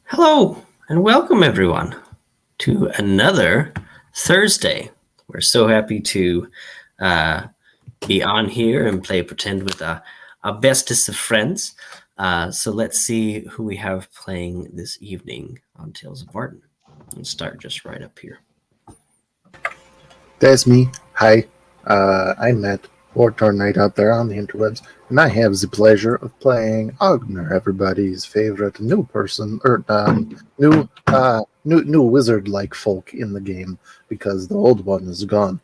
Hello and welcome everyone to another Thursday. We're so happy to be on here and play pretend with our bestest of friends. So let's see who we have playing this evening on Tales of Vardin. Let's start just right up here. That's me. Hi. I'm Matt, War-Torn Knight out there on the interwebs, and I have the pleasure of playing Ogner, everybody's favorite new person, or new wizard-like folk in the game, because the old one is gone.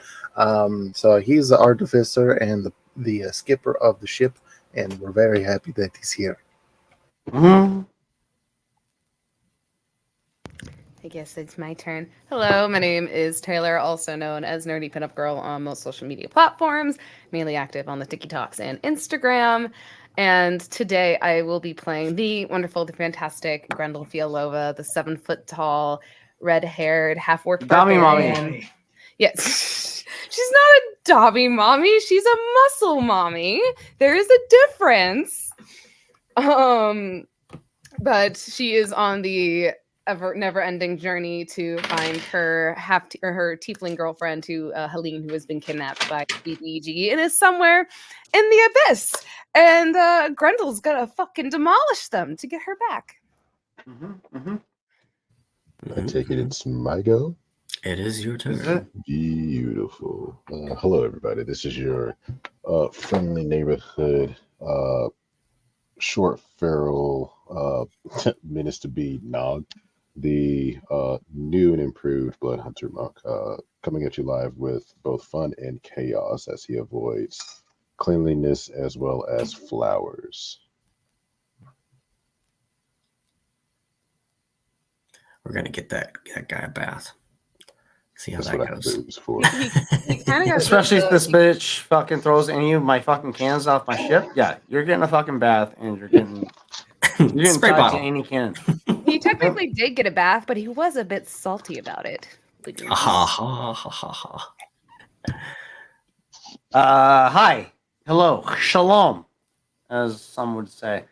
So he's the artificer and the skipper of the ship, and we're very happy that he's here. Mm-hmm. I guess it's my turn. Hello, my name is Taylor, also known as Nerdy Pinup Girl on most social media platforms, mainly active on the TikToks and Instagram. And today I will be playing the wonderful, the fantastic Grendel Fialova, the 7-foot-tall, red-haired, half-orc Dummy barbarian. mommy. Yes, she's not a dobby mommy. She's a muscle mommy. There is a difference. But she is on the never-ending journey to find her her tiefling girlfriend, Helene, who has been kidnapped by BBG and is somewhere in the abyss. And Grendel's gonna fucking demolish them to get her back. I take it it's my go. It is your turn. Beautiful. Hello, everybody. This is your friendly neighborhood short feral menace to be Nog, the new and improved Blood Hunter monk, coming at you live with both fun and chaos as he avoids cleanliness as well as flowers. We're gonna get that guy a bath. See how That's that what goes. I for. He kind of got Especially if this bitch fucking throws any of my fucking cans off my ship. Yeah, you're getting a fucking bath and you're getting Spray tied bottle. to any can. He technically did get a bath, but he was a bit salty about it. Please. Ha ha ha ha ha. Hi, hello, shalom, as some would say.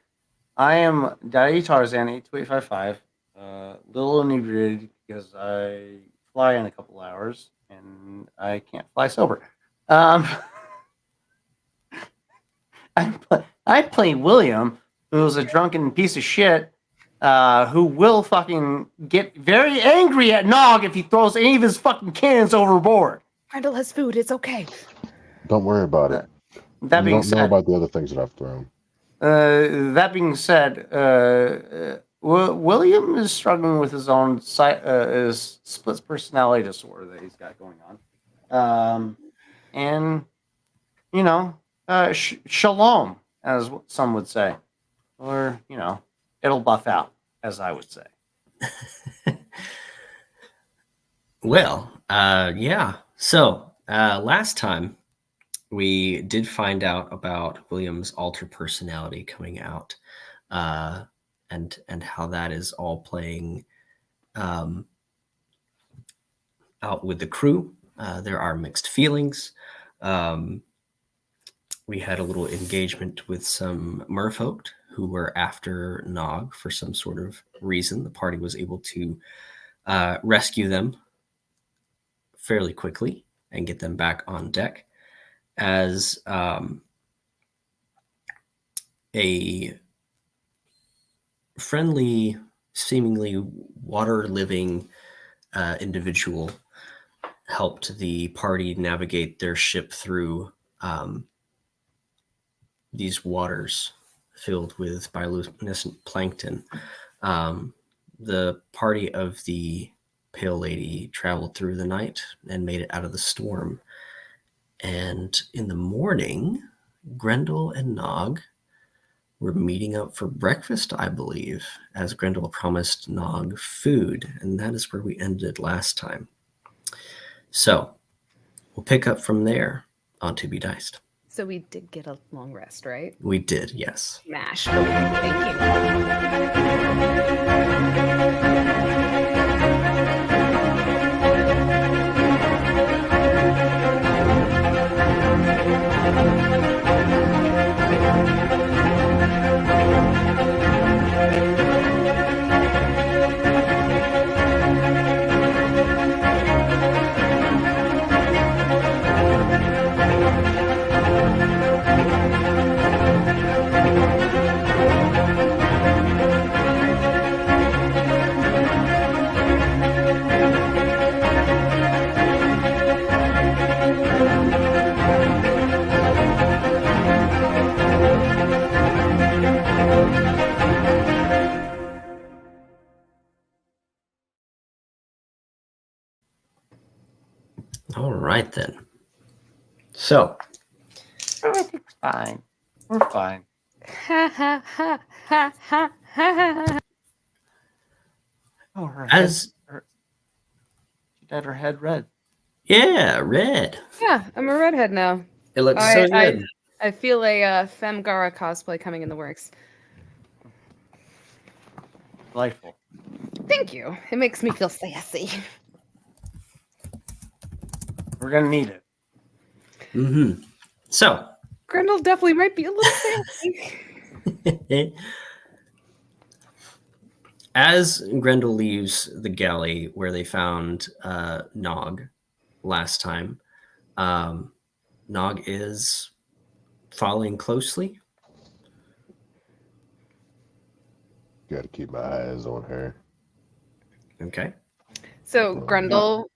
I am Daddy Tarzan 82855. Little inebriated because I fly in a couple hours and I can't fly sober. I play William, who's a drunken piece of shit, who will fucking get very angry at Nog if he throws any of his fucking cans overboard. Grendel has food. It's okay. Don't worry about it. That You being don't know said, about the other things that I've thrown. William is struggling with his own his split personality disorder that he's got going on, and you know, shalom, as some would say, or you know, it'll buff out, as I would say. Well, yeah. So last time we did find out about William's alter personality coming out, and how that is all playing out with the crew. There are mixed feelings. We had a little engagement with some merfolk who were after Nog for some sort of reason. The party was able to rescue them fairly quickly and get them back on deck as a friendly, seemingly water-living individual helped the party navigate their ship through these waters filled with bioluminescent plankton. The party of the Pale Lady traveled through the night and made it out of the storm. And in the morning, Grendel and Nog were meeting up for breakfast, I believe, as Grendel promised Nog food. And that is where we ended last time. So we'll pick up from there on To Be Diced. So we did get a long rest, right? We did, yes. Mash. Thank All right, then. So, Everything's fine. We're fine. Ha ha ha ha ha ha. Oh, her as she dyed her head red. yeah, red. Yeah, I'm a redhead now. It looks so good. I feel a Femgara cosplay coming in the works. Delightful. Thank you. It makes me feel sassy. We're gonna need it. Mm-hmm. So, Grendel definitely might be a little sassy. as Grendel leaves the galley where they found Nog last time, Nog is following closely. Got to keep my eyes on her. Okay. So Grendel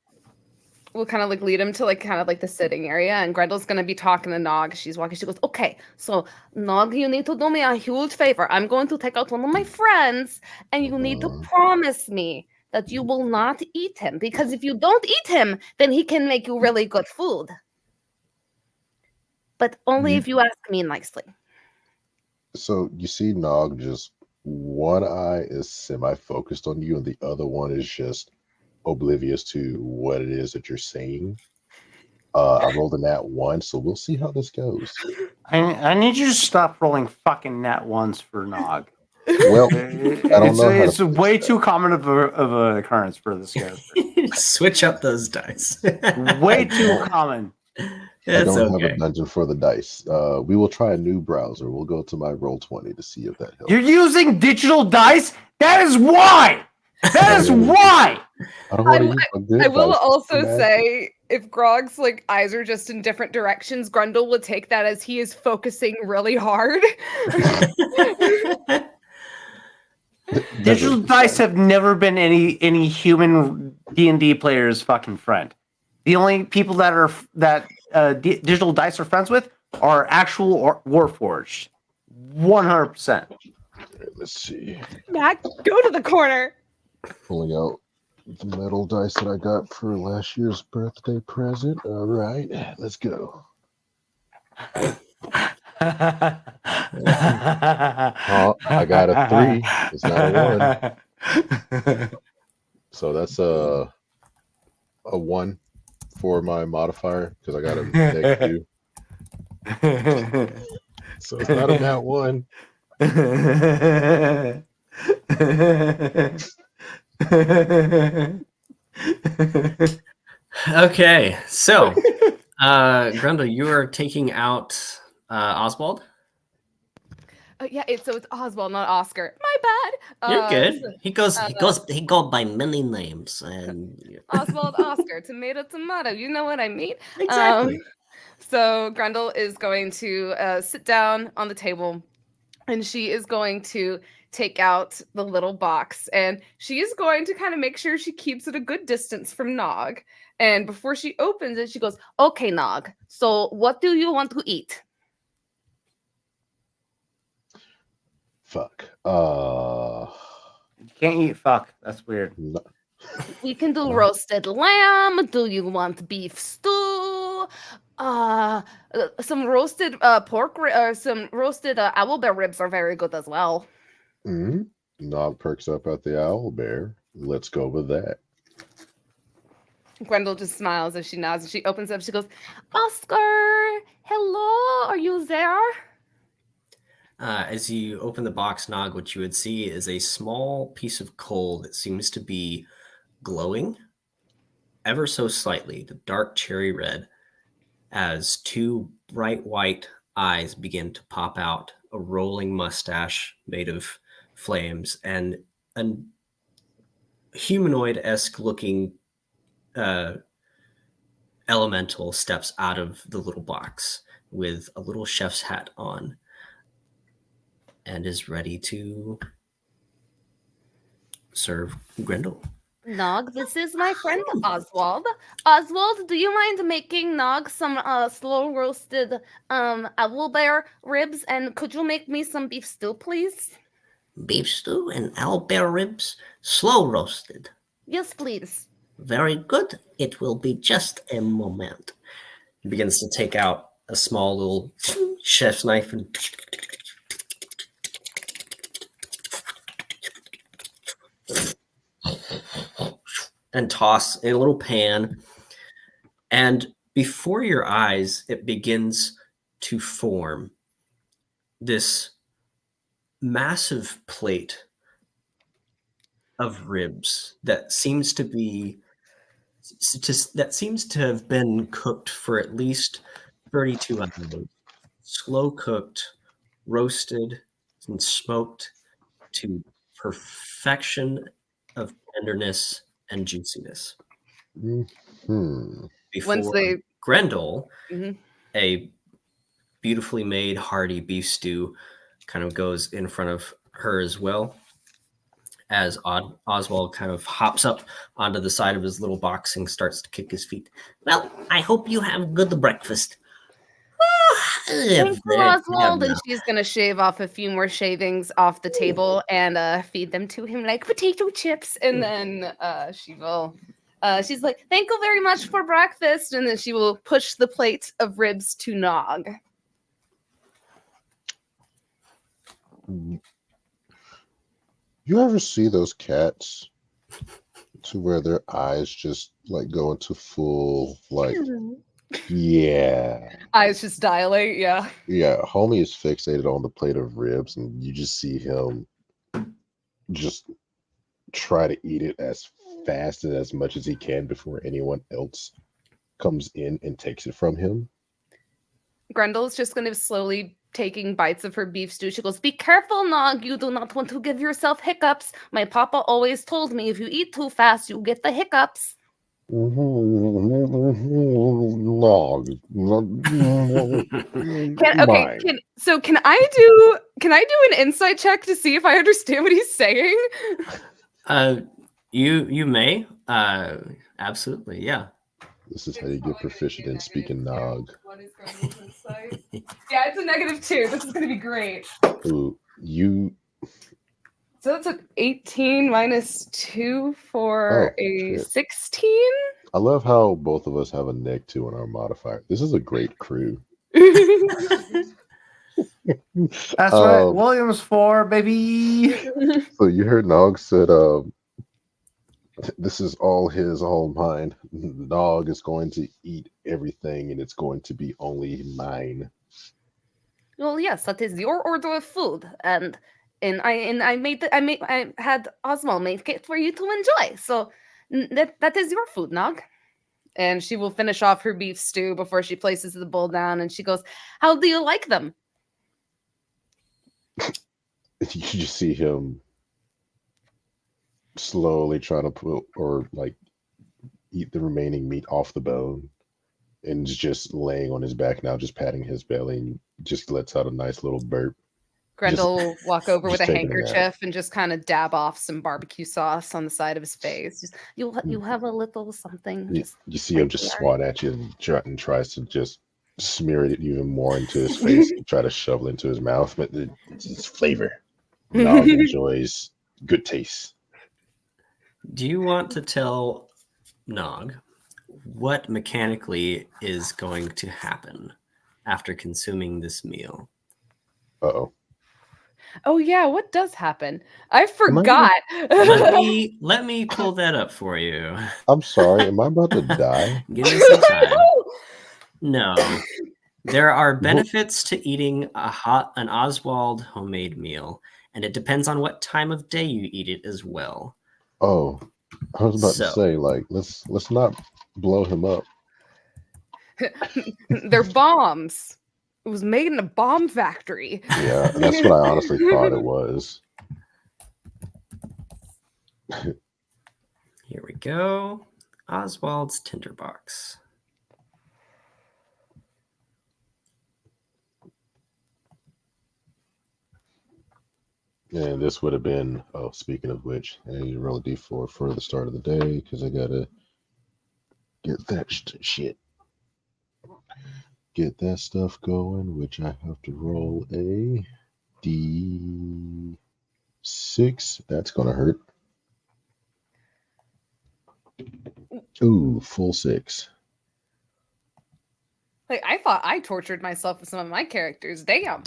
will kind of like lead him to like kind of like the sitting area, and Grendel's gonna be talking to Nog. She's walking. She goes, "Okay, so Nog, you need to do me a huge favor. I'm going to take out one of my friends, and you need to promise me that you will not eat him, because if you don't eat him, then he can make you really good food. But only if you ask me nicely." So you see Nog, just one eye is semi-focused on you and the other one is just oblivious to what it is that you're saying. I rolled a nat 1, so we'll see how this goes. I need you to stop rolling fucking nat ones for Nog. Well, I don't know. It's way too common of an occurrence for this character. Switch up those dice. Way too common. I It's don't have okay. a dungeon for the dice. We will try a new browser. We'll go to my Roll20 to see if that helps. You're using digital dice? That is why! That is why! I don't want to use a good I will dice. also Imagine. say, if Grog's like eyes are just in different directions, Grundle would take that as he is focusing really hard. Digital dice have never been any human D&D player's fucking friend. The only people that digital dice are friends with are actual Warforged. 100%. Let's see. Mac, go to the corner. Pulling out the metal dice that I got for last year's birthday present. All right, let's go. Oh, I got a 3. It's not a 1. So that's a 1 for my modifier because I got a -2. So it's not a nat 1. Okay, so Grundle, you are taking out Oswald. Yeah, it's Oswald, not Oscar. My bad. You're good. so He goes by many names, and Oswald, Oscar, tomato, tomato. You know what I mean? exactly. So Grundle is going to sit down on the table, and she is going to take out the little box, and she is going to kind of make sure she keeps it a good distance from Nog. And before she opens it, she goes, "Okay, Nog. So what do you want to eat?" Fuck. You can't eat fuck. That's weird. No. We can do roasted lamb. Do you want beef stew? Some roasted pork or some roasted owlbear ribs are very good as well. Nog perks up at the owl bear. Let's go with that. Grendel just smiles as she nods and she opens up. She goes, "Oscar, hello, are you there?" As you open the box, Nog, what you would see is a small piece of coal that seems to be glowing ever so slightly, the dark cherry red, as two bright white eyes begin to pop out, a rolling mustache made of flames, and a humanoid-esque looking elemental steps out of the little box with a little chef's hat on and is ready to serve Grendel. Nog, this is my friend Oswald. Oswald, do you mind making Nog some slow roasted owlbear ribs, and could you make me some beef stew, please? Beef stew and owlbear ribs, slow roasted. Yes, please. Very good. It will be just a moment. He begins to take out a small little chef's knife and toss in a little pan. And before your eyes, it begins to form this massive plate of ribs that seems to have been cooked for at least 32 hours, slow cooked, roasted, and smoked to perfection of tenderness and juiciness. Mm-hmm. Before Grendel, a beautifully made hearty beef stew kind of goes in front of her as well, as Oswald kind of hops up onto the side of his little box and starts to kick his feet. Well, I hope you have good breakfast. Thank you, Oswald. And she's going to shave off a few more shavings off the table and feed them to him like potato chips. And then she will... she's like, "Thank you very much for breakfast." And then she will push the plate of ribs to Nog. You ever see those cats to where their eyes just like go into full like yeah. Eyes just dilate, yeah. Yeah, homie is fixated on the plate of ribs and you just see him just try to eat it as fast and as much as he can before anyone else comes in and takes it from him. Grendel's just going to slowly taking bites of her beef stew. She goes, "Be careful, Nog. You do not want to give yourself hiccups. My papa always told me if you eat too fast, you get the hiccups." Nog. Mine. Can I do an insight check to see if I understand what he's saying? You may. Absolutely, yeah. This is how you get proficient in speaking Nog. What is Grendel's insight? Yeah, it's a -2. This is going to be great. Ooh, you. So that's an 18 minus 2 for a 16. I love how both of us have a -2 in our modifier. This is a great crew. That's what William's for, baby. So you heard Nog said, this is all mine. Nog is going to eat everything, and it's going to be only mine. Well, yes, that is your order of food, and I had Oswald make it for you to enjoy. So that is your food, Nog. And she will finish off her beef stew before she places the bowl down, and she goes, "How do you like them?" You just see him slowly trying to put or like eat the remaining meat off the bone, and is just laying on his back now, just patting his belly, and just lets out a nice little burp. Grendel will walk over with a taking a nap. handkerchief and just kind of dab off some barbecue sauce on the side of his face. Just you have a little something. You see him just swat at you and tries to just smear it even more into his face and try to shovel it into his mouth, but it's flavor. Nog enjoys good taste. Do you want to tell Nog what mechanically is going to happen after consuming this meal? Uh-oh. Oh yeah, what does happen? I forgot. Let me pull that up for you. I'm sorry, am I about to die? Give me some time. No. There are benefits to eating an Oswald homemade meal, and it depends on what time of day you eat it as well. Oh, I was about to say, like, let's not blow him up. They're bombs. It was made in a bomb factory. Yeah, that's what I honestly thought it was. Here we go. Oswald's Tinderbox. And this would have been, speaking of which, you roll a d4 for the start of the day, because I gotta get that shit. Get that stuff going, which I have to roll a d6. That's gonna hurt. Ooh, full 6. Like, I thought I tortured myself with some of my characters. Damn.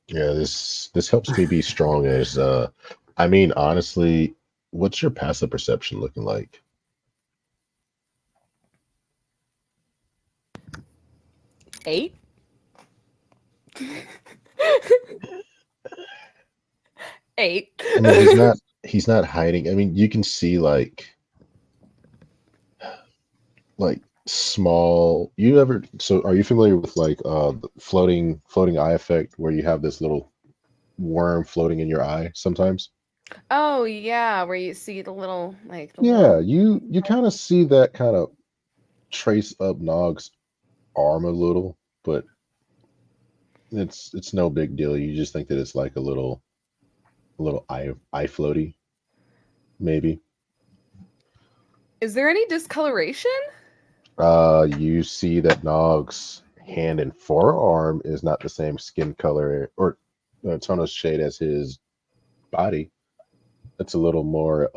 Yeah, this helps me be strong as I mean, honestly, what's your passive perception looking like? Eight. I mean, he's not hiding. I mean, you can see like small. So are you familiar with like the floating eye effect, where you have this little worm floating in your eye sometimes? Oh yeah, where you see the little you kind of see that kind of trace up Nog's arm a little, but it's no big deal. You just think that it's like a little eye floaty, maybe. Is there any discoloration? You see that Nog's hand and forearm is not the same skin color or tone of shade as his body. It's a little more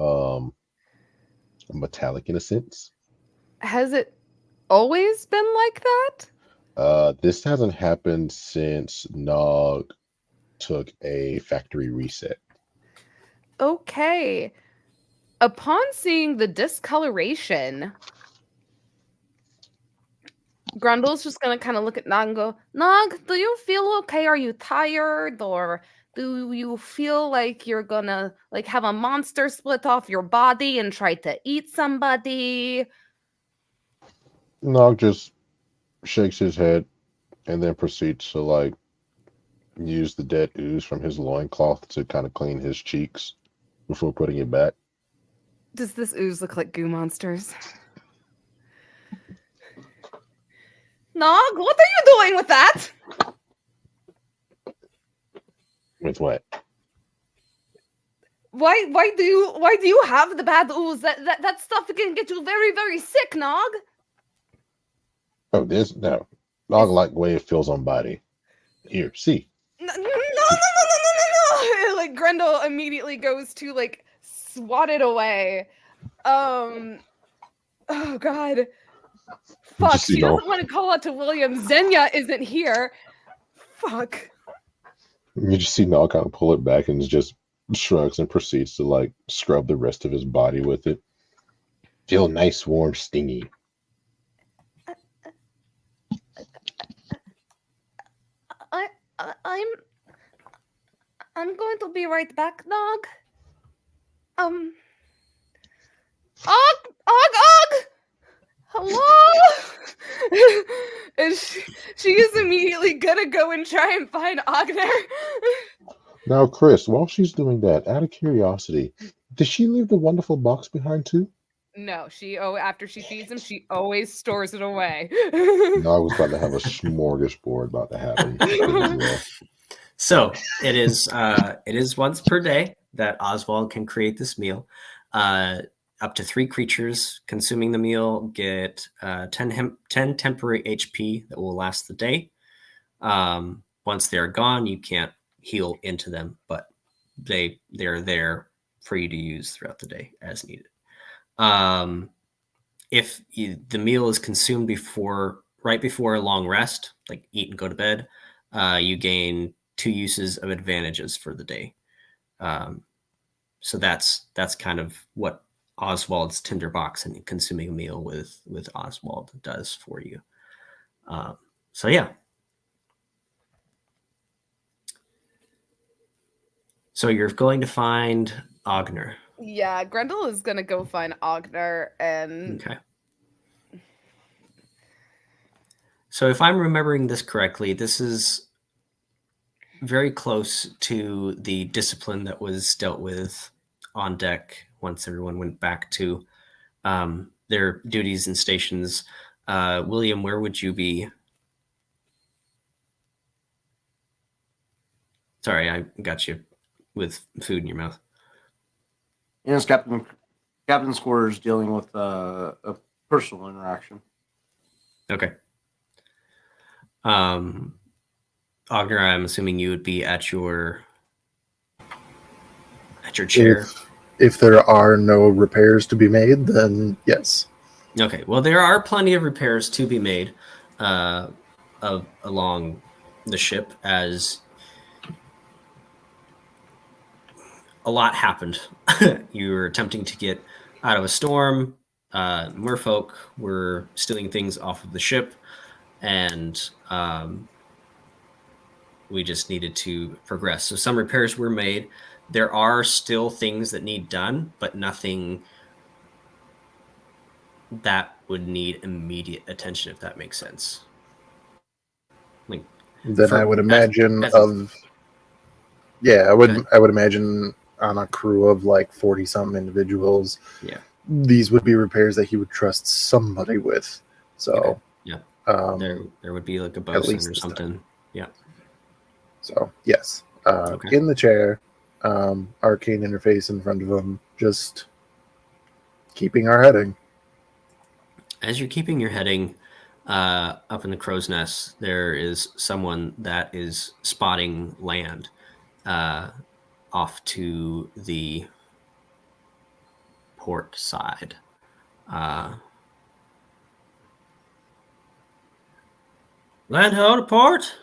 metallic in a sense. Has it always been like that? This hasn't happened since Nog took a factory reset. Okay. Upon seeing the discoloration, Grundle's just gonna kind of look at Nog and go, "Nog, do you feel okay? Are you tired, or Do you feel like you're gonna like have a monster split off your body and try to eat somebody? Nog just shakes his head and then proceeds to like use the dead ooze from his loincloth to kind of clean his cheeks before putting it back. Does this ooze look like goo monsters? Nog, what are you doing with that? With what? Why do you have the bad ooze? That stuff can get you very, very sick, Nog. Oh, this no. Nog like way it feels on body. Here, see. No. Like Grendel immediately goes to like swat it away. Oh God. Fuck, Just, she doesn't want to call out to William. Xenia isn't here. Fuck. You just see Nog kind of pull it back and just shrugs and proceeds to like scrub the rest of his body with it. Feel nice, warm, stingy. I'm going to be right back, Nog. Og! Hello? And she is immediately gonna go and try and find Ogner. Now, Chris, while she's doing that, out of curiosity, did she leave the wonderful box behind too? No, after she feeds him, she always stores it away. Nog was about to have a smorgasbord about to happen. As well. So it is once per day that Oswald can create this meal. Up to 3 creatures consuming the meal get 10 temporary HP that will last the day. Once they're gone, you can't heal into them, but they're there for you to use throughout the day as needed. If the meal is consumed right before a long rest, like eat and go to bed, you gain 2 uses of advantages for the day. So that's kind of what Oswald's tinderbox and consuming a meal with Oswald does for you. So yeah. So you're going to find Ogner. Yeah, Grendel is gonna go find Ogner and Okay. So if I'm remembering this correctly, this is very close to the discipline that was dealt with on deck once everyone went back to their duties and stations. William, where would you be? Sorry, I got you with food in your mouth. Yes, Captain's quarters dealing with a personal interaction. Okay. Ogner, I'm assuming you would be at your chair. If there are no repairs to be made, then yes. Okay. Well, there are plenty of repairs to be made along the ship, as a lot happened. You were attempting to get out of a storm. Merfolk were stealing things off of the ship, and we just needed to progress. So some repairs were made. There are still things that need done, but nothing that would need immediate attention, if that makes sense. Like, Then I would imagine I would imagine on a crew of like 40-something individuals. Yeah. These would be repairs that he would trust somebody with. So okay. Yeah. There would be like a bosun or something. Time. Yeah. So yes. In the chair, arcane interface in front of him, just keeping our heading. As you're keeping your heading up in the crow's nest, there is someone that is spotting land off to the port side. Land ho to port.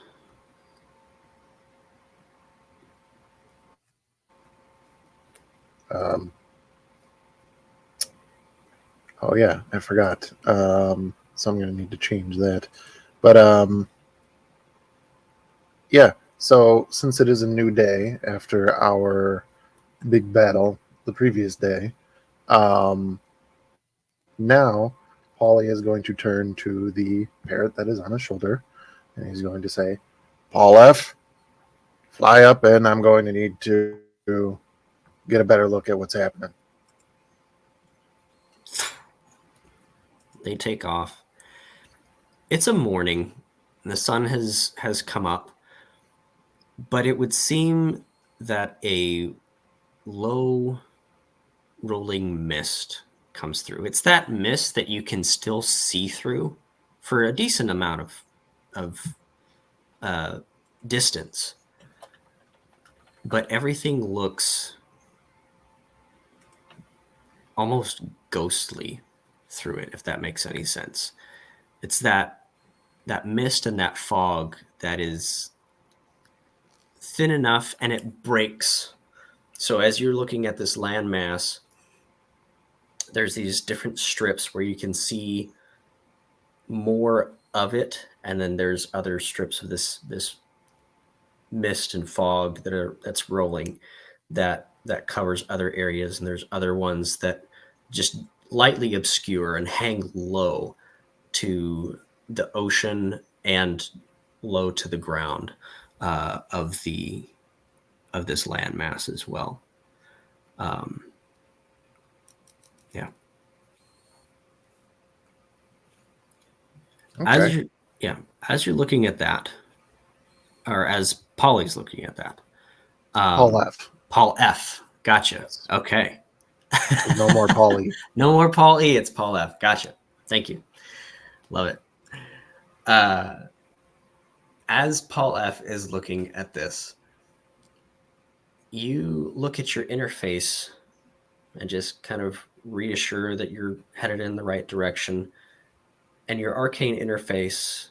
Oh yeah, I forgot. So I'm gonna need to change that. But yeah, So, since it is a new day after our big battle the previous day, now Polly is going to turn to the parrot that is on his shoulder, and he's going to say, Paul F., fly up, and I'm going to need to get a better look at what's happening. They take off. It's a morning. The sun has come up, but it would seem that a low rolling mist comes through. It's that mist that you can still see through for a decent amount of distance, but everything looks almost ghostly through it, if that makes any sense. It's that mist and that fog that is thin enough, and it breaks. So as you're looking at this landmass, there's these different strips where you can see more of it, and then there's other strips of this mist and fog that's rolling that covers other areas, and there's other ones that just lightly obscure and hang low to the ocean and low to the ground of this landmass as well. Yeah. Okay. As you're looking at that, or as Polly's looking at that, Paul F. Paul F. Gotcha. Yes. Okay. No more Polly. No more Paul E. It's Paul F. Gotcha. Thank you. Love it. As Paul F. is looking at this, you look at your interface and just kind of reassure that you're headed in the right direction. And your arcane interface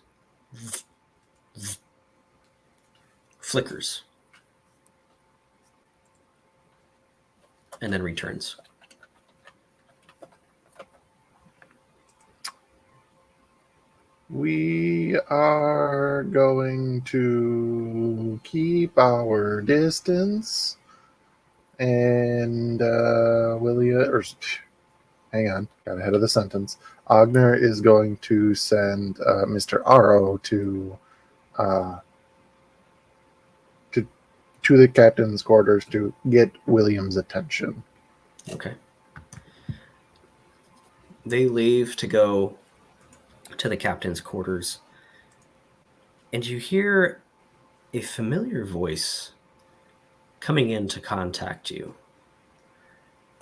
flickers and then returns. We are going to keep our distance, and hang on, got ahead of the sentence. Ogner is going to send Mr. Aro to the captain's quarters to get William's attention. Okay. They leave to go to the captain's quarters, and you hear a familiar voice coming in to contact you.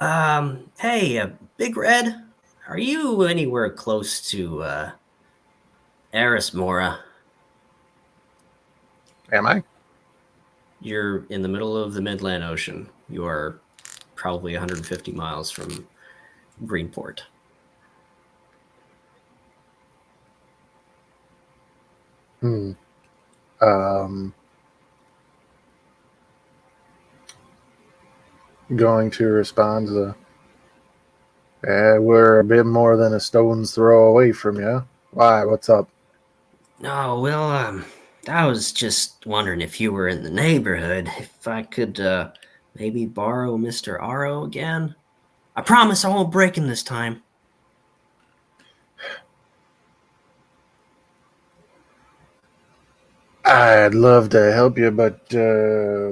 Hey, Big Red, are you anywhere close to Eris Mora? Am I? You're in the middle of the Midland Ocean. You are probably 150 miles from Greenport. Going to respond to we're a bit more than a stone's throw away from you. Why? What's up? No, well, I was just wondering if you were in the neighborhood, if I could maybe borrow Mr. Aro again. I promise I won't break him this time. I'd love to help you, but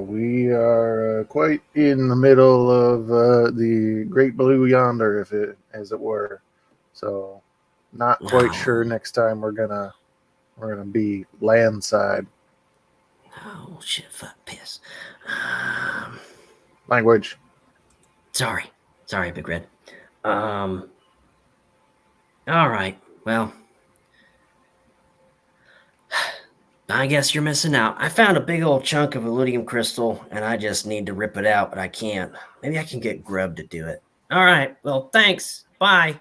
we are quite in the middle of the Great Blue Yonder, as it were. So, not quite sure next time we're gonna be landside. Oh shit! Fuck! Piss. Language. Sorry, Big Red. All right. Well, I guess you're missing out. I found a big old chunk of Illudium crystal, and I just need to rip it out, but I can't. Maybe I can get Grub to do it. All right. Well, thanks. Bye.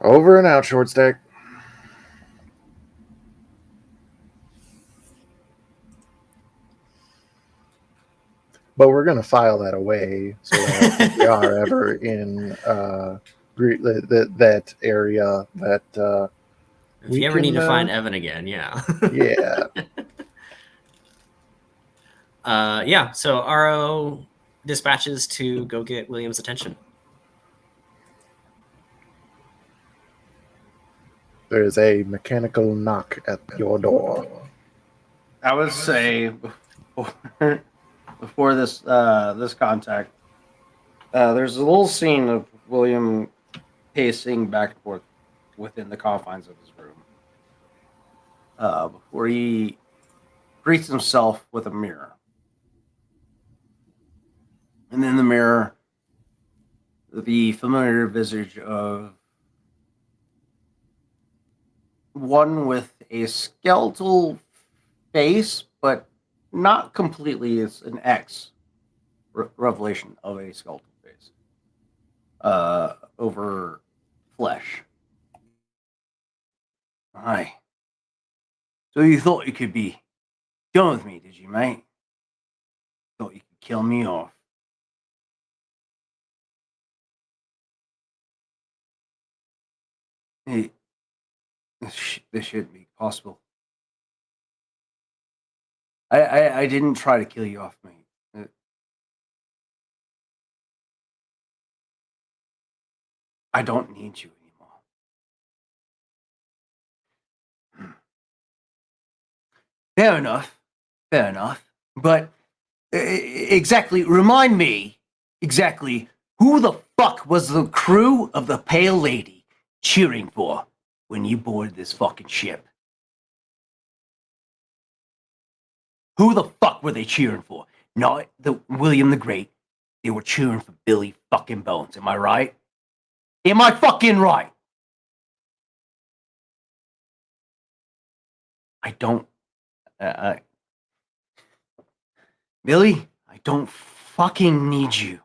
Over and out, short stack. But we're going to file that away so that if we are ever in that area that if you ever need to find Evan again, yeah. Yeah. Yeah, so RO dispatches to go get William's attention. There is a mechanical knock at your door. I would say before this this contact, there's a little scene of William pacing back and forth within the confines of his room before he greets himself with a mirror. And in the mirror, the familiar visage of one with a skeletal face, but not completely. It's an X revelation of a skeletal face over flesh. Hi. So you thought you could be done with me, did you, mate? Thought you could kill me off. Hey, this shouldn't be possible. I didn't try to kill you off, mate. I don't need you anymore. Fair enough. Fair enough. But exactly, remind me exactly who the fuck was the crew of the Pale Lady cheering for when you boarded this fucking ship? Who the fuck were they cheering for? Not the William the Great. They were cheering for Billy fucking Bones. Am I right? Am I fucking right? I don't. Billy, I don't fucking need you.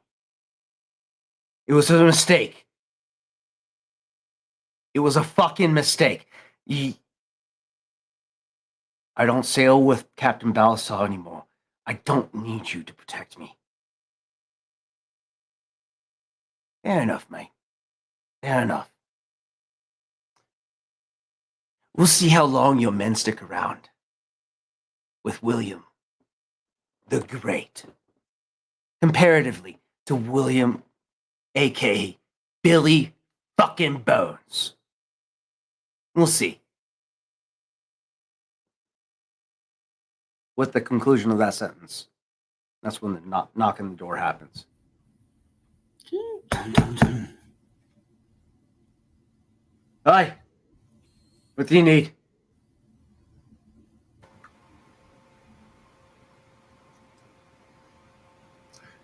It was a mistake. It was a fucking mistake. I don't sail with Captain Balasar anymore. I don't need you to protect me. Fair enough, mate. Fair enough. We'll see how long your men stick around with William the Great, comparatively to William, aka Billy fucking Bones. We'll see what the conclusion of that sentence. That's when the knock on the door happens. Hi. What do you need?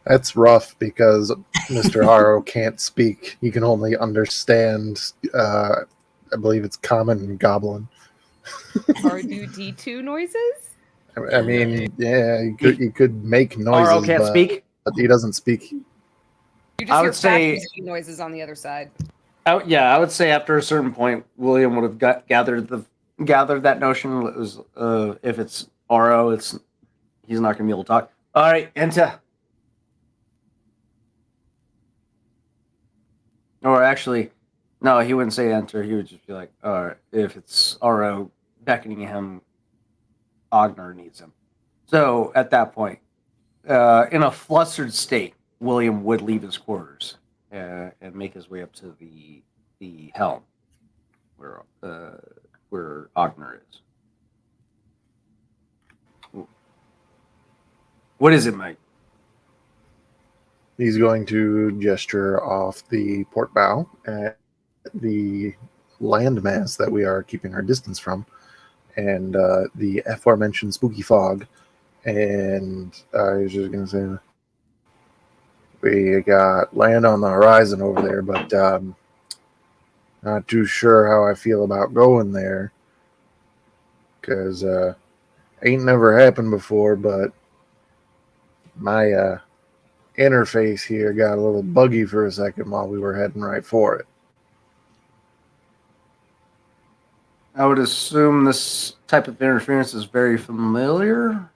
That's rough because Mr. Haro can't speak. He can only understand, I believe it's common and goblin. R2D2 noises? I mean, yeah, he could make noises, Aro can't speak? but he doesn't speak. You I just hear would say- cracking noises on the other side. Yeah, I would say after a certain point, William would have gathered that notion. It was if it's Aro, he's not going to be able to talk. All right, enter. Or actually, no, he wouldn't say enter. He would just be like, all right, if it's Aro beckoning him, Ogner needs him. So at that point, in a flustered state, William would leave his quarters and make his way up to the helm where Ogner is. What is it, Mike? He's going to gesture off the port bow at the landmass that we are keeping our distance from, and the aforementioned spooky fog. And I was just going to say, we got land on the horizon over there, but not too sure how I feel about going there, because ain't never happened before, but my interface here got a little buggy for a second while we were heading right for it. I would assume this type of interference is very familiar,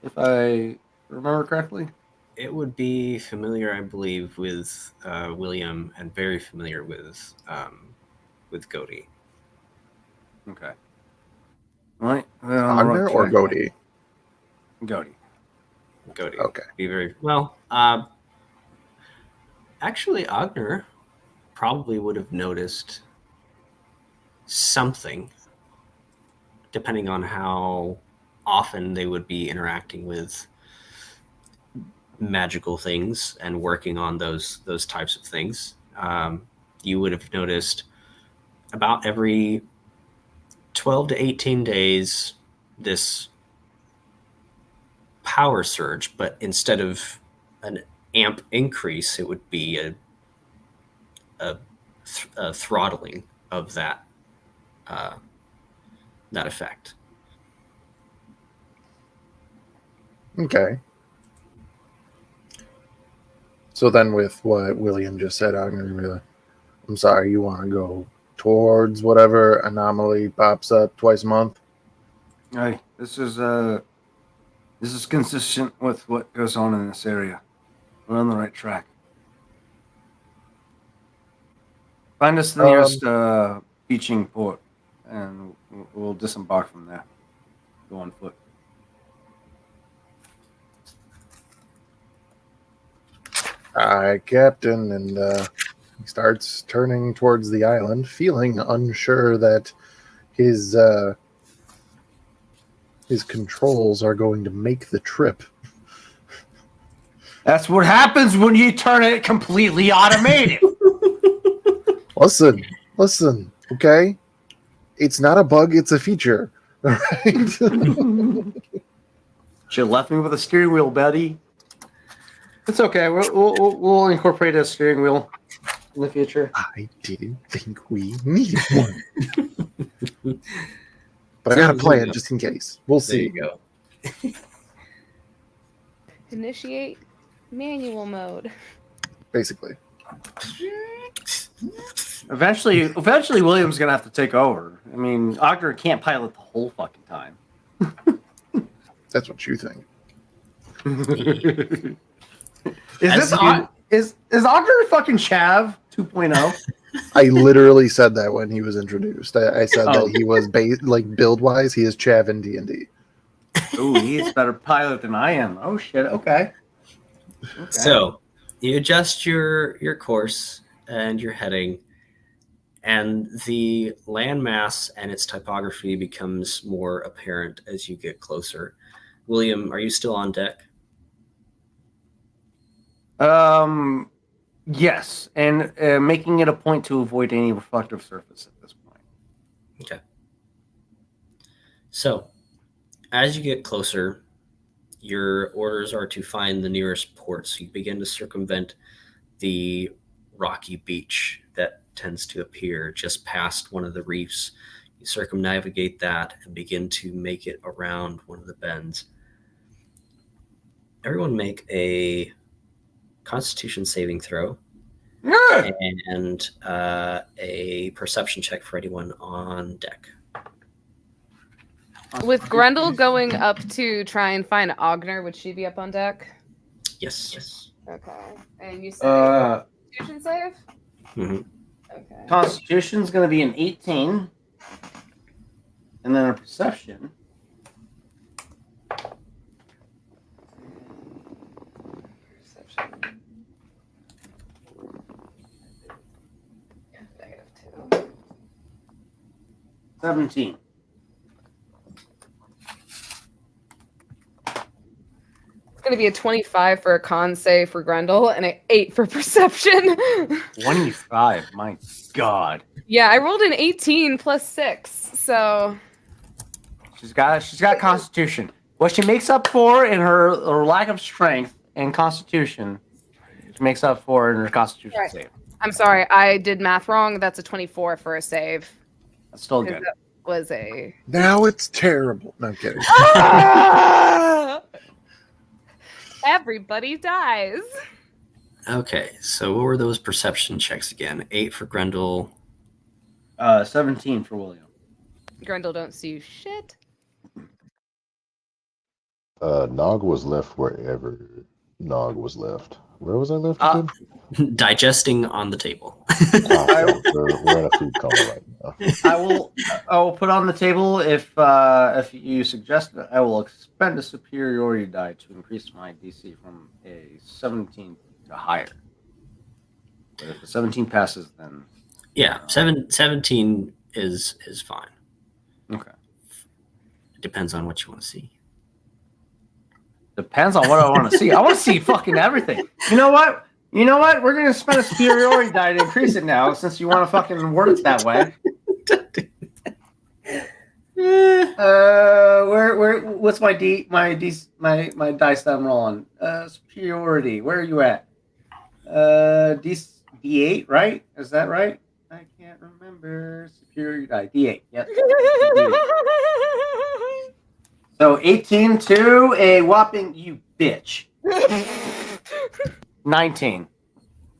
if I remember correctly. It would be familiar, I believe, with William, and very familiar with Goaty. Okay. Right. Ogner or Goaty? Goaty. go to. Okay. Be very well. Actually, Ogner probably would have noticed something, depending on how often they would be interacting with magical things and working on those types of things. You would have noticed about every 12 to 18 days this power surge, but instead of an amp increase, it would be a throttling of that effect. Okay. So then, with what William just said, I'm sorry, you want to go towards whatever anomaly pops up twice a month? Hey, this is consistent with what goes on in this area. We're on the right track. Find us the nearest beaching port, and we'll disembark from there. Go on foot. Aye, Captain, and he starts turning towards the island, feeling unsure that his controls are going to make the trip. That's what happens when you turn it completely automated. Listen, okay? It's not a bug, it's a feature. All right? Should have left me with a steering wheel, Betty. It's okay. We'll incorporate a steering wheel in the future. I didn't think we needed one. But I got a plan just in case. We'll see. There you go. Initiate manual mode. Basically. Eventually, William's gonna have to take over. I mean, Ogre can't pilot the whole fucking time. That's what you think. Is Ogre fucking Chav 2.0? I literally said that when he was introduced. I said that he was build wise, he is Chav in D&D. Ooh, he's a better pilot than I am. Oh shit. Okay. So you adjust your course and your heading, and the landmass and its typography becomes more apparent as you get closer. William, are you still on deck? Yes, and making it a point to avoid any reflective surface at this point. Okay. So, as you get closer, your orders are to find the nearest port. So you begin to circumvent the rocky beach that tends to appear just past one of the reefs. You circumnavigate that and begin to make it around one of the bends. Everyone make a Constitution saving throw and a perception check for anyone on deck. With Grendel going up to try and find Ogner, would she be up on deck? Yes. Okay. And you said Constitution save? Mm-hmm. Okay. Constitution's going to be an 18. And then a perception. -2. 17. It's going to be a 25 for a con save for Grendel and an 8 for perception. 25. My God. Yeah, I rolled an 18 plus 6, so She's got Constitution. What she makes up for in her lack of strength and Constitution, she makes up for in her Constitution Right. save. I'm sorry, I did math wrong. That's a 24 for a save. That's still good. That was a Now it's terrible. No, I'm kidding. Everybody dies. Okay, so what were those perception checks again? 8 for Grendel. 17 for William. Grendel don't see shit. Nog was left wherever Nog was left. Where was I left Uh, again? Digesting on the table. Okay, we're in a food coma right now. I will put on the table if you suggest it, I will expend a superiority die to increase my DC from a 17 to higher. But if the 17 passes, then Yeah, 17 is fine. okay. It depends on what you want to see. Depends on what I want to see. I want to see fucking everything. You know what? We're gonna spend a superiority die to increase it now, since you want to fucking word it that way. What's my dice that I'm rolling? Superiority. Where are you at? D8, right? Is that right? I can't remember. Superiority die. D8. Yep. D8. So 18 to a whopping you bitch. 19.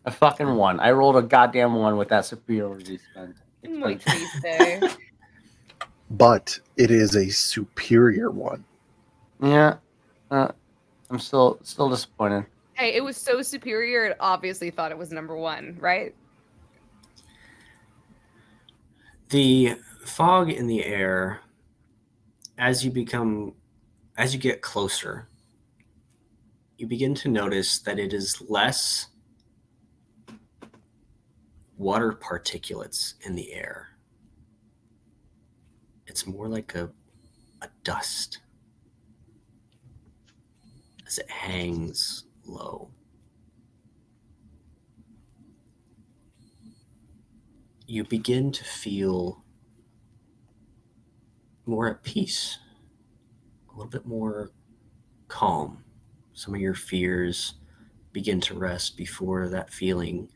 A fucking 1. I rolled a goddamn 1 with that superiority spend. Muy triste. But it is a superior one. Yeah. I'm still disappointed. Hey, it was so superior, it obviously thought it was number 1, right? The fog in the air, as you get closer, you begin to notice that it is less water particulates in the air. It's more like a dust as it hangs low. You begin to feel more at peace, a little bit more calm. Some of your fears begin to rest before that feeling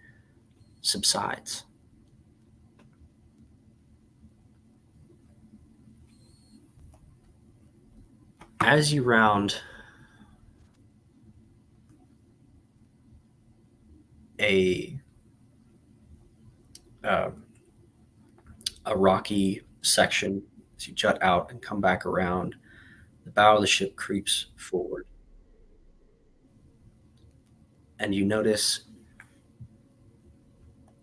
subsides. As you round a rocky section, as you jut out and come back around, the bow of the ship creeps forward. And you notice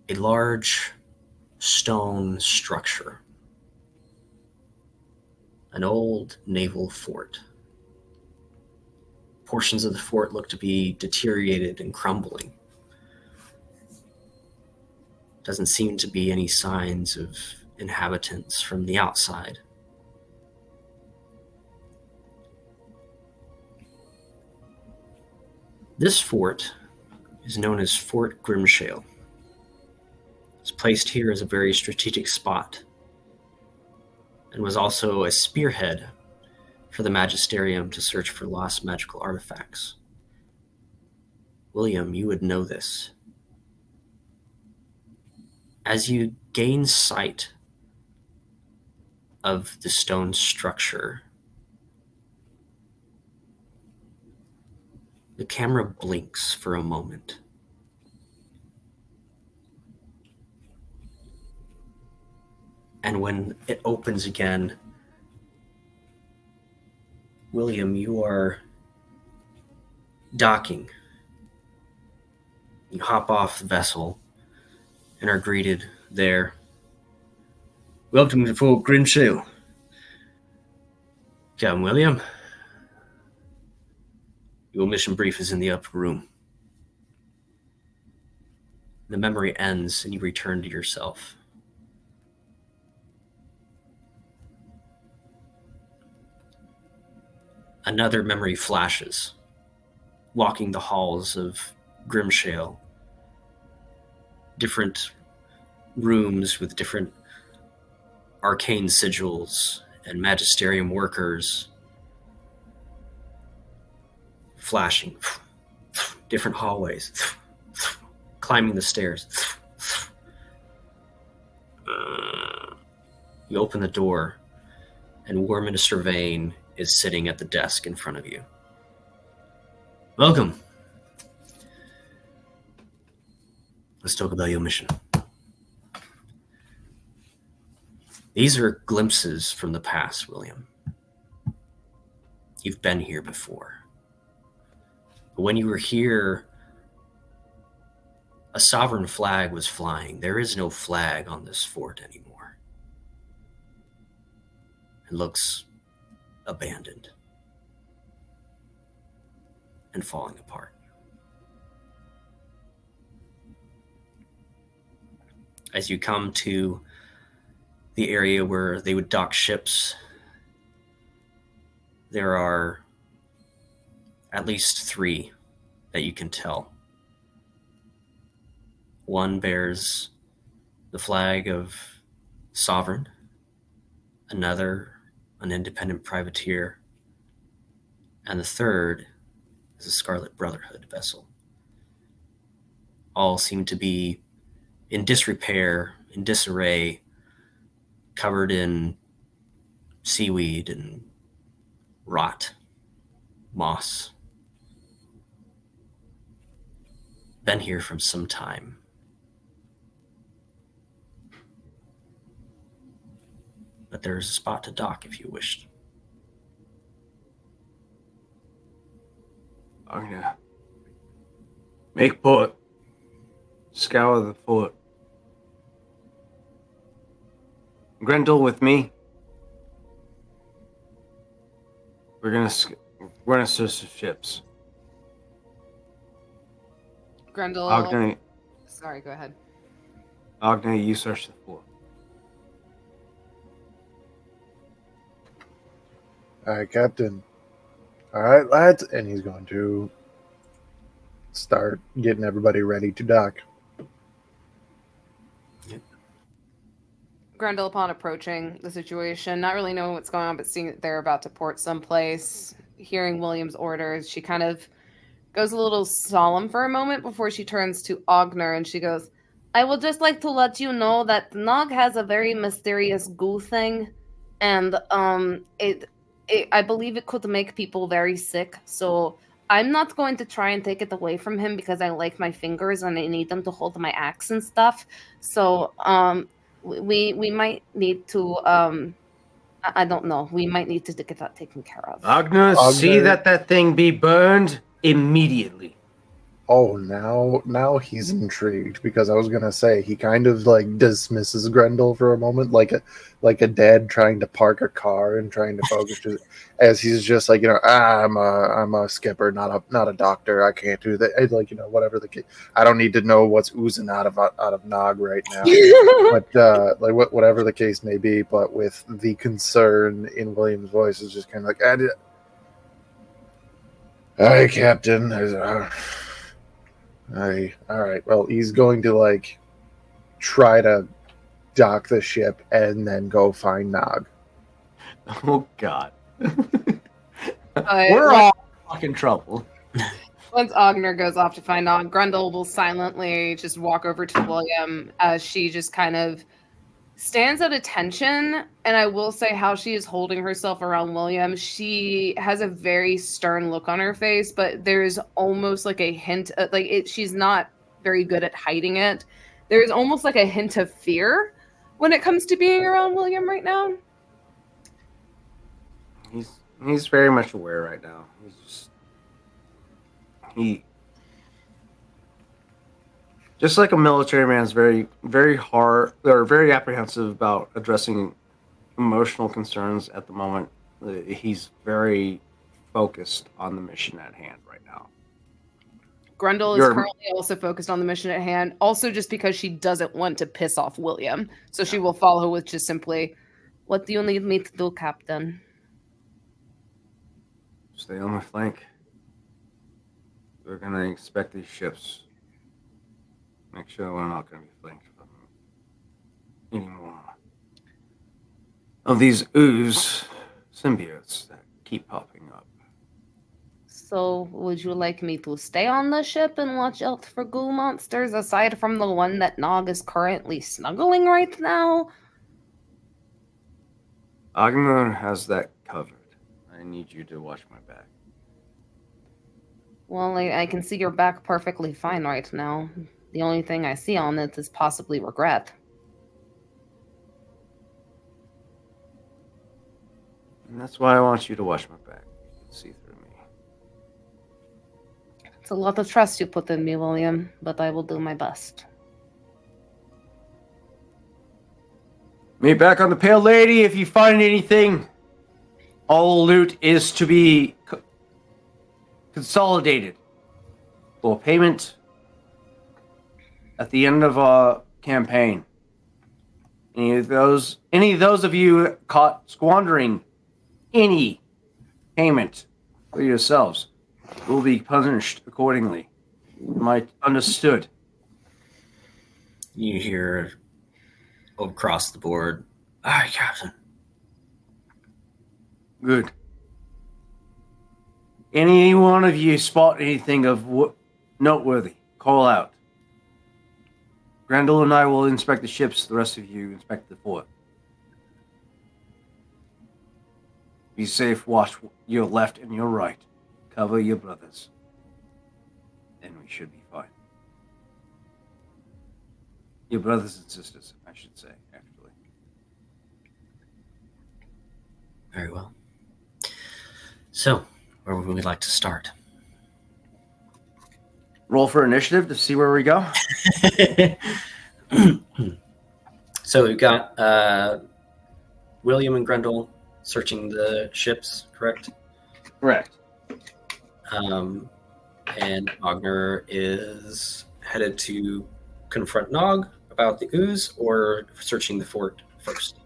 a large stone structure, an old naval fort. Portions of the fort look to be deteriorated and crumbling. Doesn't seem to be any signs of inhabitants from the outside. This fort is known as Fort Grimshale. It's placed here as a very strategic spot and was also a spearhead for the Magisterium to search for lost magical artifacts. William, you would know this. As you gain sight of the stone structure, the camera blinks for a moment. And when it opens again, William, you are docking. You hop off the vessel and are greeted there. Welcome to Fort Grimshale. Captain William. Your mission brief is in the upper room. The memory ends and you return to yourself. Another memory flashes, walking the halls of Grimshale. Different rooms with different arcane sigils and magisterium workers flashing. Different hallways. Climbing the stairs. You open the door and War Minister Vane is sitting at the desk in front of you. Welcome. Let's talk about your mission. These are glimpses from the past, William. You've been here before. When you were here, a sovereign flag was flying. There is no flag on this fort anymore. It looks abandoned and falling apart. As you come to the area where they would dock ships, there are at least 3 that you can tell. One bears the flag of Sovereign, another an independent privateer, and the third is a Scarlet Brotherhood vessel. All seem to be in disrepair, in disarray, covered in seaweed and rot, moss. Been here from some time. But there's a spot to dock if you wished. I'm gonna make port. Scour the fort. Grendel with me. We're gonna search the ships. Grendel. Agni, Sorry, go ahead. you search the fort. All right, Captain. All right, lads. And he's going to start getting everybody ready to dock. Grendel, upon approaching the situation, not really knowing what's going on, but seeing that they're about to port someplace, hearing William's orders, she kind of goes a little solemn for a moment before she turns to Ogner and she goes, I would just like to let you know that Nog has a very mysterious goo thing, and I believe it could make people very sick. So I'm not going to try and take it away from him because I like my fingers and I need them to hold my axe and stuff. So we might need to I don't know. We might need to get that taken care of. Agner, see that thing be burned immediately. Oh, now he's intrigued, because I was gonna say he kind of like dismisses Grendel for a moment, like a dad trying to park a car and trying to focus as he's just like, I'm a skipper, not a doctor. I can't do that. Like, whatever the case. I don't need to know what's oozing out of Nog right now. But like whatever the case may be, but with the concern in William's voice is just kind of like, "Hi, Captain." All right. Well, he's going to like try to dock the ship and then go find Nog. Oh God, But we're all fucking trouble. once Ogner goes off to find Nog, Grendel will silently just walk over to William as she just kind of stands at attention. And I will say how she is holding herself around William. She has a very stern look on her face, but there's almost like a hint of, she's not very good at hiding it. There's almost like a hint of fear when it comes to being around William right now. He's very much aware right now. Just like a military man is very, very hard or very apprehensive about addressing emotional concerns at the moment. He's very focused on the mission at hand right now. Grendel is currently also focused on the mission at hand, also just because she doesn't want to piss off William. So she will follow with just simply, what do you need me to do, Captain? Stay on my flank. We're going to inspect these ships. Make sure we're not going to be flanked from any more of these ooze symbiotes that keep popping up. So, would you like me to stay on the ship and watch out for goo monsters aside from the one that Nog is currently snuggling right now? Agner has that covered. I need you to watch my back. Well, I can see your back perfectly fine right now. The only thing I see on it is possibly regret. And that's why I want you to watch my back. You can see through me. It's a lot of trust you put in me, William, but I will do my best. Meet back on the Pale Lady if you find anything. All loot is to be consolidated for payment at the end of a campaign. Any of those of you caught squandering any payment for yourselves will be punished accordingly. Am I understood? You hear across the board, "Aye, Captain." Good. Any one of you spot anything of noteworthy, call out. Grendel and I will inspect the ships. The rest of you inspect the fort. Be safe. Watch your left and your right. Cover your brothers. And we should be fine. Your brothers and sisters, I should say, actually. Very well. So, where would we like to start? Roll for initiative to see where we go. So we've got William and Grendel searching the ships, correct? Correct. And Ogner is headed to confront Nog about the ooze, or searching the fort first?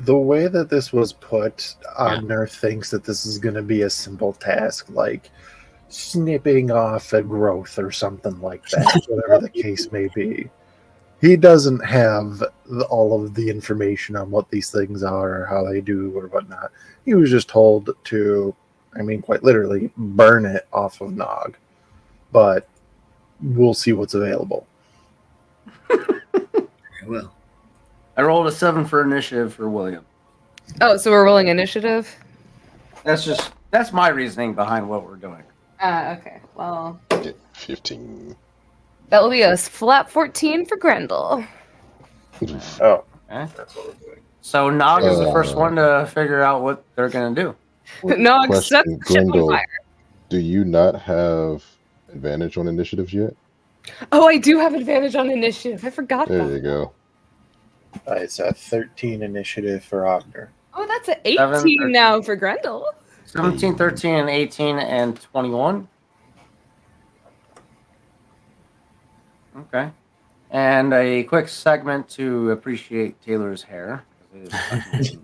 The way that this was put, Ogner thinks that this is going to be a simple task, like snipping off a growth or something like that, whatever the case may be. He doesn't have all of the information on what these things are or how they do or whatnot. He was just told to, I mean, quite literally, burn it off of Nog. But we'll see what's available. Very well. I rolled a 7 for initiative for William. Oh, so we're rolling initiative? That's my reasoning behind what we're doing. Okay. Well, Get 15. that will be a flat 14 for Grendel. Oh, Okay. that's what we're doing. So Nog is the first one to figure out what they're gonna do. No, except Question, ship on Grendel, fire. do you not have advantage on initiatives yet? Oh, I do have advantage on initiative. I forgot There that. you go. It's a 13 initiative for Ogner. Oh, that's an 18 7, 13. now for Grendel. 17, 13, and 18, and 21. Okay. And a quick segment to appreciate Taylor's hair. It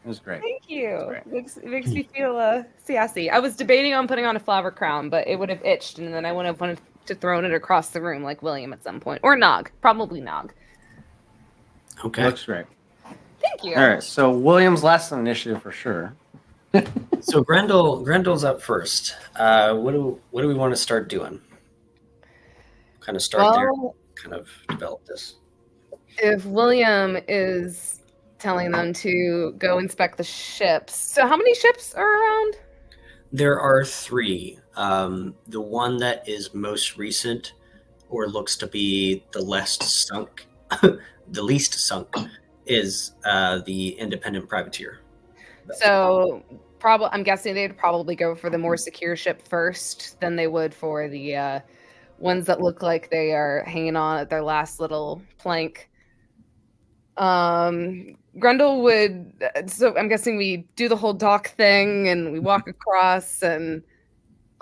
was great. Thank you. Great. It makes me feel sassy. I was debating on putting on a flower crown, but it would have itched, and then I would have wanted to throw it across the room like William at some point. Or Nog. Probably Nog. Okay. Looks great. Thank you. All right. So William's last initiative for sure. So Grendel's up first. What do we want to start doing? Kind of start there. Kind of develop this. If William is telling them to go inspect the ships, so how many ships are around? There are 3. The one that is most recent, or looks to be the least sunk, is the independent privateer. So I'm guessing they'd probably go for the more secure ship first than they would for the ones that look like they are hanging on at their last little plank. Grendel would, so I'm guessing we do the whole dock thing and we walk across and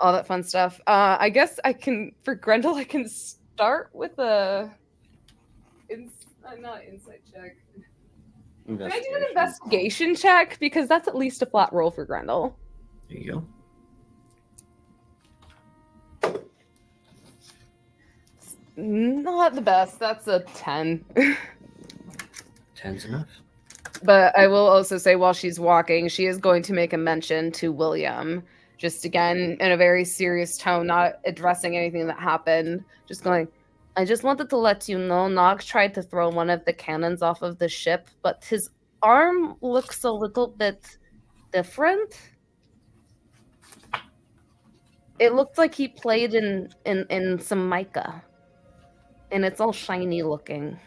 all that fun stuff. I guess for Grendel, I can start with not insight check. Can I do an investigation check? Because that's at least a flat roll for Grendel. There you go. Not the best. That's a 10. 10's enough. But I will also say while she's walking, she is going to make a mention to William. Just again, in a very serious tone, not addressing anything that happened. Just going, I just wanted to let you know, Nog tried to throw one of the cannons off of the ship, but his arm looks a little bit different. It looked like he played in some mica. And it's all shiny looking.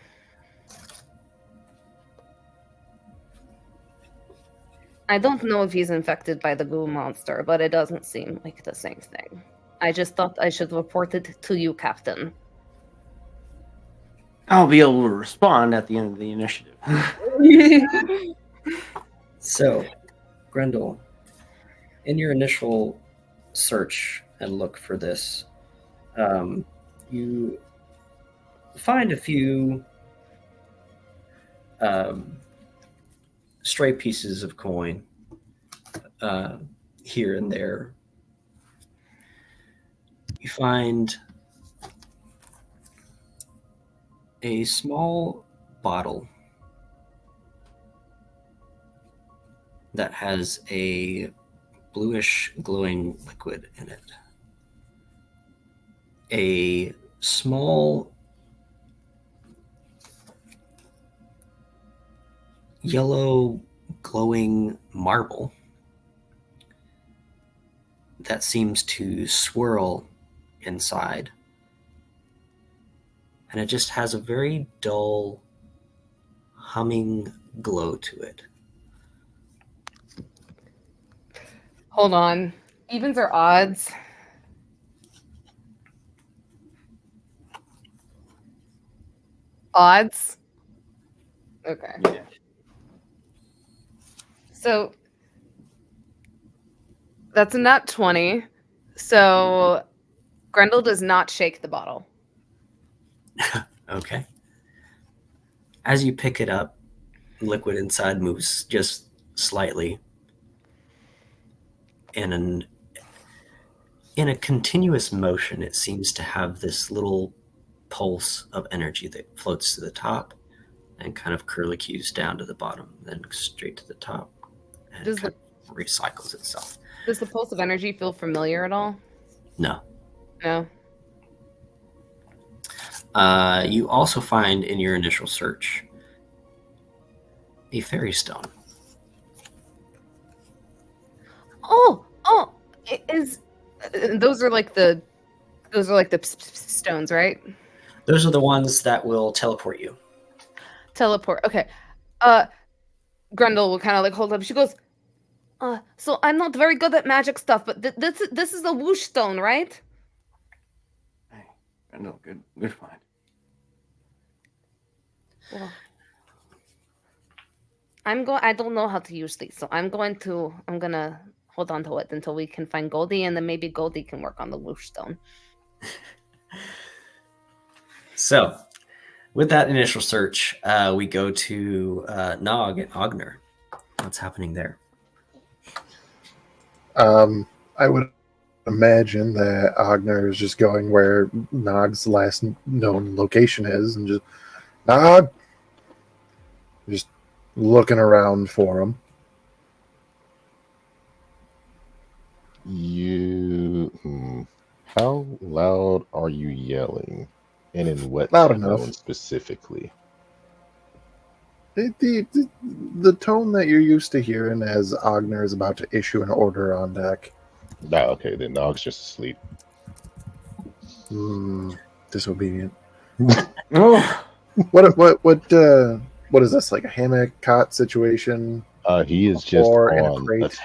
I don't know if he's infected by the goo monster, but it doesn't seem like the same thing. I just thought I should report it to you, Captain. I'll be able to respond at the end of the initiative. So, Grendel, in your initial search and look for this, you find a few stray pieces of coin here and there. You find a small bottle that has a bluish glowing liquid in it. A small yellow glowing marble that seems to swirl inside. And it just has a very dull humming glow to it. Hold on. Evens or odds? Odds? Okay. Yeah. So that's a nat 20. So Grendel does not shake the bottle. Okay. As you pick it up, the liquid inside moves just slightly. In a continuous motion, it seems to have this little pulse of energy that floats to the top and kind of curlicues down to the bottom, then straight to the top, and Does kind of recycles itself. Does the pulse of energy feel familiar at all? No. No. You also find in your initial search a fairy stone. Oh, is those are like the stones, right? Those are the ones that will teleport you. Teleport. Okay. Grendel will kind of like hold up. She goes, so I'm not very good at magic stuff, but this is a whoosh stone, right? Hey, no, good find. Well, I don't know how to use these, so I'm gonna hold on to it until we can find Goldie, and then maybe Goldie can work on the whoosh stone. So, with that initial search, we go to Nog and Ogner. What's happening there? I would imagine that Ogner is just going where Nog's last known location is and just, Nog! Just looking around for him. How loud are you yelling? And in what Loud tone enough. specifically? The tone that you're used to hearing as Ogner is about to issue an order on deck. No, okay, then Nog's just asleep. Disobedient. Oh, What is this, like a hammock cot situation? He is just Or in a on crate?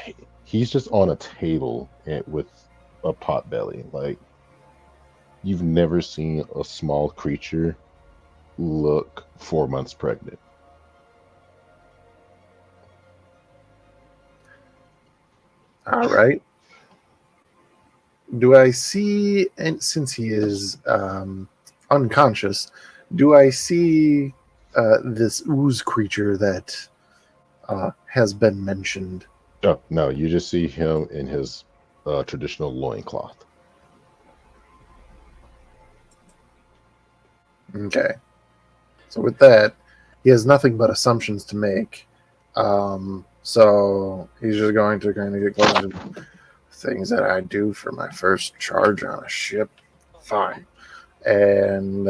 he's just on a table with a pot belly. Like, you've never seen a small creature look 4 months pregnant. All right. Do I see, and since he is unconscious, do I see this ooze creature that has been mentioned? Oh, no, you just see him in his traditional loincloth. Okay. So with that, he has nothing but assumptions to make. So he's just going to kind of get close to things that I do for my first charge on a ship. Fine. And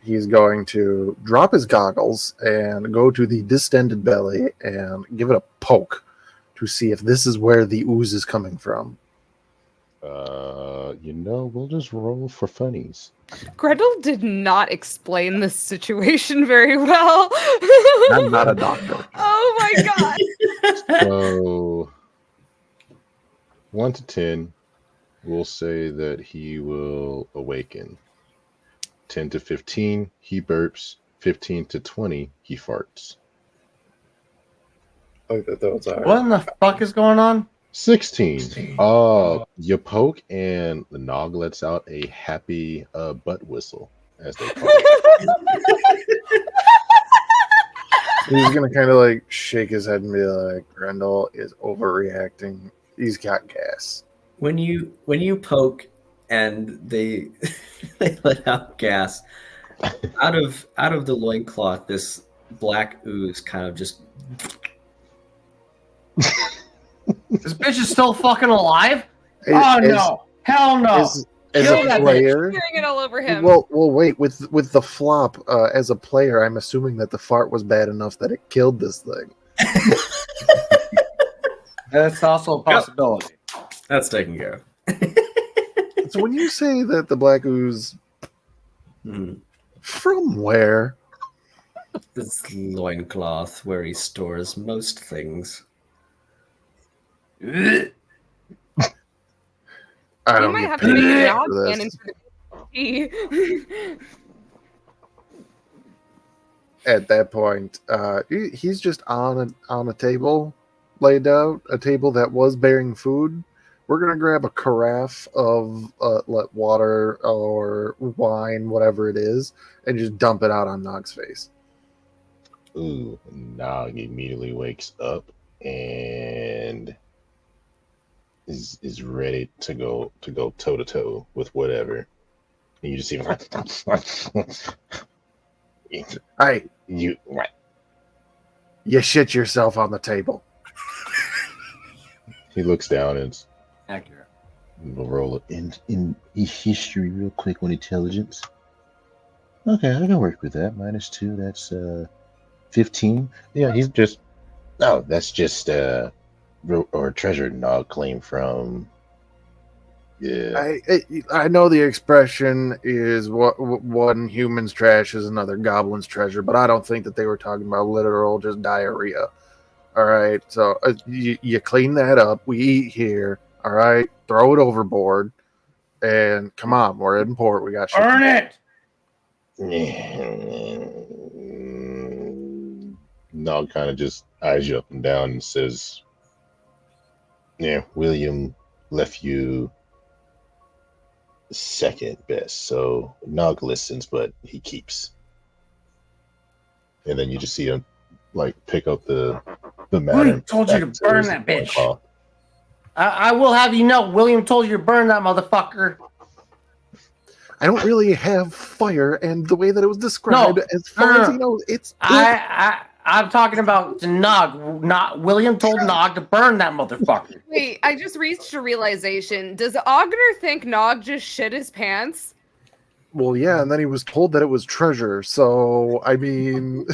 he's going to drop his goggles and go to the distended belly and give it a poke to see if this is where the ooze is coming from. We'll just roll for funnies. Grendel did not explain this situation very well. I'm not a doctor. Oh my god. So 1 to 10, we'll say that he will awaken. 10 to 15, he burps. 15 to 20, he farts. Like that those are. What in the fuck is going on? 16. You poke and the Nog lets out a happy butt whistle as they call it. He's gonna kind of like shake his head and be like, "Grendel is overreacting. He's got gas." When you poke and they they let out gas out of the loincloth, this black ooze kind of just This bitch is still fucking alive? Oh As- no! Hell no! As Kill a that bitch. player, Hearing it all over him. well, wait. With the flop, as a player, I'm assuming that the fart was bad enough that it killed this thing. That's also a possibility. that's taken care of. So when you say that the black ooze, Hmm. from where? This loincloth where he stores most things. I You don't might get have to make a paid dog for cannon this. for the At that point, he's just on a table, laid out, a table that was bearing food. We're gonna grab a carafe of water or wine, whatever it is, and just dump it out on Nog's face. Ooh, Nog immediately wakes up and is ready to go toe to toe with whatever. And you just see him Hey, you you shit yourself on the table. he looks down and Accurate. we'll roll it in history real quick on intelligence. Okay, I can work with that. -2, that's 15. Yeah, he's just that's just or treasure Nog claim from. Yeah. I know the expression is what one human's trash is another goblin's treasure, but I don't think that they were talking about literal just diarrhea. All right, so you clean that up. We eat here. All right, throw it overboard, and come on, we're in port. We got shit. Burn it! Nog kind of just eyes you up and down and says, "Yeah, William left you second best." So Nog listens, but he keeps. And then you just see him like pick up the matter. William told you to burn that bitch. I will have you know, William told you to burn that motherfucker. I don't really have fire, and the way that it was described, as far as he knows, it's. I'm talking about Nog. Not William told Nog to burn that motherfucker. Wait, I just reached a realization. Does Ogner think Nog just shit his pants? Well, yeah, and then he was told that it was treasure. So, I mean,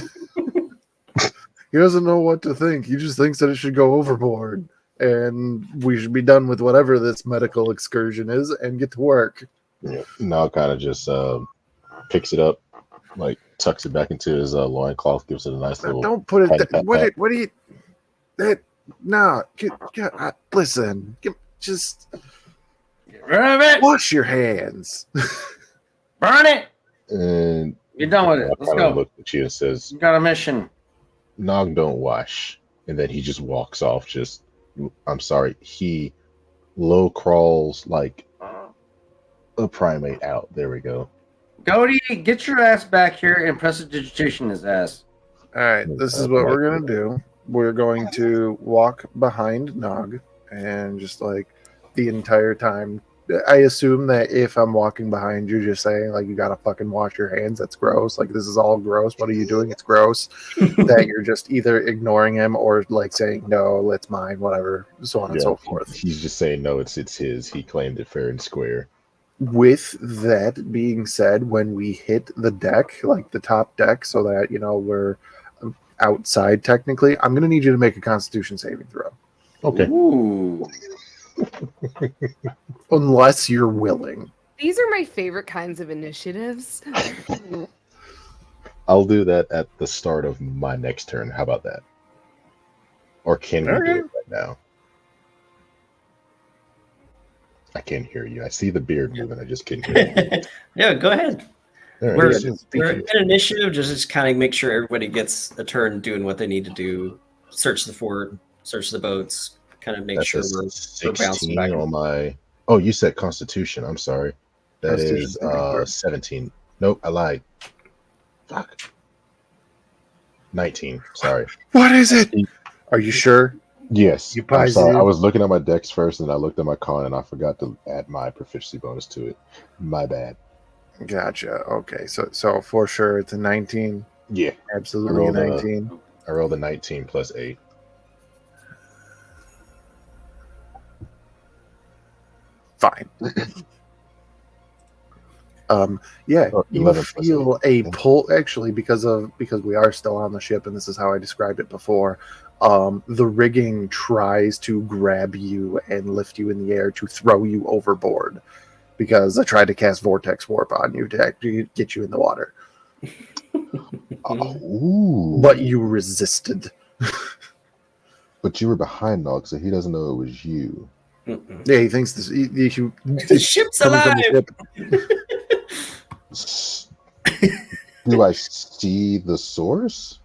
he doesn't know what to think. He just thinks that it should go overboard, and we should be done with whatever this medical excursion is and get to work. Yeah, Nog kind of just picks it up, like tucks it back into his loincloth, gives it a nice little. Don't put it. pat. What do you? That no. Listen. Just Get rid of it. wash your hands. Burn it. And You're done with it. Let's go. Looks at you and says, You got a mission. "Nog don't wash," and then he just walks off. I'm sorry. He low crawls like a primate out. There we go. Cody, get your ass back here and prestidigitation his ass. All right, this is what we're gonna do. We're going to walk behind Nog, and just like the entire time, I assume that if I'm walking behind you, just saying like you gotta fucking wash your hands. That's gross. Like this is all gross. What are you doing? It's gross. That you're just either ignoring him or like saying no, it's mine, whatever, so on and so forth. He's just saying no. It's his. He claimed it fair and square. With that being said, when we hit the deck, like the top deck, so that we're outside technically, I'm gonna need you to make a Constitution saving throw. Okay. Ooh. Unless you're willing. These are my favorite kinds of initiatives. I'll do that at the start of my next turn. How about that? Or can we do Okay. it right now? I can't hear you. I see the beard moving. I just can't hear you. Yeah, go ahead. All right, We're, let's see. we're in initiative, just kind of make sure everybody gets a turn doing what they need to do. Search the fort, search the boats, kind of make That's sure a we're bouncing 16 back. on my. Oh, you said Constitution. I'm sorry. That Constitution is saving throw. 17. Nope, I lied. Fuck. 19. Sorry. What is it? Are you sure? Yes. You I'm sorry. I positive? was looking at my decks first, and I looked at my con, and I forgot to add my proficiency bonus to it. My bad. Gotcha. Okay, so for sure it's a 19. Yeah. Absolutely a 19. I rolled a 19 plus 8. Fine. Yeah, Oh, you 11 plus feel a pull actually because we are still on the ship, and this is how I described it before. The rigging tries to grab you and lift you in the air to throw you overboard because I tried to cast vortex warp on you to actually get you in the water, Ooh. but you resisted. But you were behind Nog, so he doesn't know it was you. Mm-mm. Yeah, he thinks this. The ship's coming from alive. the ship. Do I see the source?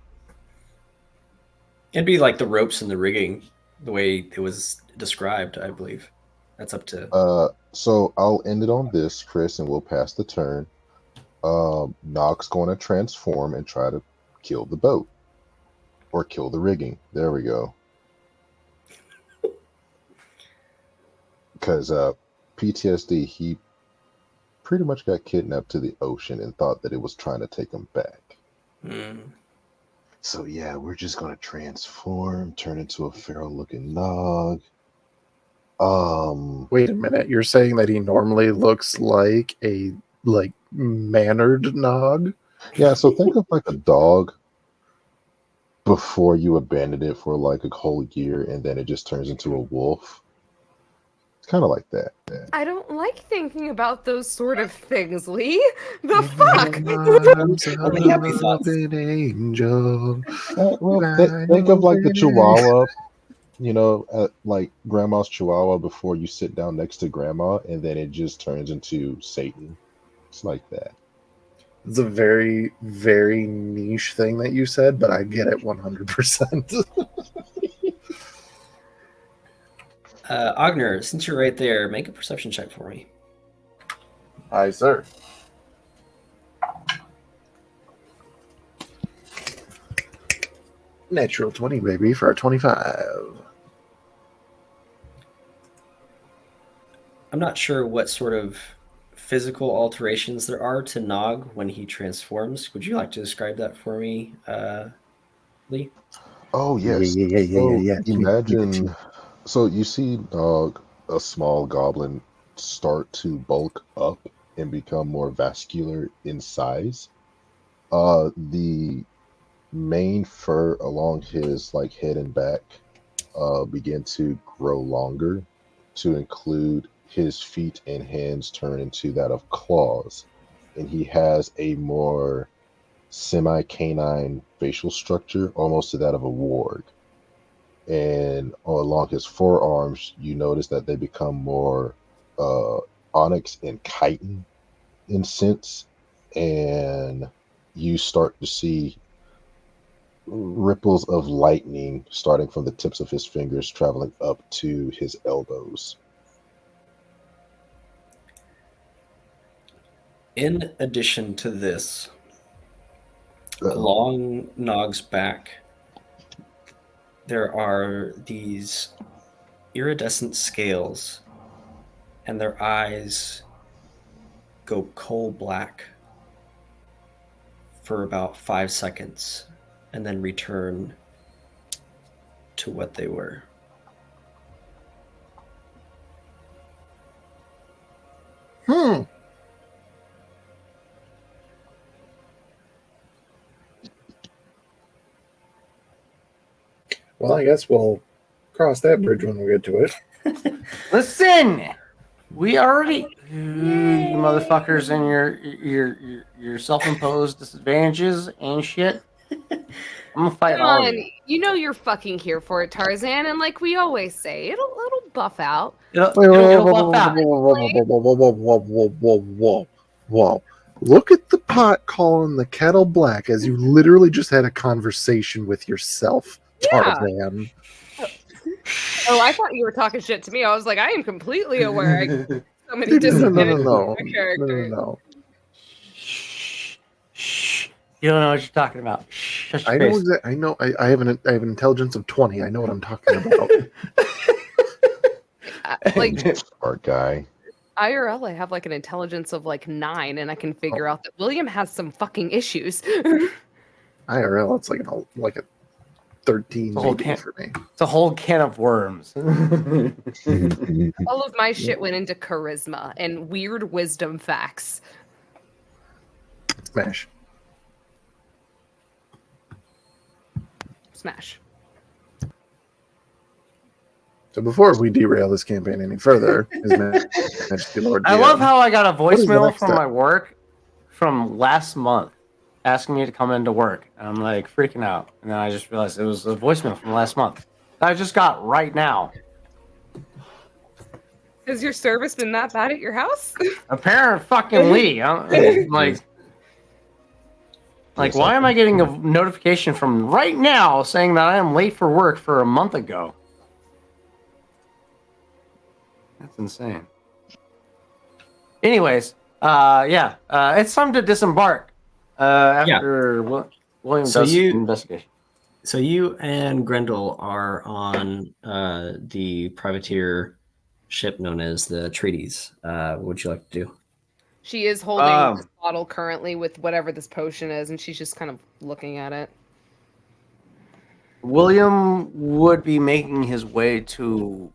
It'd be like the ropes and the rigging, the way it was described, I believe. That's up to. So I'll end it on this, Chris, and we'll pass the turn. Nog's going to transform and try to kill the boat. Or kill the rigging. There we go. Because PTSD, he pretty much got kidnapped to the ocean and thought that it was trying to take him back. Mm. So yeah, we're just going to transform, turn into a feral-looking Nog. Wait a minute, you're saying that he normally looks like a mannered Nog? Yeah, so think of like a dog before you abandon it for like a whole year and then it just turns into a wolf. It's kind of like that. I don't like thinking about those sort of things, Lee. The fuck? Arms of Only happy thoughts. an angel. Think of like the Chihuahua, like grandma's Chihuahua before you sit down next to grandma and then it just turns into Satan. It's like that. It's a very, very niche thing that you said, but I get it 100%. Ogner, since you're right there, make a perception check for me. Aye, sir. Natural 20, baby, for a 25. I'm not sure what sort of physical alterations there are to Nog when he transforms. Would you like to describe that for me, Lee? Oh yes. Yeah. Imagine. So you see a small goblin start to bulk up and become more vascular in size. The main fur along his head and back begin to grow longer to include his feet and hands turn into that of claws, and he has a more semi-canine facial structure, almost to that of a warg. And along his forearms, you notice that they become more onyx and chitin in sense, and you start to see ripples of lightning starting from the tips of his fingers traveling up to his elbows. In addition to this, along Nog's back, there are these iridescent scales, and their eyes go coal black for about 5 seconds and then return to what they were. Well, I guess we'll cross that bridge when we get to it. Listen, we already, you motherfuckers, and your self-imposed disadvantages and shit. I'm gonna fight Come all of on, you. you know you're fucking here for it, Tarzan, and like we always say, it'll buff out. It'll buff out. Whoa. Look at the pot calling the kettle black as you literally just had a conversation with yourself, Yeah. Tarzan. Oh, I thought you were talking shit to me. I was like, I am completely aware. I so many No. disadvantages characters. No. Shh. You don't know what you're talking about. Shut your I know face. exactly. I know. I have an intelligence of 20. I know what I'm talking about. Like Smart guy. IRL, I have like an intelligence of like 9, and I can figure out that William has some fucking issues. IRL, it's like a 13 The whole maybe can- for me. It's a whole can of worms. All of my shit went into charisma and weird wisdom facts. Smash. Smash. So before we derail this campaign any further, His Majesty Lord I GM, love how I got a is the voicemail next from step? my work from last month asking me to come into work. And I'm like freaking out. And then I just realized it was a voicemail from last month that I just got right now. Has your service been that bad at your house? Apparent fucking Lee. I'm like, why am I getting a notification from right now saying that I am late for work for a month ago? That's insane. Anyways, it's time to disembark after William So does you- an investigation. So you and Grendel are on the privateer ship known as the Treaties. What would you like to do? She is holding this bottle currently with whatever this potion is, and she's just kind of looking at it. William would be making his way to.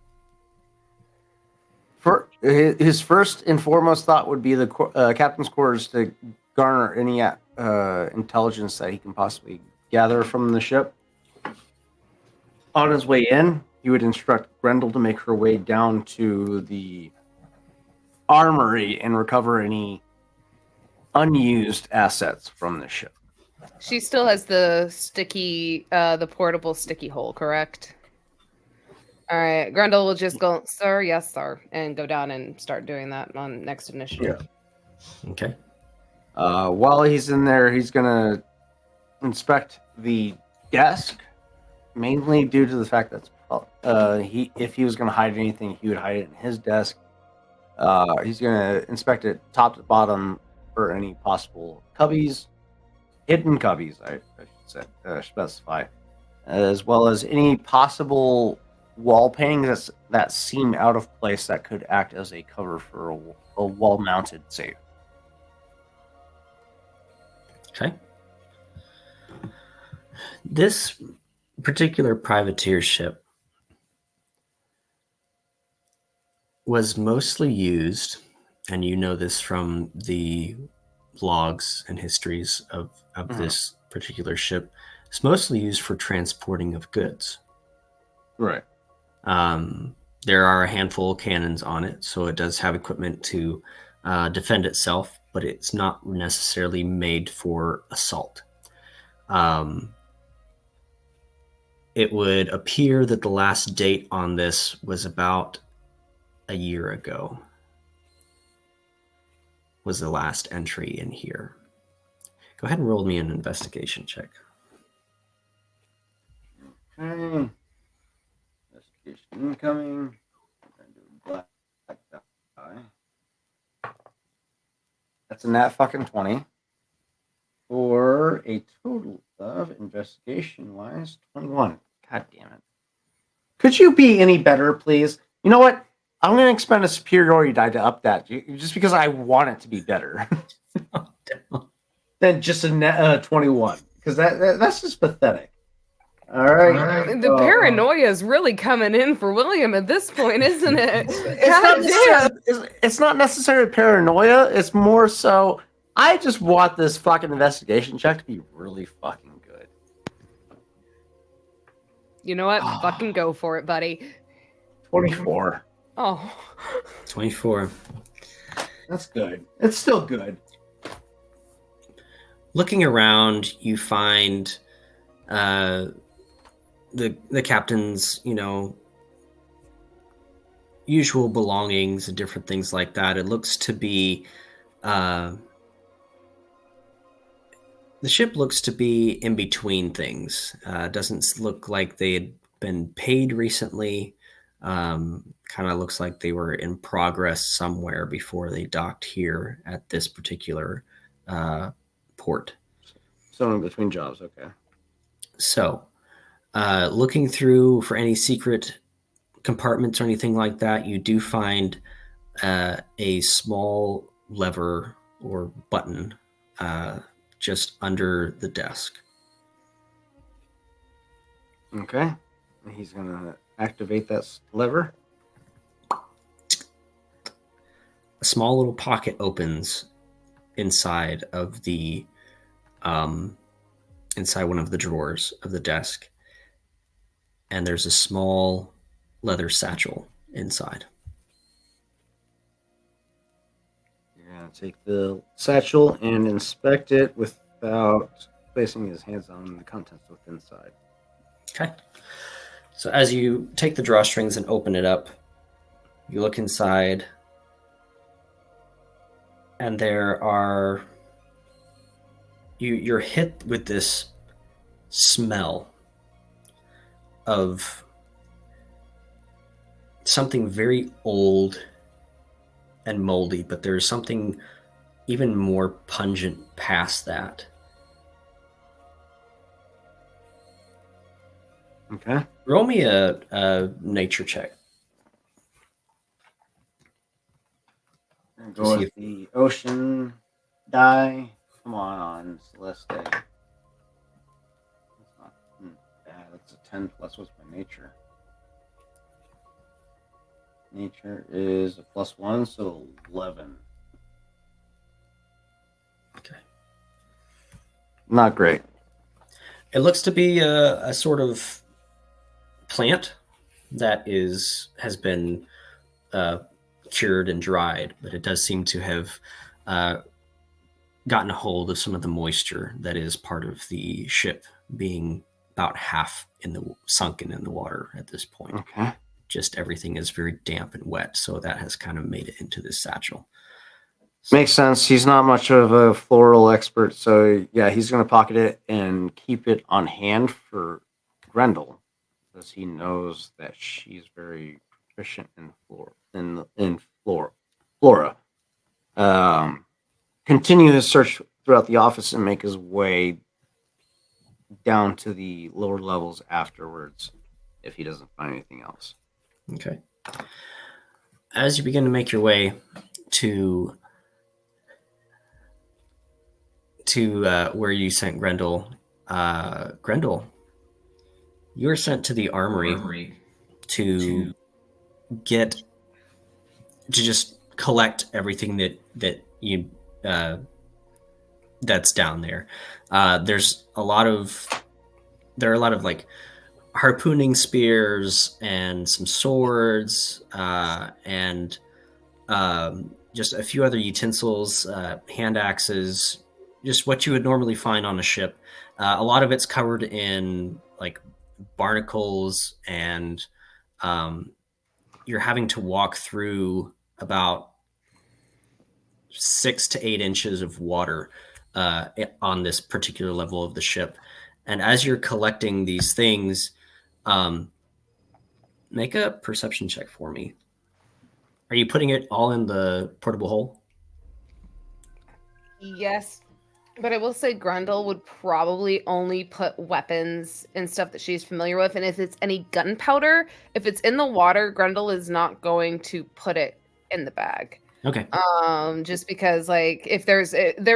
His first and foremost thought would be the captain's quarters to garner any intelligence that he can possibly gather from the ship. On his way in, he would instruct Grendel to make her way down to the armory and recover any unused assets from the ship. She still has the sticky, the portable sticky hole, correct? All right, Grendel will just go, sir, yes, sir, and go down and start doing that on next initiative. Okay. While he's in there, he's gonna inspect the desk, mainly due to the fact that if he was gonna hide anything, he would hide it in his desk. He's gonna inspect it top to bottom for any possible cubbies, hidden cubbies, I should say, specify, as well as any possible wall paintings that seem out of place that could act as a cover for a wall-mounted safe. Okay. This particular privateer ship was mostly used, and you know this from the logs and histories of this particular ship, it's mostly used for transporting of goods. Right. There are a handful of cannons on it, so it does have equipment to defend itself, but it's not necessarily made for assault. It would appear that the last date on this was about a year ago, was the last entry in here. Go ahead and roll me an investigation check. Investigation incoming. Black die. That's a nat fucking 20. For a total of investigation wise 21. God damn it. Could you be any better, please? You know what? I'm going to expend a superiority die to up that just because I want it to be better than just a 21. Because that's just pathetic. All right. The paranoia is really coming in for William at this point, isn't it? It's not necessarily paranoia. It's more so I just want this fucking investigation check to be really fucking good. You know what? Fucking go for it, buddy. 24. Oh. 24. That's good. It's still good. Looking around, you find the captain's, usual belongings and different things like that. It looks to be the ship looks to be in between things. Doesn't look like they had been paid recently. Kind of looks like they were in progress somewhere before they docked here at this particular port. So in between jobs, okay. So, looking through for any secret compartments or anything like that, you do find a small lever or button just under the desk. Okay. He's going to activate that lever. A small little pocket opens inside of the inside one of the drawers of the desk, and there's a small leather satchel inside. You're going to take the satchel and inspect it without placing his hands on the contents with inside. Okay. So as you take the drawstrings and open it up, you look inside, and there are you're hit with this smell of something very old and moldy, but there's something even more pungent past that. Okay. Roll me a nature check. And go with the ocean die. Come on, Celeste. That's not bad. That's a 10 plus. What's my nature? Nature is a +1, so 11. Okay. Not great. It looks to be a sort of plant that has been cured and dried, but it does seem to have gotten a hold of some of the moisture that is part of the ship, being about half sunken in the water at this point. Okay. Just everything is very damp and wet, so that has kind of made it into this satchel. Makes sense. He's not much of a floral expert, so yeah, he's going to pocket it and keep it on hand for Grendel, because he knows that she's very proficient in flora. Continue his search throughout the office and make his way down to the lower levels afterwards if he doesn't find anything else. Okay. As you begin to make your way to where you sent Grendel, you were sent to the armory to just collect everything that you that's down there. There are a lot of like harpooning spears and some swords and just a few other utensils, hand axes, just what you would normally find on a ship. A lot of it's covered in like barnacles, and you're having to walk through about 6 to 8 inches of water on this particular level of the ship. And as you're collecting these things, make a perception check for me. Are you putting it all in the portable hole? Yes. But I will say Grundle would probably only put weapons and stuff that she's familiar with. And if it's any gunpowder, if it's in the water, Grundle is not going to put it in the bag. Okay. Just because, like, if there's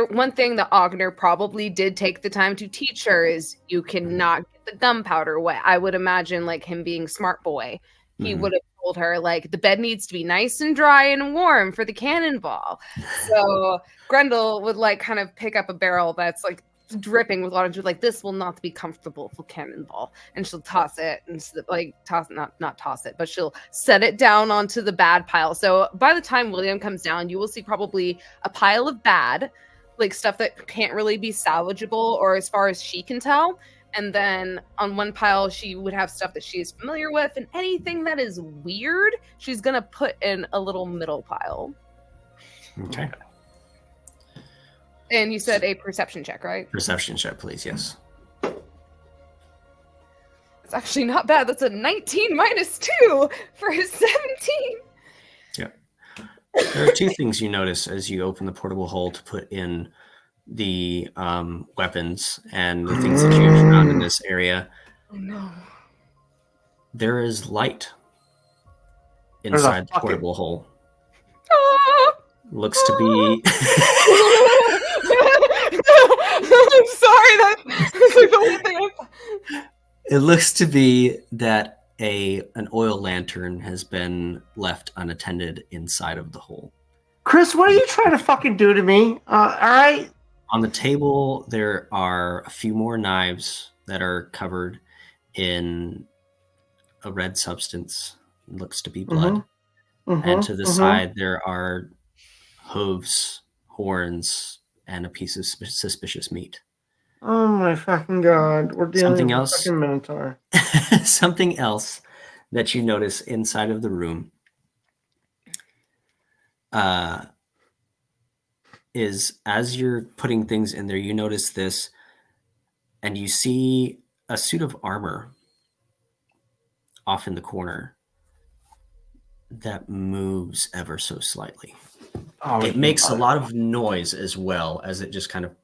one thing that Ogner probably did take the time to teach her is you cannot get the gunpowder wet. I would imagine, like, him being smart boy, he would have told her, like, the bed needs to be nice and dry and warm for the cannonball. So Grendel would, like, kind of pick up a barrel that's, like, dripping with water and she's like, this will not be comfortable for cannonball. And she'll toss it and, like, not toss it, but she'll set it down onto the bad pile. So by the time William comes down, you will see probably a pile of bad, like, stuff that can't really be salvageable, or as far as she can tell. And then on one pile, she would have stuff that she is familiar with, and anything that is weird, she's gonna put in a little middle pile. Okay. And you said a perception check, right? Perception check, please. Yes. It's actually not bad. That's a 19 minus 2 for a 17. There are two things you notice as you open the portable hole to put in the weapons and the things that you found in this area. Oh no. There is light There's a inside the fucking- portable hole. Ah! Looks to be I'm sorry. That's like the whole thing. it looks to be that an oil lantern has been left unattended inside of the hole. Chris, what are you trying to fucking do to me? All right. On the table, there are a few more knives that are covered in a red substance. It looks to be blood. And to the side, there are hooves, horns, and a piece of suspicious meat. Oh my fucking god. We're dealing Something with else? a fucking minotaur. Something else that you notice inside of the room is as you're putting things in there, you notice this, and you see a suit of armor off in the corner that moves ever so slightly. Oh, It makes a lot of noise as well as it just kind of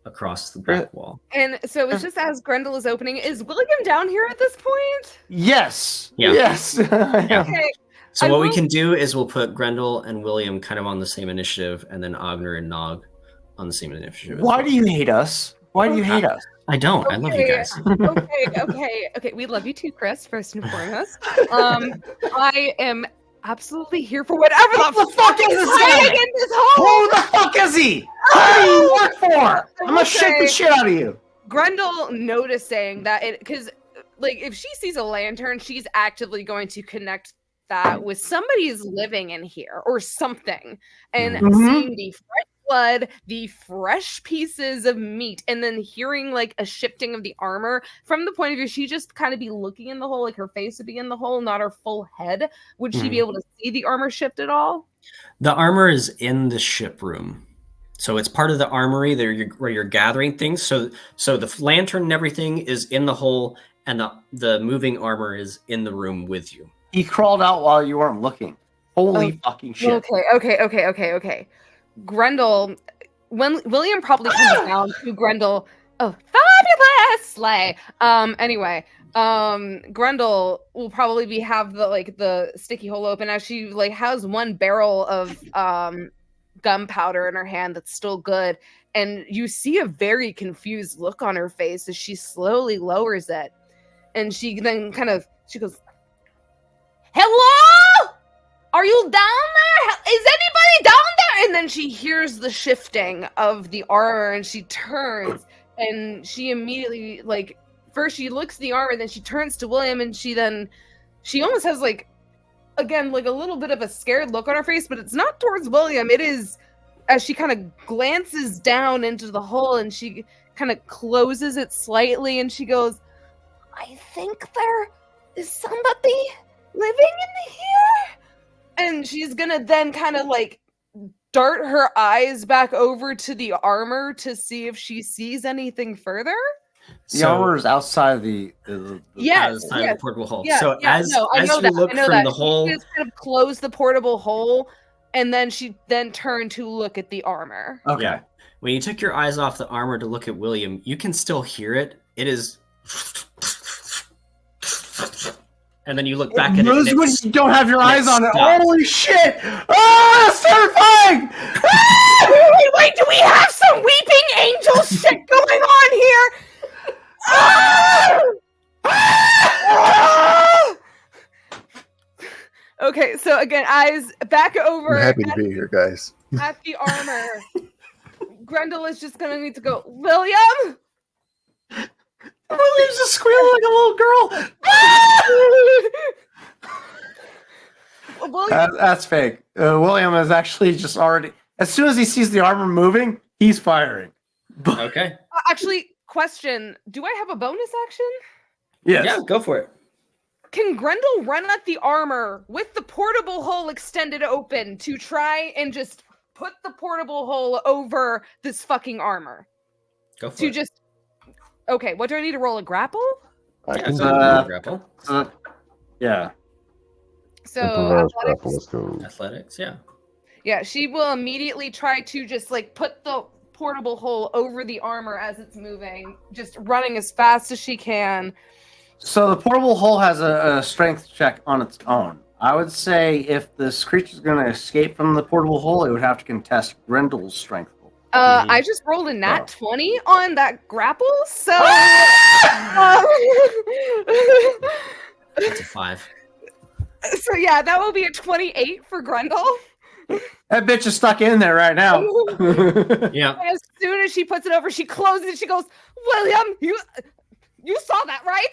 across the back wall. And so it's just as Grendel is opening. Is William down here at this point? Yes. Yeah. Yes. Okay. So I what we will- can do is we'll put Grendel and William kind of on the same initiative, and then Ogner and Nog on the same initiative. as Why well. do you hate us? Why do you hate us? I don't. I love you guys. Okay. We love you too, Chris, first and foremost. I am absolutely here for whatever the fuck is this guy? in this hole. Who the fuck is he? What do you work for? I'm gonna shake the Okay. shit out of you. Grendel noticing that because like if she sees a lantern, she's actively going to connect that with somebody's living in here or something, and seeing the fresh blood, the fresh pieces of meat, and then hearing like a shifting of the armor from the point of view, she just kind of be looking in the hole, like her face would be in the hole, not her full head. Would she be able to see the armor shift at all? The armor is in the ship room. So it's part of the armory there where you're gathering things. So the lantern and everything is in the hole, and the moving armor is in the room with you. He crawled out while you weren't looking. Holy fucking shit. Okay. Grendel, when William probably comes down to Grendel. Oh, fabulous sleigh. Anyway, Grendel will probably have the sticky hole open as she has one barrel of gunpowder in her hand that's still good, and you see a very confused look on her face as she slowly lowers it, and she then she goes, "Hello? Are you down there? Is anybody down there?" And then she hears the shifting of the armor, and she turns, and she immediately first she looks at the armor, then she turns to William, and she almost has again, a little bit of a scared look on her face, but it's not towards William. It is as she kind of glances down into the hole, and she kind of closes it slightly, and she goes, "I think there is somebody living in here." And she's gonna then kind of dart her eyes back over to the armor to see if she sees anything further. The armor is outside the outside of the portable hole. Yeah, so yeah, as no, I know you that, look I know from that. the hole, She just kind of closed the portable hole, and then she turned to look at the armor. Okay. yeah, when you took your eyes off the armor to look at William, you can still hear it. It is, and then you look back at it. Those and when it's- you don't have your eyes on it. stopped. Holy shit! Ah, that's terrifying! Wait, do we have some weeping angel shit going on here? Okay, so again, eyes back over I'm happy to be here, guys. at the armor. Grendel is just gonna need to go, William? William's just squealing like a little girl. William, That's fake. William is actually just already. As soon as he sees the armor moving, he's firing. Okay. Actually, question: do I have a bonus action? Yes. Yeah, go for it. Can Grendel run at the armor with the portable hull extended open to try and just put the portable hull over this fucking armor? Go for To it. just okay, what do I need to roll? A grapple? I Yeah, can so do Uh, grapple. Yeah. So improvised athletics. grapple. Let's go. Athletics, yeah. Yeah, she will immediately try to just like put the portable hull over the armor as it's moving, just running as fast as she can. So the portable hull has a strength check on its own. I would say if this creature's going to escape from the portable hull, it would have to contest Grendel's strength roll. I just rolled a nat 20 on that grapple, so That's a 5. so yeah, that will be a 28 for Grendel. That bitch is stuck in there right now. Yeah. And as soon as she puts it over, she closes it. She goes, "William, you saw that, right?"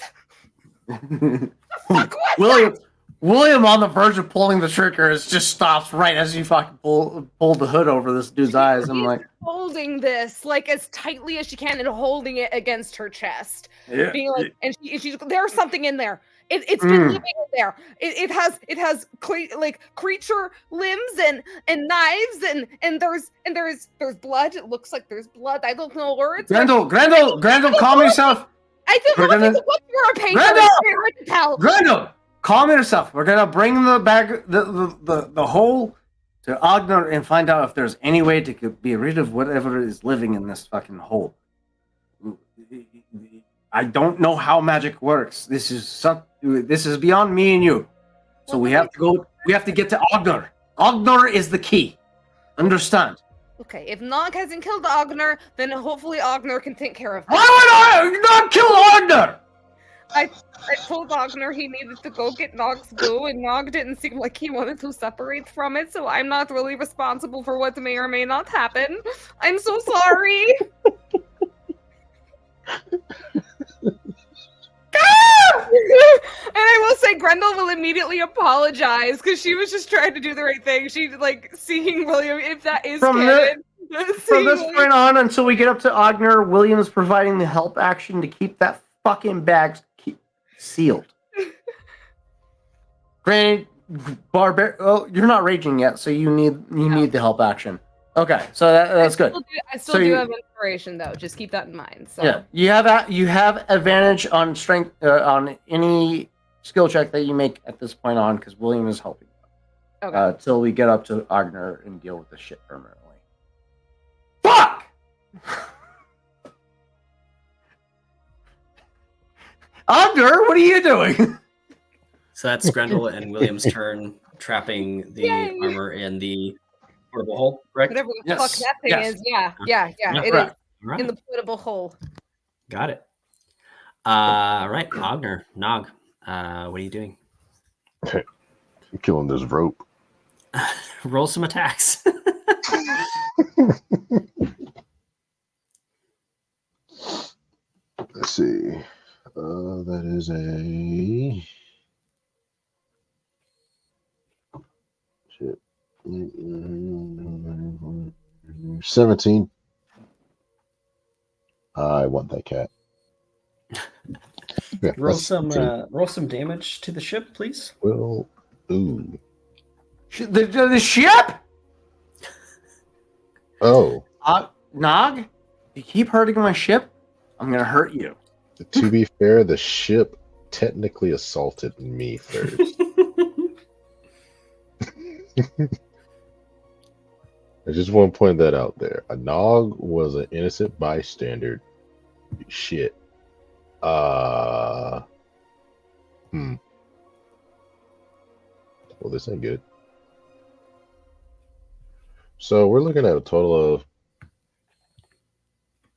Fuck was William on the verge of pulling the trigger just stops right as you fucking pull the hood over this dude's eyes. I'm like, holding this like as tightly as she can and holding it against her chest, yeah, being like, and she's there's something in there. It's been living in there. It has like creature limbs and knives and there's blood. It looks like there's blood. I don't know words. Grendel, calm yourself. I don't know if it's what you're a painter. Grendel! It's very hard to tell. Grendel, calm yourself. We're gonna bring the bag, the hole to Ogner and find out if there's any way to be rid of whatever is living in this fucking hole. I don't know how magic works. This is beyond me and you. So we have to go. We have to get to Ogner. Ogner is the key. Understand? Okay, if Nog hasn't killed Ogner, then hopefully Ogner can take care of him. Why would I not kill Ogner? I told Ogner he needed to go get Nog's goo, and Nog didn't seem like he wanted to separate from it, so I'm not really responsible for what may or may not happen. I'm so sorry. And I will say Grendel will immediately apologize because she was just trying to do the right thing. She's like seeing William, if that is From canon. From this point on, until we get up to Ogner, William is providing the help action to keep that fucking bag sealed. Granted, oh, you're not raging yet, so you need the help action. Okay, so that's good. I still do have inspiration though. Just keep that in mind. So. Yeah, you have advantage on strength on any skill check that you make at this point on because William is helping. Okay. Till we get up to Ogner and deal with the shit permanently. Fuck! Ogner, what are you doing? So that's Grendel and William's turn, trapping the armor in the portable hole, correct? Whatever the fuck that thing is. Yeah. It is Right. in the portable hole. Got it. Right, Ogner, Nog, what are you doing? I'm killing this rope. Roll some attacks. Let's see. That is a shit. 17. I want that cat. Yeah, roll some damage to the ship, please. Well, ooh. The ship? Oh. Nog, you keep hurting my ship, I'm gonna hurt you. To be fair, the ship technically assaulted me first. I just want to point that out there. A Nog was an innocent bystander. Shit. Well, this ain't good. So we're looking at a total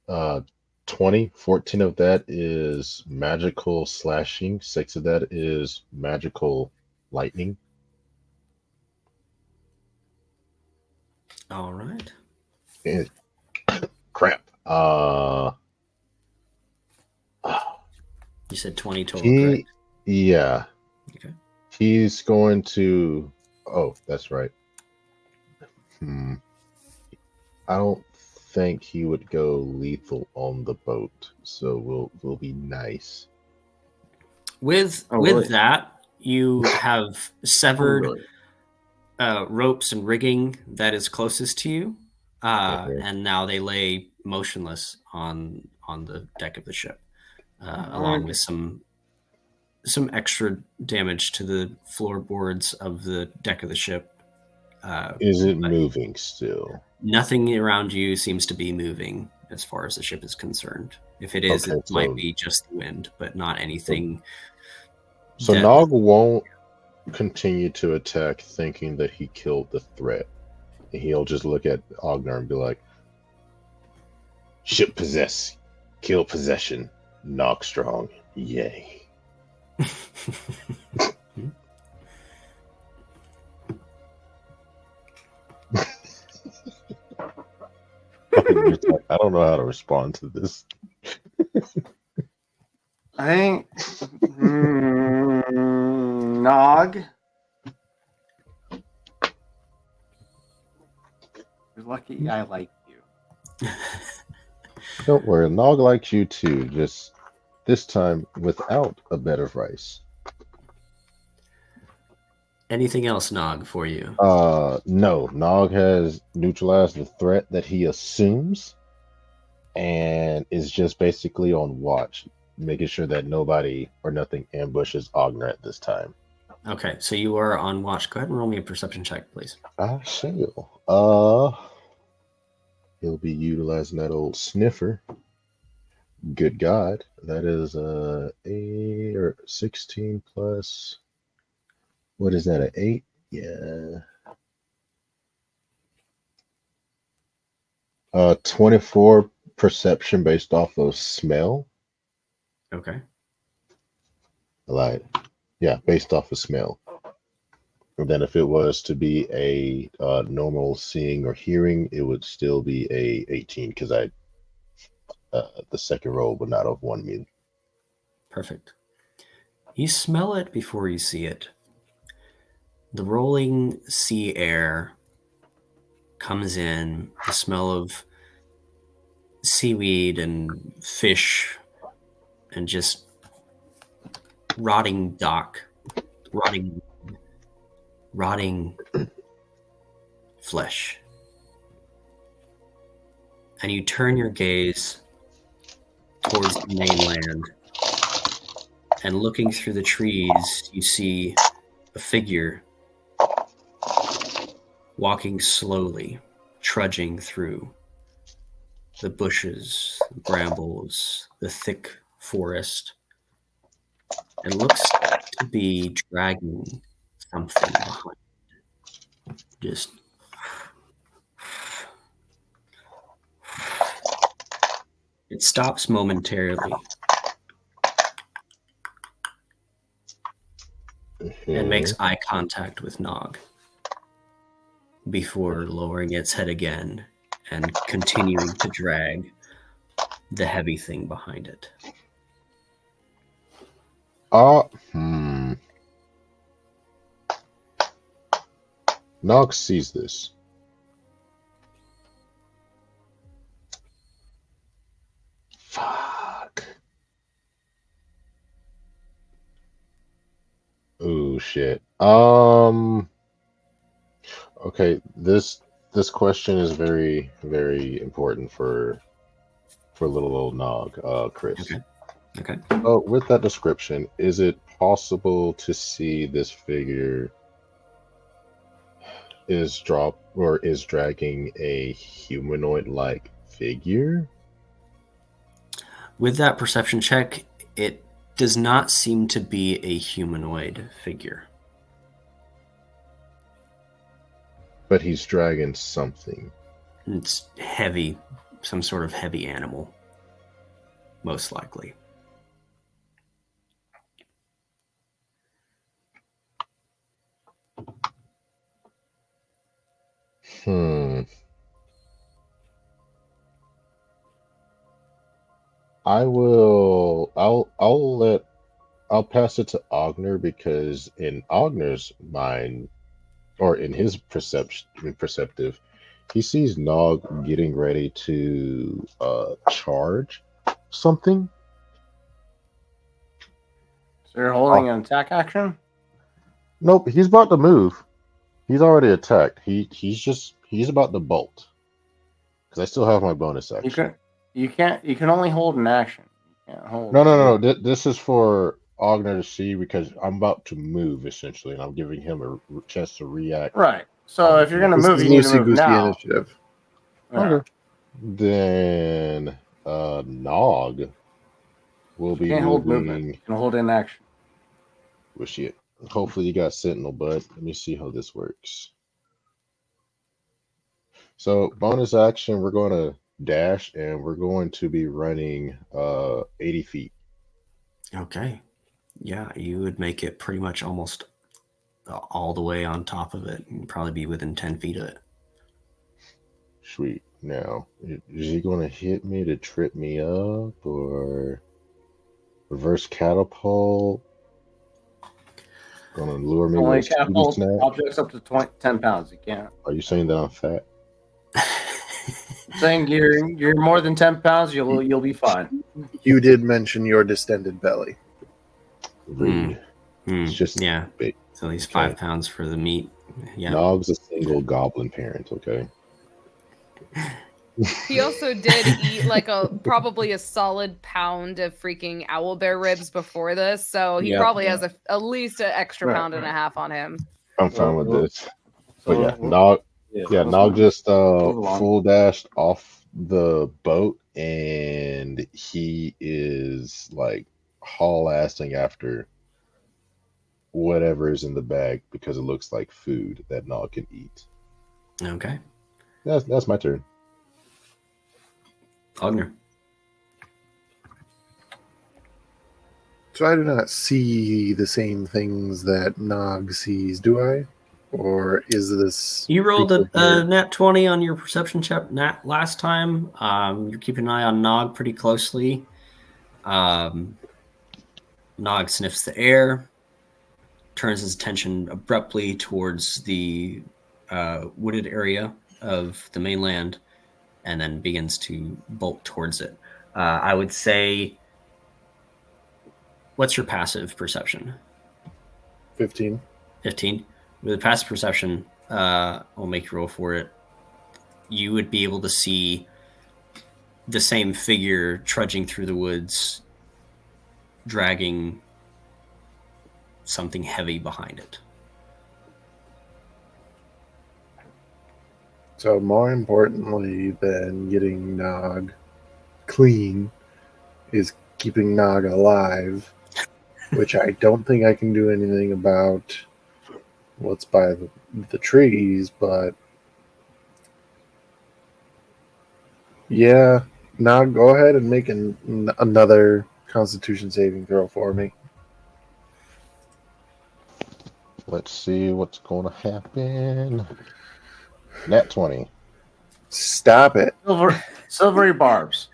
of 20. 14 of that is magical slashing. 6 of that is magical lightning. All right. And, crap. You said 20 total, correct? Yeah. Okay. He's going to... Oh, that's right. I don't think he would go lethal on the boat, so we'll be nice. With really? that, you have severed really? ropes and rigging that is closest to you, Okay. and now they lay motionless on the deck of the ship, along with some extra damage to the floorboards of the deck of the ship. Is it But moving still? nothing around you seems to be moving as far as the ship is concerned. If it is, Okay, it might be just the wind, but not anything So deadly. Nog won't continue to attack thinking that he killed the threat. He'll just look at Ognar and be like, ship possess, kill possession, Nog strong, yay. I don't know how to respond to this. I think Nog. You're lucky I like you. Don't worry, Nog likes you too, just this time without a bed of rice. Anything else, Nog, for you? No, Nog has neutralized the threat that he assumes and is just basically on watch, making sure that nobody or nothing ambushes Ogner at this time. Okay, so you are on watch. Go ahead and roll me a perception check, please. I shall. He'll be utilizing that old sniffer. Good God, that is 8 or 16 plus. What is that? An 8? Yeah. 24 perception based off of smell. Okay. Like, yeah, based off of smell. And then if it was to be a normal seeing or hearing, it would still be a 18 because the second roll would not have won me. Perfect. You smell it before you see it. The rolling sea air comes in, the smell of seaweed and fish and just rotting dock, rotting flesh. And you turn your gaze towards the mainland, and looking through the trees, you see a figure walking slowly, trudging through the bushes, the brambles, the thick forest, and looks to be dragging something behind. Just it stops momentarily and makes eye contact with Nog before lowering its head again and continuing to drag the heavy thing behind it. Nog sees this. Fuck. Oh shit. Okay, this question is very, very important for little old Nog, Chris. Okay. With that description, is it possible to see this figure is dragging a humanoid-like figure? With that perception check, it does not seem to be a humanoid figure. But he's dragging something. It's heavy, some sort of heavy animal, most likely. I'll pass it to Ogner because in Ogner's mind, or in his perceptive, he sees Nog getting ready to charge something. So you're holding an attack action? Nope, he's about to move. He's already attacked. He's about to bolt. Because I still have my bonus action. You can only hold an action. You can't hold. No. This is for Ogner to see because I'm about to move essentially, and I'm giving him a chance to react. Right. So if you're gonna This move, is you need to loosey move goosey now. initiative. Yeah. Okay. Then Nog will be Can't hold movement. moving. You can hold in action. Well, shit. Hopefully you got Sentinel, bud. Let me see how this works. So bonus action, we're going to dash, and we're going to be running 80 feet. Okay. Yeah, you would make it pretty much almost all the way on top of it and probably be within 10 feet of it. Sweet. Now, is he going to hit me to trip me up or reverse catapult? Going to lure me Only with a speedy catapult snap? objects up to 10 pounds. You can't. Are you saying that I'm fat? Saying you're more than 10 pounds, you'll be fine. You did mention your distended belly. Rude. It's just Yeah. big. So at least Okay. 5 pounds for the meat. Yeah. Nog's a single goblin parent, okay? He also did eat like probably a solid pound of freaking owlbear ribs before this, so he Yep. probably has at least an extra Right, pound and a half on him. I'm fine with this. But yeah, So, Nog let's Nog move. just Move along. full dashed off the boat, and he is like haul-assing after whatever is in the bag because it looks like food that Nog can eat. Okay. That's my turn. Ogner. So I do not see the same things that Nog sees, do I? Or is this... You rolled a here? nat 20 on your perception check last time. You're keeping an eye on Nog pretty closely. Nog sniffs the air, turns his attention abruptly towards the wooded area of the mainland, and then begins to bolt towards it. I would say, what's your passive perception? 15. 15. With a passive perception, I'll make you roll for it. You would be able to see the same figure trudging through the woods, dragging something heavy behind it. So more importantly than getting Nog clean is keeping Nog alive, which I don't think I can do anything about what's by the trees, but yeah, Nog, go ahead and make another Constitution saving throw for me. Let's see what's going to happen. Nat 20. Stop it. Silvery barbs.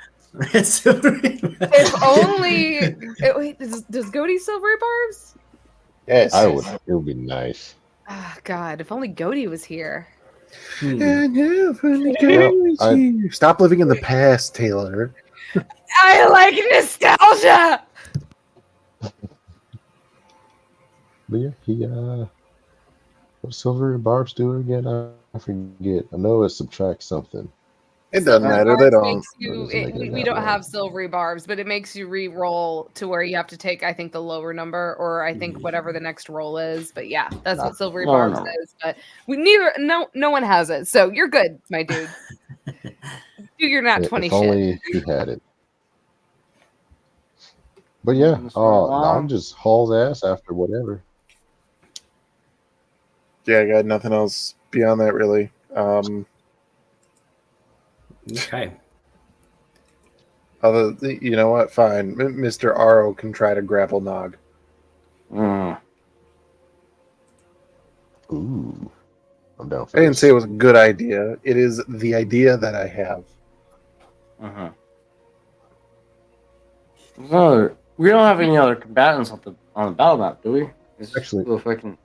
If only. Wait, does Goaty silvery barbs? Yes. It would be nice. Ah, God, if only Goaty was here. Stop living in the past, Taylor. I like nostalgia. But yeah, what silver barbs do again? I forget. I know it subtracts something. It doesn't matter. They don't. Makes you, we don't have silvery barbs, but it makes you re-roll to where you have to take, I think, the lower number, or I think whatever the next roll is. But yeah, that's what silvery Lower barbs number. is. But no one has it, so you're good, my dude. Do your nat 20 If shit. only he had it. But yeah, Just roll along. Nog just hauls ass after whatever. Yeah, I got nothing else beyond that, really. Okay. You know what? Fine. Mr. Aro can try to grapple Nog. Mm. Ooh, I'm down for I didn't this. say it was a good idea. It is the idea that I have. Uh-huh. So, we don't have any other combatants on the battle map, do we? It's just Actually- little fucking...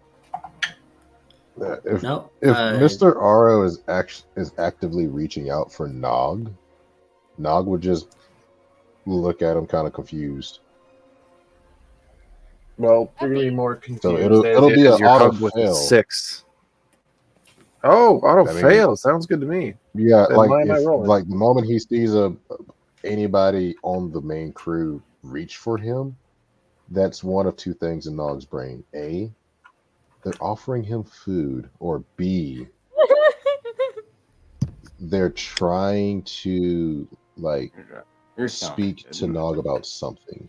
If No. Mr. Aro is actively reaching out for Nog, Nog would just look at him kind of confused. Well, we're gonna be more confused. So it'll be as an your auto hug with a fail. 6. Oh, auto I mean, fail. Sounds good to me. Yeah, Then why am I rolling? like the moment he sees anybody on the main crew reach for him, that's one of two things in Nog's brain. A, they're offering him food, or B, they're trying to like You're speak to Nog about something.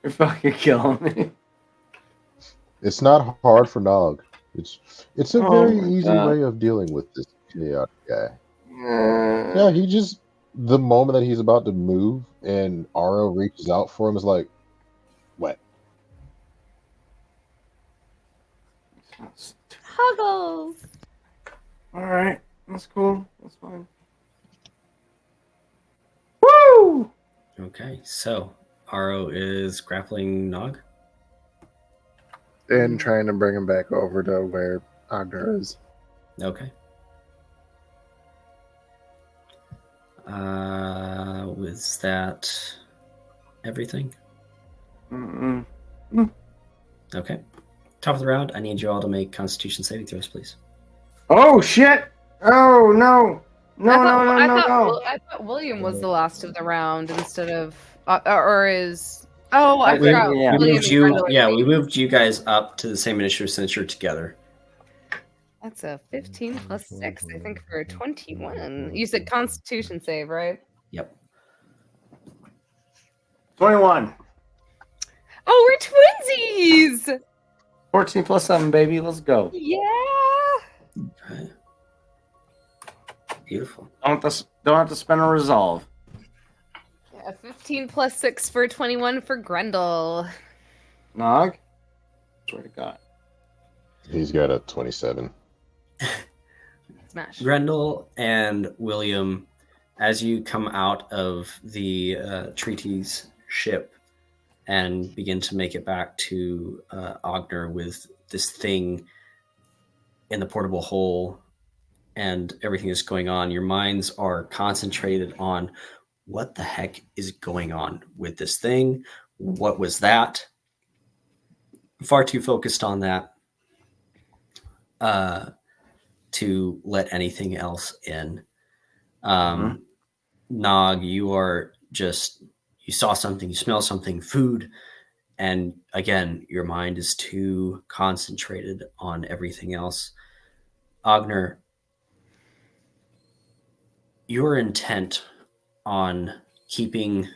You're fucking killing me. It's not hard for Nog. It's a Oh very my easy God. way of dealing with this chaotic guy. Yeah, he just the moment that he's about to move and Aro reaches out for him is like, what? Huggles. All right, that's cool. That's fine. Woo! Okay, so Aro is grappling Nog. And trying to bring him back over to where Agner is. Okay. Was that everything? Mm-mm. Okay. Top of the round, I need you all to make Constitution saving throws, please. Oh shit! Oh no! No! I thought William was the last of the round instead of, or is. Oh, I We- forgot. yeah. We William moved and you. Brenda are Yeah, safe. we moved you guys up to the same initiative since you're together. That's a 15 plus 6, I think, for a 21. You said Constitution save, right? Yep. 21. Oh, we're twinsies! 14 plus 7, baby. Let's go. Yeah! Okay. Beautiful. Don't have to spend a resolve. Yeah, 15 plus 6 for 21 for Grendel. Nog? Swear to God. He's got a 27. Smash. Grendel and William, as you come out of the treaties ship and begin to make it back to Ogner with this thing in the portable hole and everything that's going on, your minds are concentrated on what the heck is going on with this thing. What was that? Far too focused on that to let anything else in. Nog, you are just, you saw something, you smell something, food, and again, your mind is too concentrated on everything else. Ogner, you're intent on keeping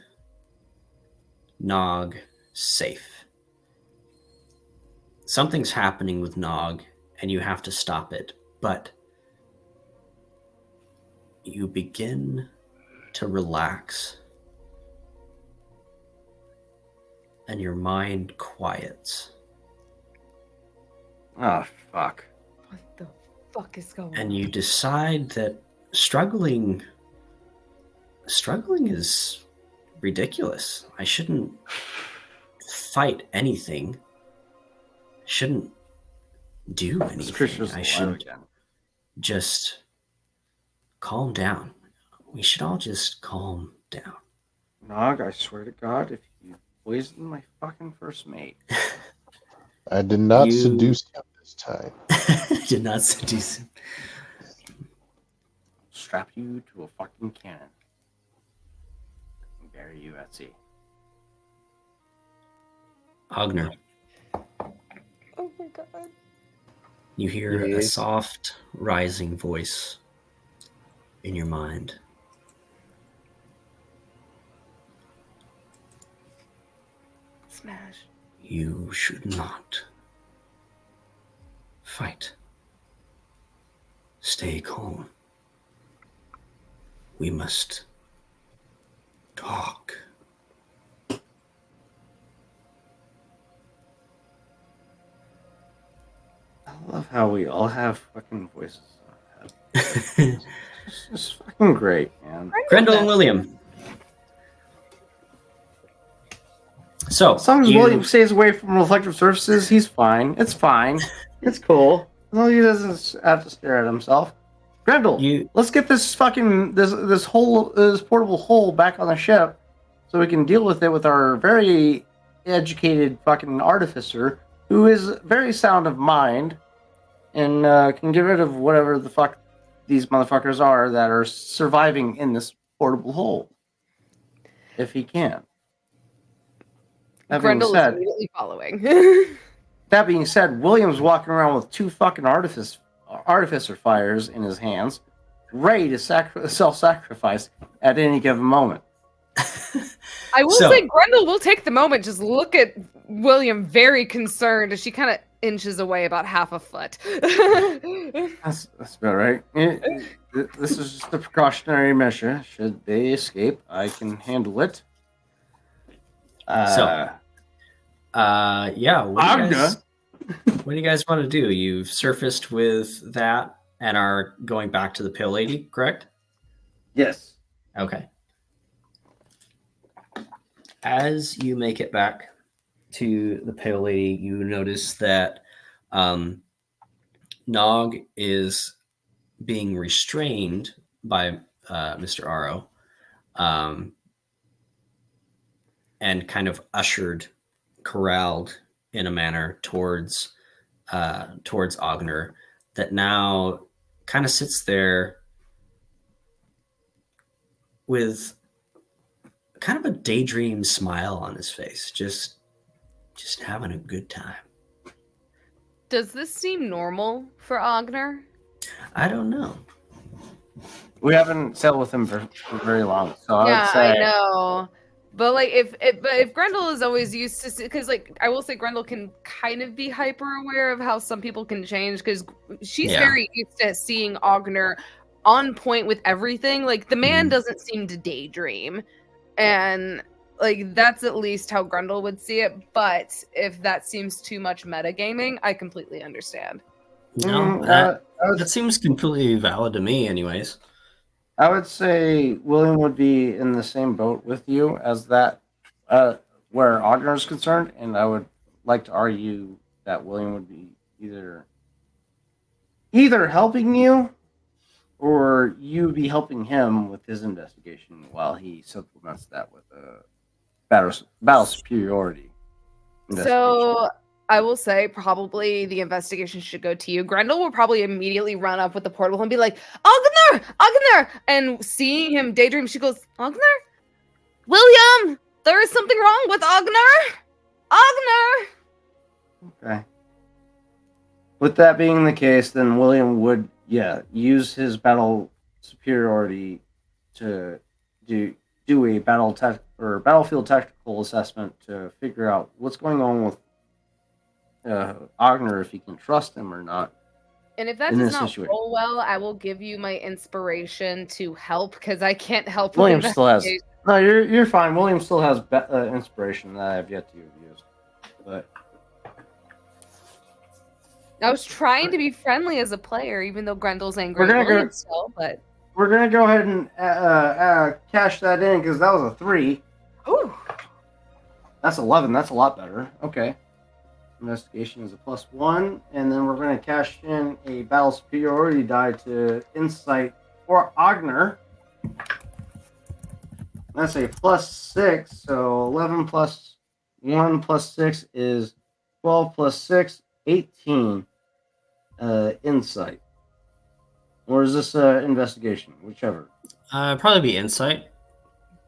Nog safe. Something's happening with Nog, and you have to stop it, but you begin to relax, and your mind quiets, Oh, fuck. What the fuck is going and on? you decide that struggling is ridiculous. I shouldn't fight anything. I shouldn't do anything. I should just calm down. We should all just calm down. Nog, I swear to God, if you poison my fucking first mate. I did not You- seduce him this time. Did not seduce him. Strap you to a fucking cannon. And bury you at sea. Ogner, Oh my god. you hear a Yes. soft rising voice in your mind. Smash. You should not fight. Stay calm. We must talk. I love how we all have fucking voices in our head. It's fucking great, man. Grendel and William. So, As long as you- William stays away from reflective surfaces, he's fine. It's fine. It's cool. No, he doesn't have to stare at himself. Grendel, let's get this fucking this portable hole back on the ship, so we can deal with it with our very educated fucking artificer, who is very sound of mind, and can get rid of whatever the fuck these motherfuckers are that are surviving in this portable hole, if he can. That being Grendel is said, immediately following. that being said, William's walking around with 2 fucking artificer fires in his hands, ready to self-sacrifice at any given moment. I will say Grendel will take the moment, just look at William very concerned as she kind of inches away about half a foot. That's about right. This is just a precautionary measure. Should they escape, I can handle it. Yeah, what do you guys want to do? You've surfaced with that and are going back to the Pale Lady, correct? Yes. Okay. As you make it back to the Pale Lady, you notice that Nog is being restrained by Mr. Aro and kind of corralled in a manner towards Ogner, that now kind of sits there with kind of a daydream smile on his face, just having a good time. Does this seem normal for Ogner? I don't know. We haven't sailed with him for very long, so I Yeah, would say I know. But like, if Grendel is always used to, because like I will say, Grendel can kind of be hyper aware of how some people can change, because she's very used to seeing Ogner on point with everything. Like the man doesn't seem to daydream, and like that's at least how Grendel would see it. But if that seems too much metagaming, I completely understand. No, that seems completely valid to me, anyways. I would say William would be in the same boat with you as that, where Ogner is concerned, and I would like to argue that William would be either helping you, or you be helping him with his investigation while he supplements that with a battle superiority. So I will say probably the investigation should go to you. Grendel will probably immediately run up with the portable and be like, Ogner! And seeing him daydream, she goes, Ogner? William! There is something wrong with Ogner! Okay. With that being the case, then William would, use his battle superiority to do a battlefield tactical assessment to figure out what's going on with Ogner, if he can trust him or not. And if that does not roll well, I will give you my inspiration to help, because I can't help. William still has. No, you're fine. William still has inspiration that I have yet to use. But I was trying to be friendly as a player, even though Grendel's angry at William still. But we're gonna go ahead and cash that in, because that was a 3. Ooh, that's 11. That's a lot better. Okay. Investigation is a +1, and then we're going to cash in a battle superiority die to insight for Ogner. That's a +6, so 11 plus 1 plus 6 is 12 plus 6, 18 insight. Or is this investigation? Whichever. Probably be insight.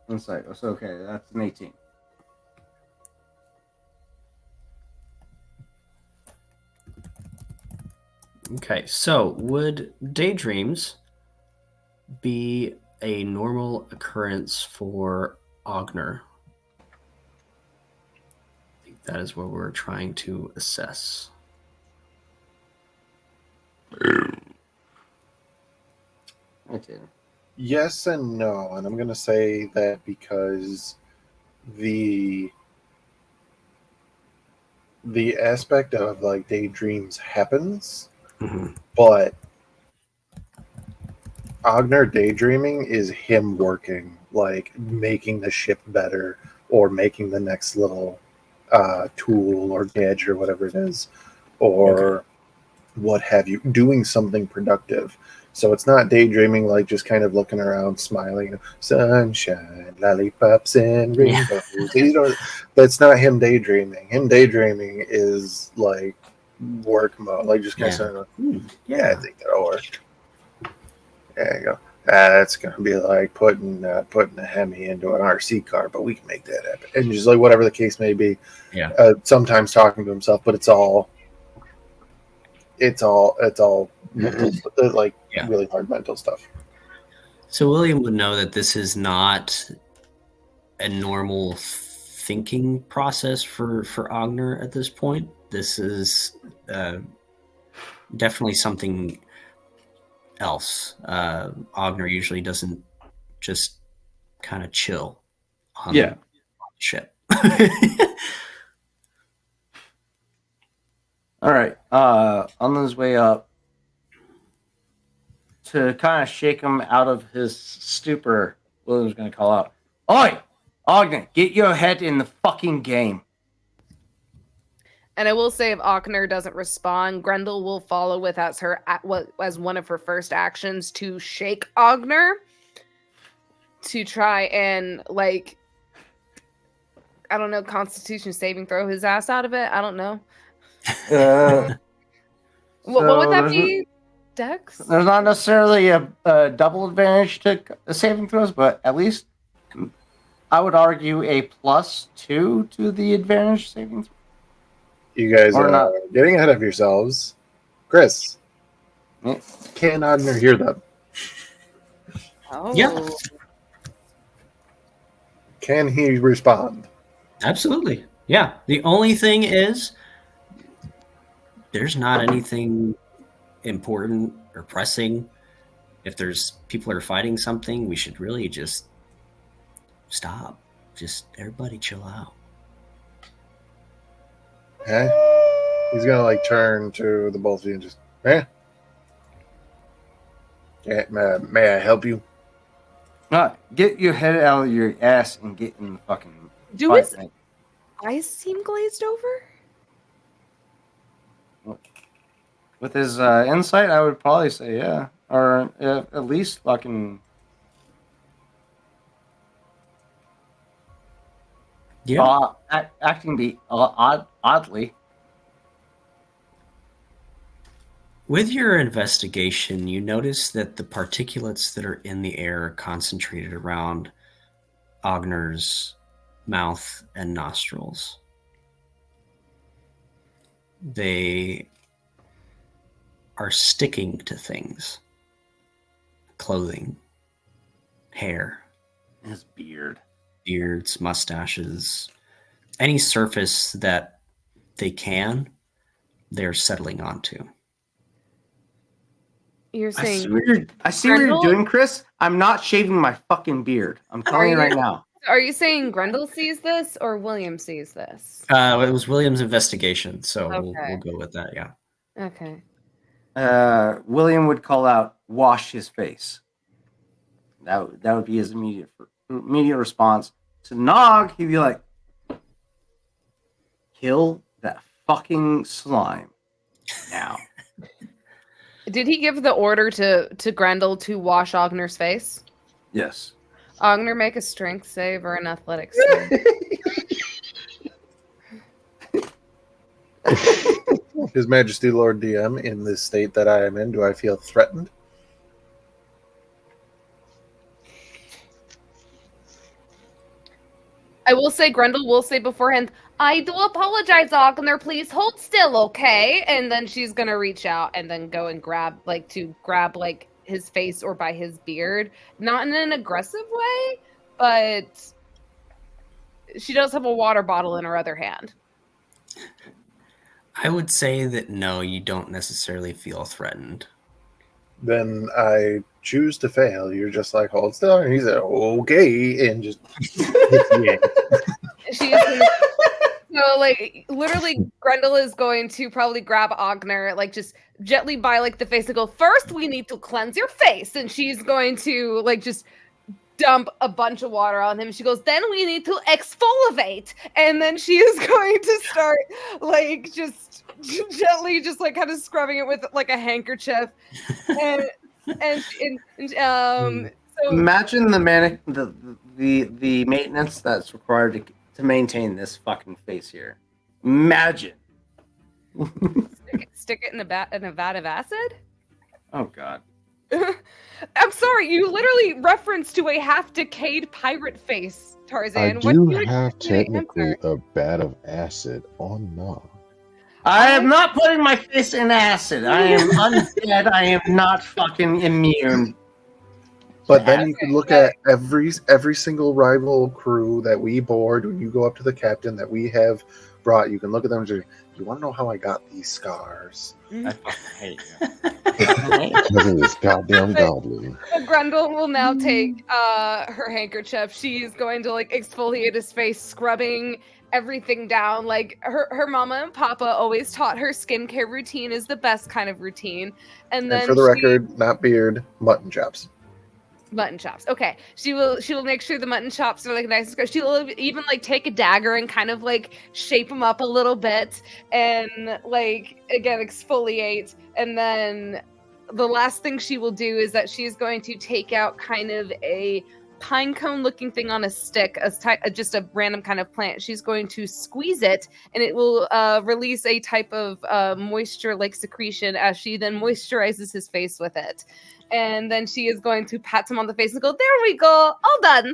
Insight. So, okay, that's an 18. Okay, so would daydreams be a normal occurrence for Ogner? I think that is what we're trying to assess. Yes and no, and I'm going to say that because the aspect of like daydreams happens, but Ogner daydreaming is him working, like making the ship better or making the next little tool or gadget or whatever it is, or what have you, doing something productive. So it's not daydreaming, like just kind of looking around, smiling, sunshine, lollipops, and Yeah. rainbows. That's not him daydreaming. Him daydreaming is like work mode, like just kind of saying, yeah, I think that'll work. There you go. That's gonna be like putting a Hemi into an RC car, but we can make that happen. And just like whatever the case may be. Yeah. Sometimes talking to himself, but it's all mental, like really hard mental stuff. So William would know that this is not a normal thinking process for Ogner at this point. This is definitely something else. Ogner usually doesn't just kind of chill on the ship. All right. On his way up, to kind of shake him out of his stupor, William's going to call out, "Oi, Ogden, get your head in the fucking game." And I will say, if Ochner doesn't respond, Grendel will follow with as one of her first actions to shake Ogner to try and, like, I don't know, Constitution saving throw his ass out of it. I don't know. What would that be? Dex? There's not necessarily a double advantage to saving throws, but at least I would argue a +2 to the advantage saving throw. You guys are getting ahead of yourselves. Chris, can Ogner hear them? Oh. Yeah. Can he respond? Absolutely. Yeah. The only thing is there's not anything important or pressing. If there's people are fighting something, we should really just stop. Just everybody chill out. Okay. He's gonna like turn to the both of you and just, may I help you? Get your head out of your ass and get in the fucking Do fight, his mate. eyes seem glazed over? With his insight, I would probably say yeah, or at least fucking acting oddly. With your investigation, you notice that the particulates that are in the air are concentrated around Ogner's mouth and nostrils. They are sticking to things. Clothing, hair, His beard. Beards, mustaches, any surface that they can, they're settling onto. You're saying I see what you're doing, Chris. I'm not shaving my fucking beard. I'm telling you right now. Are you saying Grendel sees this or William sees this? It was William's investigation, so Okay. we'll go with that, yeah. Okay. William would call out, "Wash his face." That would be his immediate response. To Nog, he'd be like, "Kill that fucking slime now." Did he give the order to Grendel to wash Ogner's face? Yes. Ogner, make a strength save or an athletics save. His Majesty Lord DM, in this state that I am in, do I feel threatened? I will say, Grendel will say beforehand, "I do apologize, Ogner. Please hold still, okay?" And then she's gonna reach out and then go and grab his face or by his beard, not in an aggressive way, but she does have a water bottle in her other hand. I would say that no, you don't necessarily feel threatened. Then I choose to fail. You're just like, hold still. And he's like, okay. And just, yeah. So, like, literally, Grendel is going to probably grab Ogner, like, just gently by, like, the face and go, "First, we need to cleanse your face." And she's going to, like, just dump a bunch of water on him. She goes, then we need to exfoliate. And then she is going to start like just gently just like kind of scrubbing it with like a handkerchief. And so Imagine the maintenance that's required to maintain this fucking face here. Imagine. stick it in a vat of acid? Oh god. I'm sorry, you literally referenced to a half-decayed pirate face, Tarzan. I What do do you have expect me to technically answer? a bat of acid on Nog. I am not putting my face in acid. I am undead. I am not fucking immune. But then you could look at every single rival crew that we board when you go up to the captain that we have brought. You can look at them and say, "You want to know how I got these scars?" I fucking hate you. Because of this goddamn goblin. So Grundle will now take her handkerchief. She's going to like exfoliate his face, scrubbing everything down. Like her mama and papa always taught her skincare routine is the best kind of routine. And then for the record, not beard, mutton chops. Mutton chops. Okay. She will make sure the mutton chops are like nice and square. She'll even like take a dagger and kind of like shape them up a little bit and like again exfoliate. And then the last thing she will do is that she's going to take out kind of a pine cone looking thing on a stick, just a random kind of plant. She's going to squeeze it and it will release a type of moisture like secretion as she then moisturizes his face with it. And then she is going to pat him on the face and go, there we go, all done.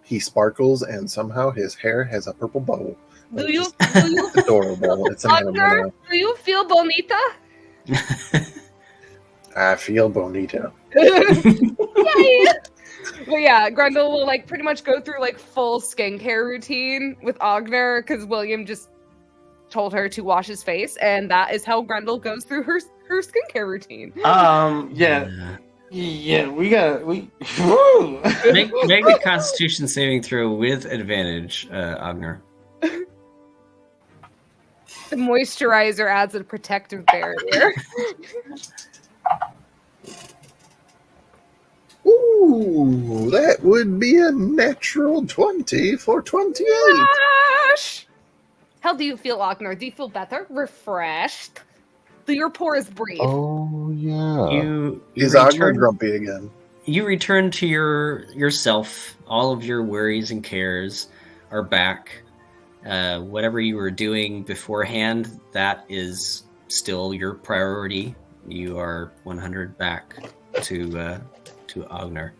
He sparkles and somehow his hair has a purple bow. Do It's you just adorable. It's Agner, do you feel bonita? I feel bonito. Yay! But yeah, Grundle will like pretty much go through like full skincare routine with Agner because William just told her to wash his face, and that is how Grundle goes through her skincare routine. Yeah, we woo! Make a Constitution saving throw with advantage, Agner. The moisturizer adds a protective barrier. Ooh, that would be a natural 20 for 28. Gosh! How do you feel, Agner? Do you feel better? Refreshed? Do your pores breathe? Oh yeah. You Is Agner grumpy again? You return to yourself. All of your worries and cares are back. Whatever you were doing beforehand, that is still your priority. You are 100 back to Agner.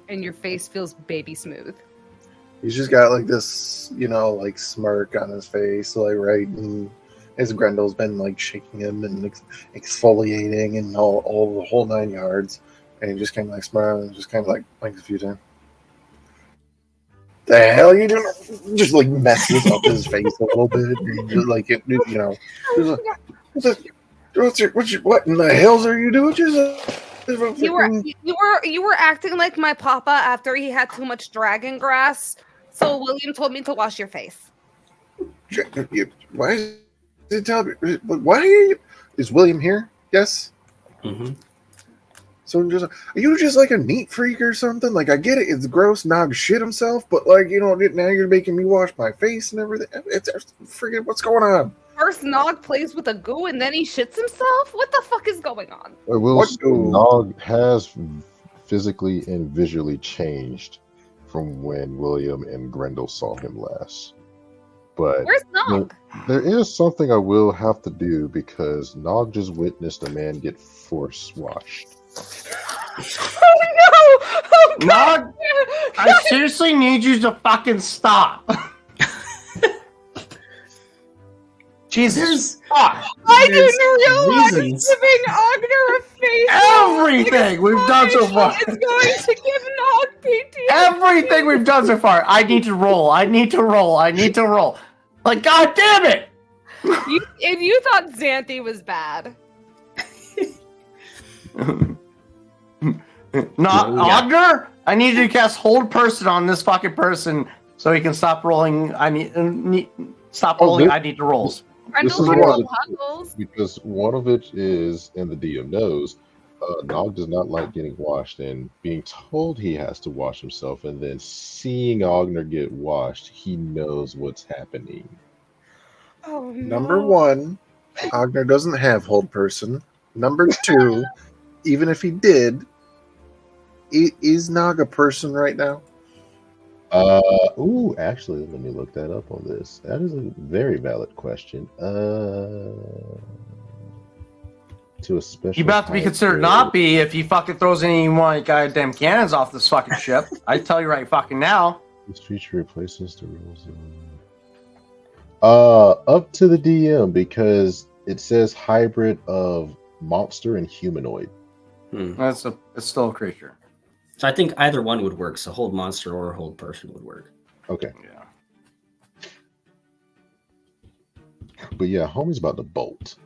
And your face feels baby smooth. He's just got like this, like smirk on his face, like right, and as Grendel's been like shaking him and exfoliating and all the whole 9 yards, and he just kind of like smiling and just kind of like blinks a few times. The hell are you doing? Just like messes up his face a little bit, and just, like what in the hells are you doing? You were acting like my papa after he had too much dragon grass. So William told me to wash your face. Why is it tell me? Why are you? Is William here? Yes. Mm-hmm. So are you just like a neat freak or something? Like I get it, it's gross. Nog shit himself, but like now you're making me wash my face and everything. It's freaking what's going on? First, Nog plays with a goo and then he shits himself? What the fuck is going on? Nog has physically and visually changed from when William and Grendel saw him last. But where's Nog? There is something I will have to do because Nog just witnessed a man get force washed. Oh no! Oh, Nog, I seriously need you to fucking stop. Jesus fuck! I didn't realize giving Agner a face. Everything we've done so far is going to give Nog PTSD. Everything we've done so far. I need to roll. Like, god damn it! If you thought Xanthi was bad. Agner, I need you to cast Hold Person on this fucking person so he can stop rolling. I need stop rolling. I need to rolls. This is one because one of it is, and the DM knows, Nog does not like getting washed, and being told he has to wash himself, and then seeing Ogner get washed, he knows what's happening. Oh no. Number one, Ogner doesn't have hold person. Number two, even if he did, is Nog a person right now? Actually, let me look that up on this. That is a very valid question. To a special. He about to be considered hybrid- not be if he fucking throws any more goddamn cannons off this fucking ship. I tell you right fucking now. This feature replaces the rules of... Up to the DM, because it says hybrid of monster and humanoid. It's still a creature. So I think either one would work. So hold monster or hold person would work. Okay. Yeah. But yeah, homie's about to bolt.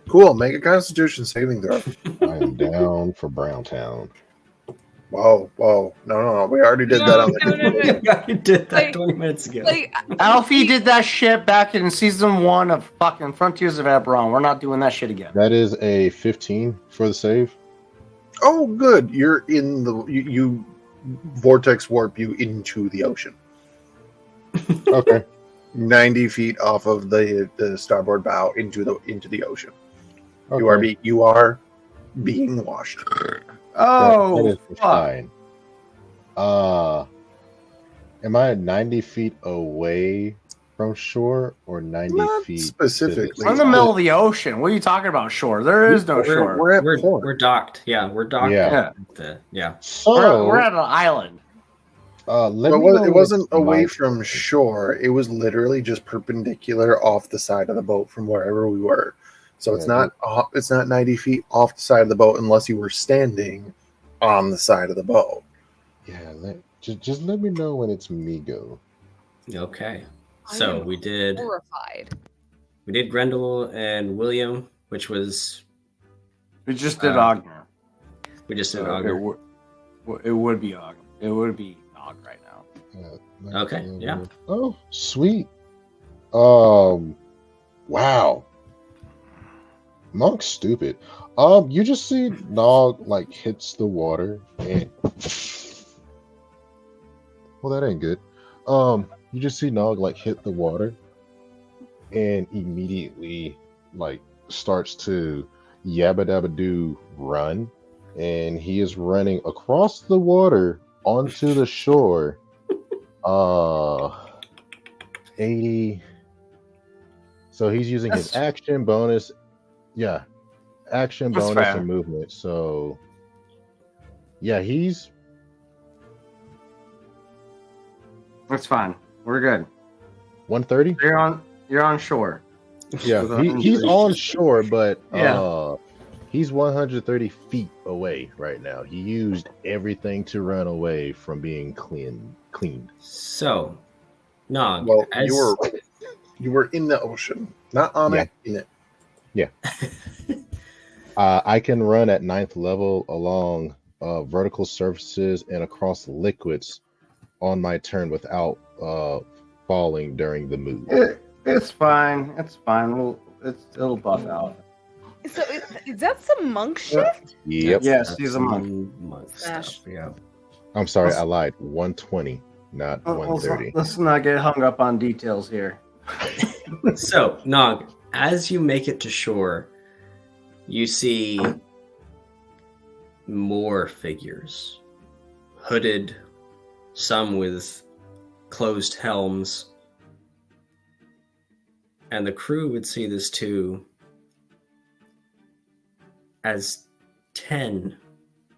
Cool. Make a Constitution saving throw. I am down for Browntown. Whoa. No. We already did that on the. I did that Like- 20 minutes ago. Like, Alfie did that shit back in season 1 of fucking Frontiers of Eberron. We're not doing that shit again. That is a 15 for the save. Oh, good. You're in the you vortex warp you into the ocean. Okay. 90 feet off of the starboard bow into the ocean. Okay. You are being washed. Oh, that is fuck. fine. Am I 90 feet away from shore or 90 Not feet? specifically. We're in the middle of the ocean. What are you talking about, shore? There is no shore. We're at We're port. docked. Yeah, we're docked. Yeah. Yeah. So We're at an island. let Well, me know it when wasn't it's away my from turn. shore. It was literally just perpendicular off the side of the boat from wherever we were. So it's Yeah, not 90 feet off the side of the boat unless you were standing on the side of the boat. Yeah, just let me know when it's me go. Okay. I So am we did horrified. Grendel and William, which was We just did Uh, Ogner. we just did It Augur. would be Ogner. It would be Nog right now. Yeah, Okay, yeah. Oh, sweet. Wow. Monk's stupid. You just see Nog like hits the water and well, that ain't good. You just see Nog like hit the water and immediately like starts to yabba dabba doo run, and he is running across the water onto the shore. 80. So he's using his That's- action bonus. Yeah. Action That's bonus fair. and movement. So yeah, he's That's fine. We're good. 130. You're on shore. Yeah, With he's 130. on shore, but Yeah. he's 130 feet away right now. He used everything to run away from being cleaned. So, Nog, Well, as you were in the ocean, not on Yeah. it, in it. I can run at 9th level along vertical surfaces and across liquids on my turn without falling during the move. It's fine. It's fine. It'll buff out. So is that some monk shift? Yep. Yes, he's a monk. monk Smash. stuff, yeah. I'm sorry, I lied. 120, not 130. Let's not get hung up on details here. So, Nog, as you make it to shore, you see more figures. Hooded, some with closed helms. And the crew would see this too, as 10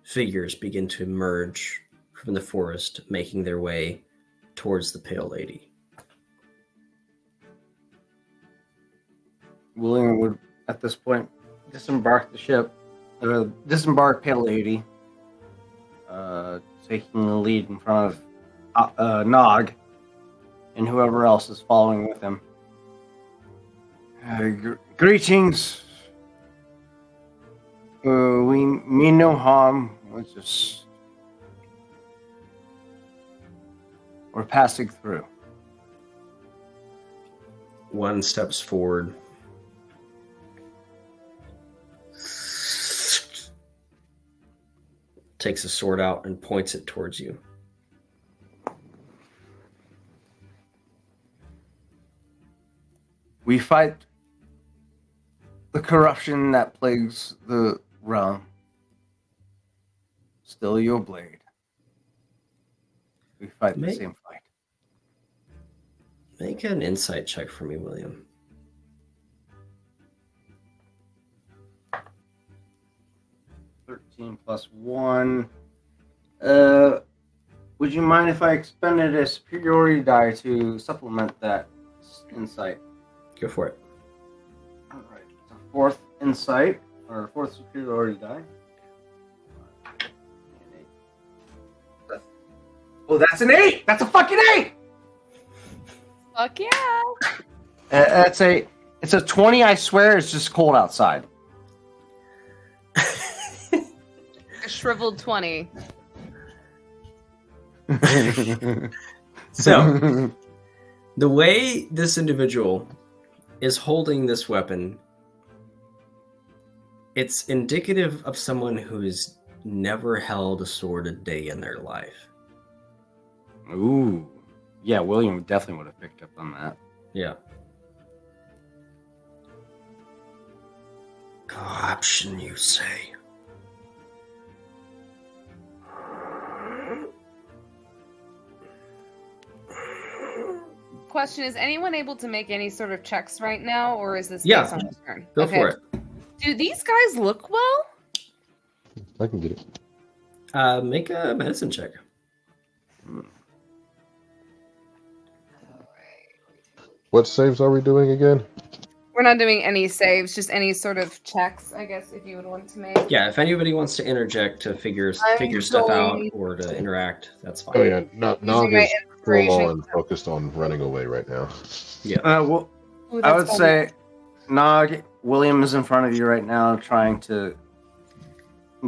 figures begin to emerge from the forest, making their way towards the Pale Lady. William would, at this point, disembark the ship, disembark Pale Lady, taking the lead in front of Nog and whoever else is following with him. Greetings. We mean no harm. We're passing through. One steps forward. takes a sword out and points it towards you. We fight the corruption that plagues the realm. Still your blade. We fight the same fight. Make an insight check for me, William. 13 plus 1. Would you mind if I expended a superiority die to supplement that insight? Go for it. All right. It's a fourth insight, or fourth superiority die. Oh, that's an 8! That's a fucking 8! Fuck yeah. It's a 20, I swear. It's just cold outside. A shriveled 20. So, the way this individual is holding this weapon, it's indicative of someone who's never held a sword a day in their life. Ooh. Yeah, William definitely would have picked up on that. Yeah. Corruption, you say? Question, is anyone able to make any sort of checks right now, or is this Yeah. based on his turn? Go for it. Do these guys look well? I can get it. Make a medicine check. What saves are we doing again? We're not doing any saves, just any sort of checks, I guess, if you would want to make. Yeah, if anybody wants to interject to figure stuff out or to interact, that's fine. Oh yeah, Nog my is full inspiration. on focused on running away right now. Yeah. Well, Ooh, I that's would funny. say, Nog, William is in front of you right now, trying to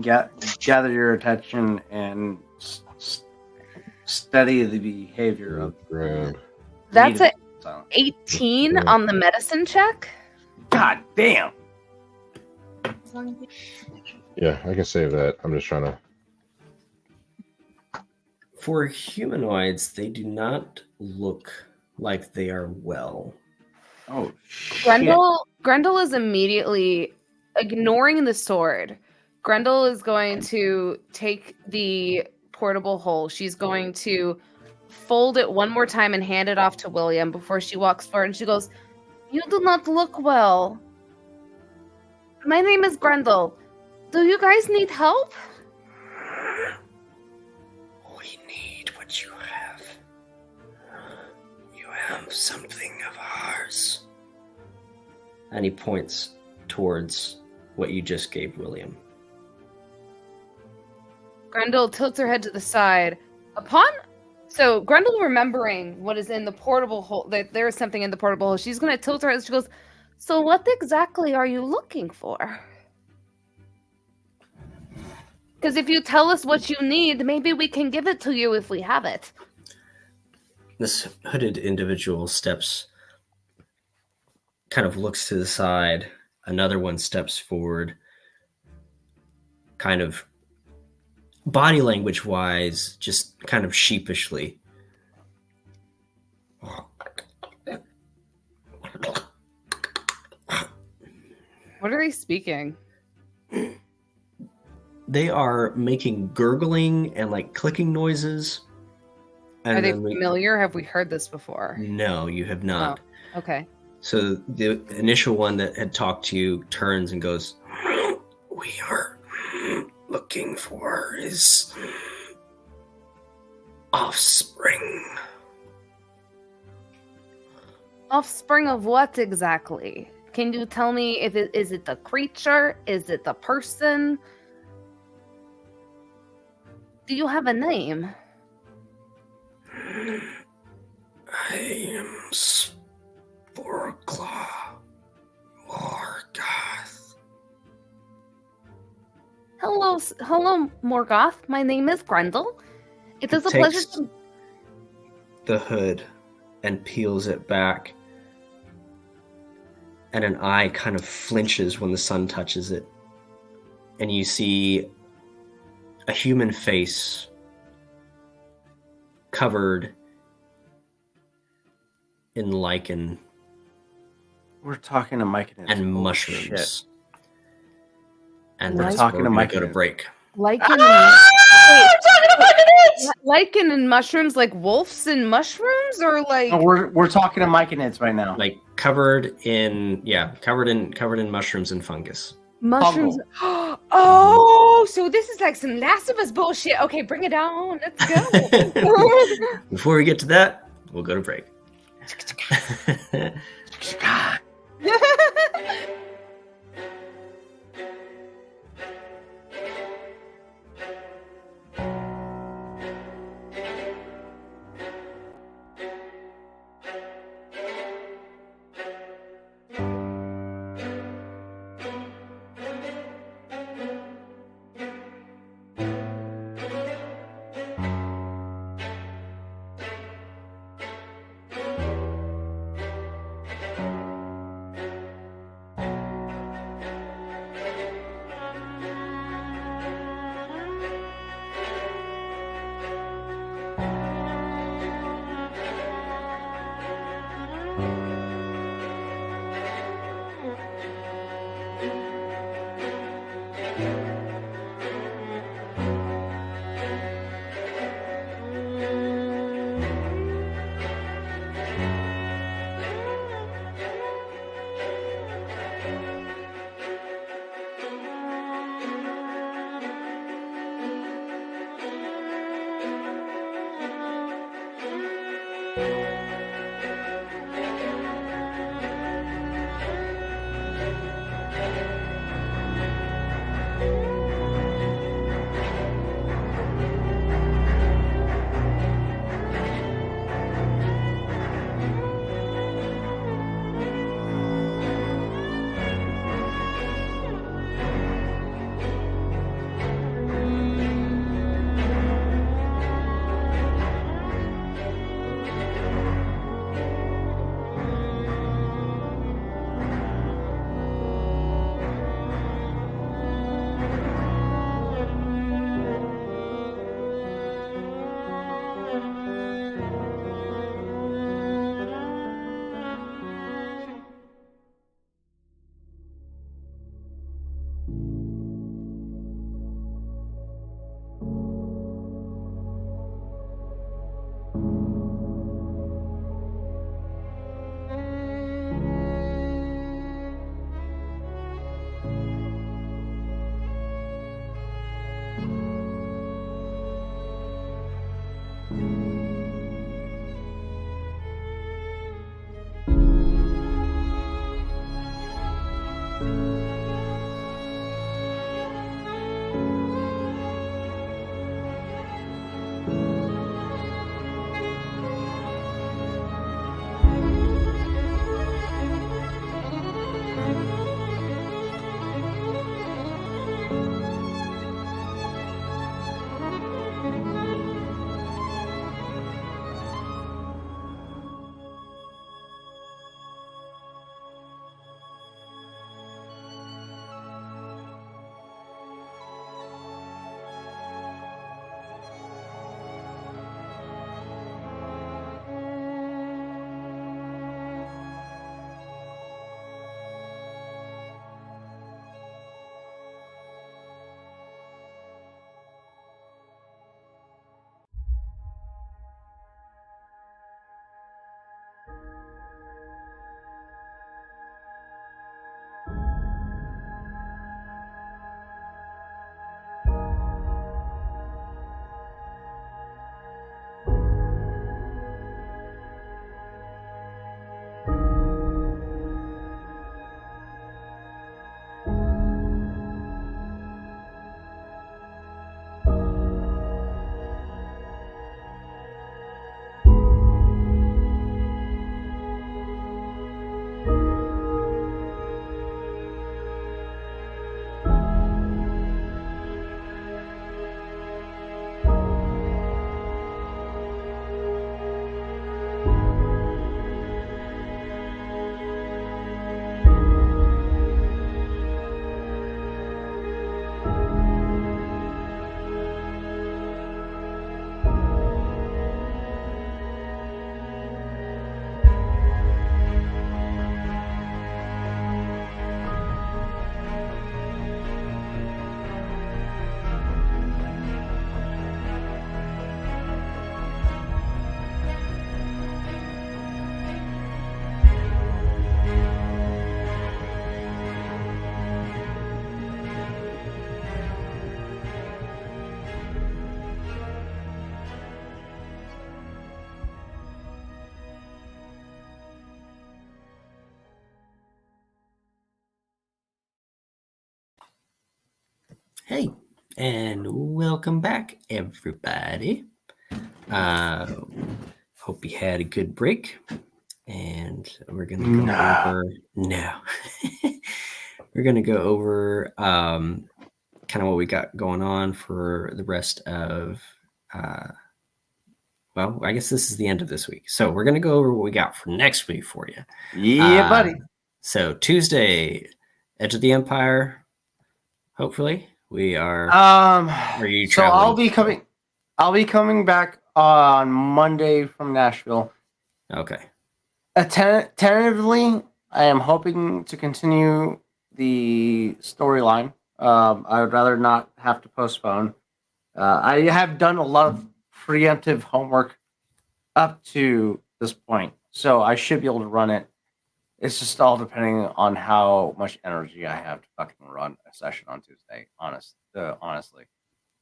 gather your attention and study the behavior of. Grab. That's a Silent. 18 Yeah. on the medicine check. God damn! Yeah, I can save that. I'm just trying to. For humanoids, they do not look like they are well. Oh shit! Grendel is immediately ignoring the sword. Grendel is going to take the portable hole. She's going to fold it one more time and hand it off to William before she walks forward. And she goes, "You do not look well. My name is Grendel. Do you guys need help?" We need what you have. You have something of ours. And he points towards what you just gave William. Grendel tilts her head to the side. So Grendel remembering what is in the portable hole, that there is something in the portable hole, she's going to tilt her head. She goes, "So what exactly are you looking for? Because if you tell us what you need, maybe we can give it to you if we have it." This hooded individual kind of looks to the side. Another one steps forward, kind of body language wise, just kind of sheepishly. What are they speaking? They are making gurgling and like clicking noises. Are they then familiar? Have we heard this before? No, you have not. Okay. So the initial one that had talked to you turns and goes, "We are looking for his offspring." Offspring of what exactly? Can you tell me if is it the creature? Is it the person? Do you have a name? I am Sporclaw Morgoth. Hello, Morgoth. My name is Grendel. It is a pleasure Takes to... the hood and peels it back, and an eye kind of flinches when the sun touches it, and you see a human face covered in lichen We're talking to Mike and mushrooms. And We're that's talking where to we're Mike going to go to and- break. Lichen, lichen and mushrooms, like wolves and mushrooms, or like No, we're talking to Mike and It's right now. Like covered in mushrooms and fungus. mushrooms. Fungal. Oh, so this is like some Last of Us bullshit. Okay, bring it on. Let's go. Before we get to that, we'll go to break. And welcome back, everybody. Hope you had a good break. And we're going to go over. No. We're going to go over kind of what we got going on for the rest of. Well, I guess this is the end of this week. So we're going to go over what we got for next week for you. Yeah, buddy. So Tuesday, Edge of the Empire. Hopefully, we are. Are you So traveling? I'll be coming back on Monday from Nashville. Okay. Tentatively, I am hoping to continue the storyline. I would rather not have to postpone. I have done a lot of preemptive homework up to this point, so I should be able to run it. It's just all depending on how much energy I have to fucking run a session on Tuesday. Honestly.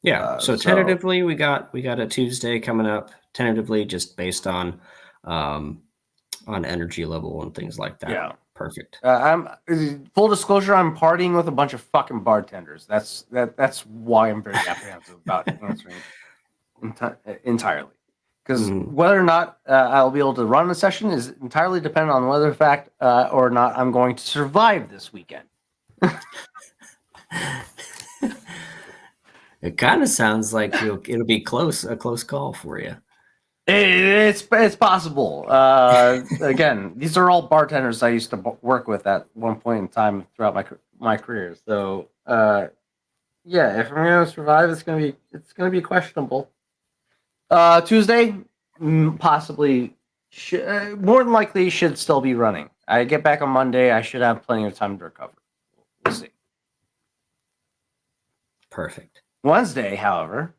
Yeah. So tentatively, we got a Tuesday coming up. Tentatively, just based on energy level and things like that. Yeah. Perfect. I'm full disclosure. I'm partying with a bunch of fucking bartenders. That's why I'm very apprehensive about answering entirely. Because whether or not I'll be able to run a session is entirely dependent on whether fact or not I'm going to survive this weekend. It kind of sounds like it'll be a close call for you. It's possible. Again, these are all bartenders I used to work with at one point in time throughout my career. So yeah, if I'm gonna survive, it's gonna be questionable. Tuesday, possibly, more than likely, should still be running. I get back on Monday. I should have plenty of time to recover. We'll see. Perfect. Wednesday, however,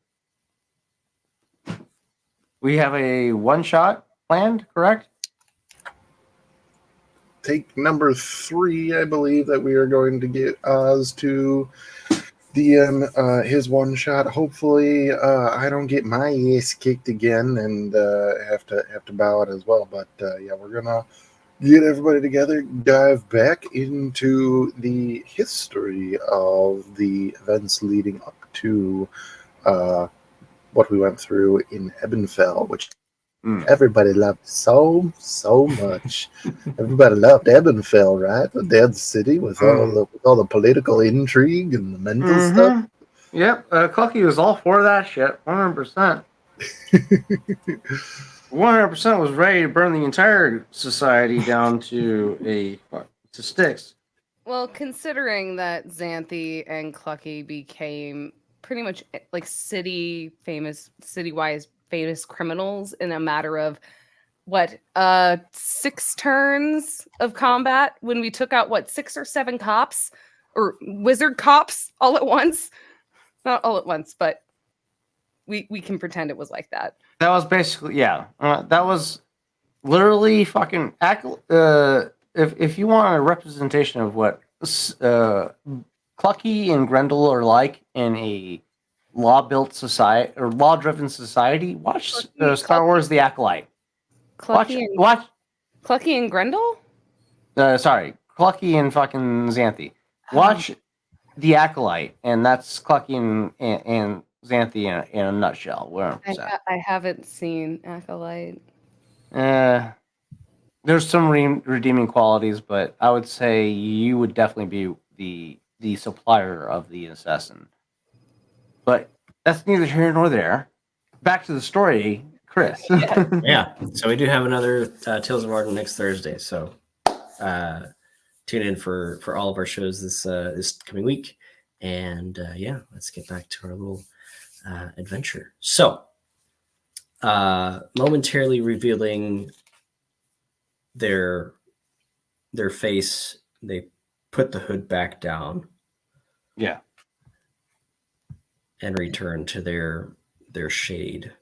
we have a one-shot planned, correct? Take number 3, I believe, that we are going to get Oz to DM his one shot. Hopefully, I don't get my ass kicked again and have to bow out as well. But yeah, we're gonna get everybody together, dive back into the history of the events leading up to what we went through in Ebenfell, which everybody loved so much. Everybody loved Ebenfell, right? The dead city with all the political intrigue and the mental stuff. Yep, Clucky was all for that shit, 100%. 100% was ready to burn the entire society down to sticks. Well, considering that Xanthi and Clucky became pretty much like city-wise famous criminals in a matter of 6 turns of combat when we took out 6 or 7 cops or wizard cops all at once. Not all at once, but we can pretend it was like that. That was basically that was literally fucking if you want a representation of what Clucky and Grendel are like in a law-built society or law-driven society, watch Star Wars: The Acolyte. Clucky and Grendel? Sorry, Clucky and fucking Xanthi. Watch The Acolyte, and that's Clucky and Xanthi in a nutshell. 100%. I haven't seen Acolyte. There's some redeeming qualities, but I would say you would definitely be the supplier of the assassin. But that's neither here nor there. Back to the story, Chris. Yeah. So we do have another Tales of Vardin next Thursday. So tune in for all of our shows this coming week. And yeah, let's get back to our little adventure. So momentarily revealing their face, they put the hood back down. Yeah. And return to their shade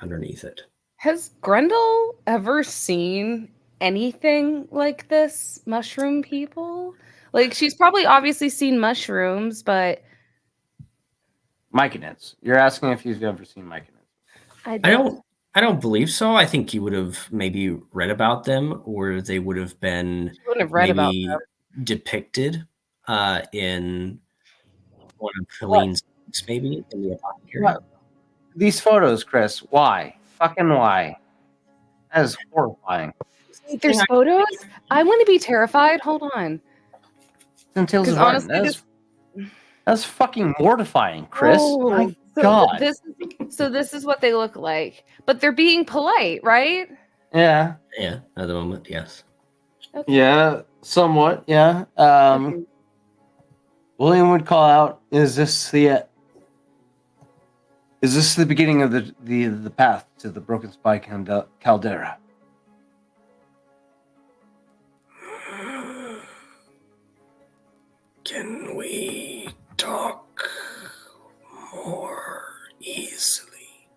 underneath it. Has Grendel ever seen anything like this? Mushroom people? Like, she's probably obviously seen mushrooms, but Myconets. You're asking if you've ever seen Myconets. I don't believe so. I think you would have maybe read about them, or they would have been depicted in one of Helene's weeks, maybe in the apothecary. What? These photos, Chris. Why? Fucking why? That is horrifying. Wait, there's photos? I want to be terrified. Hold on. It's in Tales Because of Vardin. honestly, That's fucking mortifying, Chris. My so God. this is what they look like. But they're being polite, right? Yeah. Yeah, at the moment, yes. Okay. Yeah, somewhat. Yeah. Okay. William would call out, is this the beginning of the path to the Broken Spike Caldera? Can we talk more easily?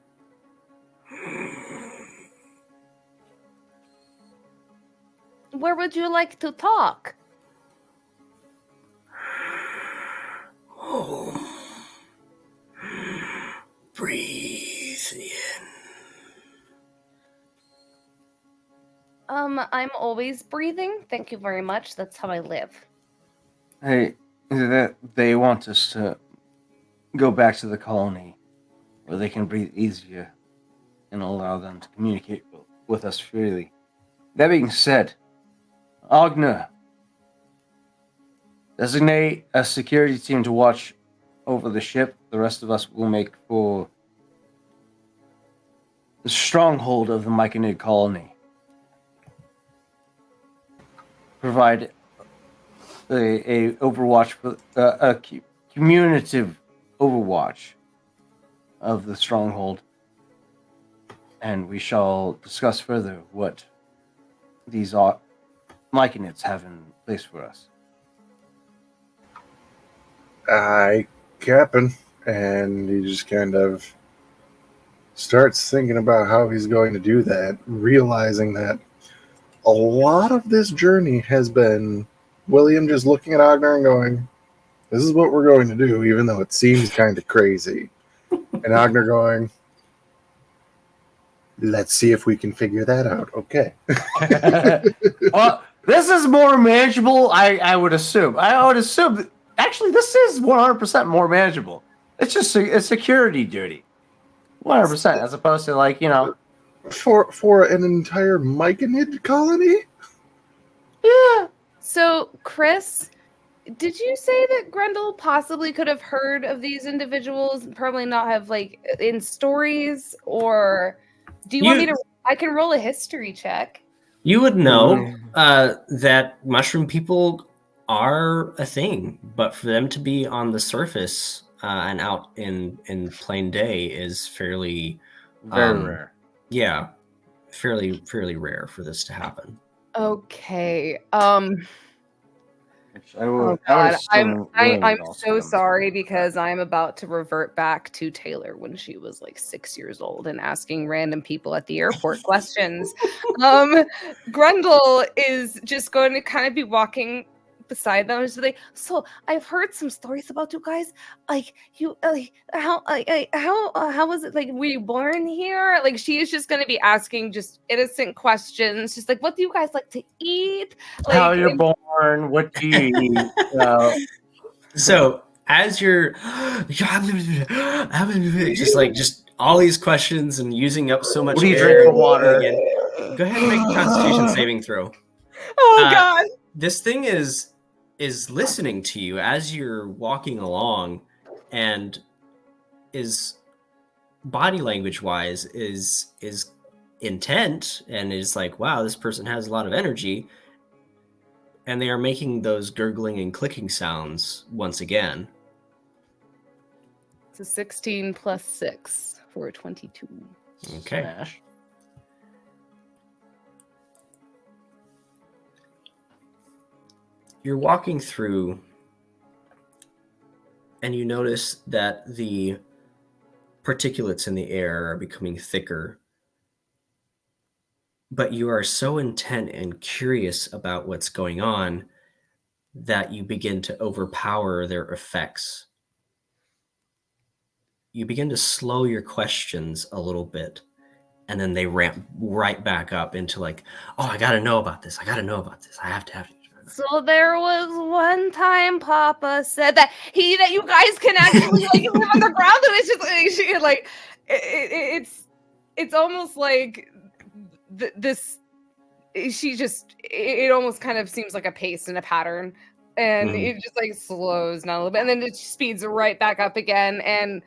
Where would you like to talk? Home. Breathe in. I'm always breathing. Thank you very much. That's how I live. Hey, that they want us to go back to the colony where they can breathe easier and allow them to communicate with us freely. That being said, Agna, designate a security team to watch over the ship. The rest of us will make for the stronghold of the Myconid colony. Provide a overwatch, a communicative overwatch of the stronghold, and we shall discuss further what these Myconids have in place for us. Captain, and he just kind of starts thinking about how he's going to do that, realizing that a lot of this journey has been William just looking at Agner and going, this is what we're going to do, even though it seems kind of crazy. And Agner going, let's see if we can figure that out. Okay. Well, this is more manageable, I would assume. I would assume that, actually, this is 100% more manageable. It's just a security duty. 100%, as opposed to, like, you know. For an entire Myconid colony? Yeah. So, Chris, did you say that Grendel possibly could have heard of these individuals, probably not have, like, in stories? Or do you want me to? I can roll a history check. You would know that mushroom people are a thing, but for them to be on the surface and out in plain day is fairly Very rare. Yeah, fairly rare for this to happen. Okay. Oh God, I'm so sorry because I'm about to revert back to Taylor when she was like 6 years old and asking random people at the airport questions. Grendel is just going to kind of be walking beside them. She's like, so I've heard some stories about you guys. Like you, how was it? Like, were you born here? Like, she is just going to be asking just innocent questions. Just like, what do you guys like to eat? Like, how you're born? What do you eat? So as you're just all these questions and using up so much what do you air drink for water? again, go ahead and make a Constitution saving throw. Oh God! This thing is listening to you as you're walking along, and is body language wise is intent, and is like, wow, this person has a lot of energy, and they are making those gurgling and clicking sounds once again. It's a 16 plus 6 for a 22. Okay. Smash. You're walking through, and you notice that the particulates in the air are becoming thicker, but you are so intent and curious about what's going on that you begin to overpower their effects. You begin to slow your questions a little bit, and then they ramp right back up into like, oh, I gotta know about this. I have to. So there was one time Papa said that you guys can actually like live on the ground, and it's just it's almost like this. She just it almost kind of seems like a pace and a pattern, and Mhm. it just like slows down a little bit, and then it speeds right back up again, and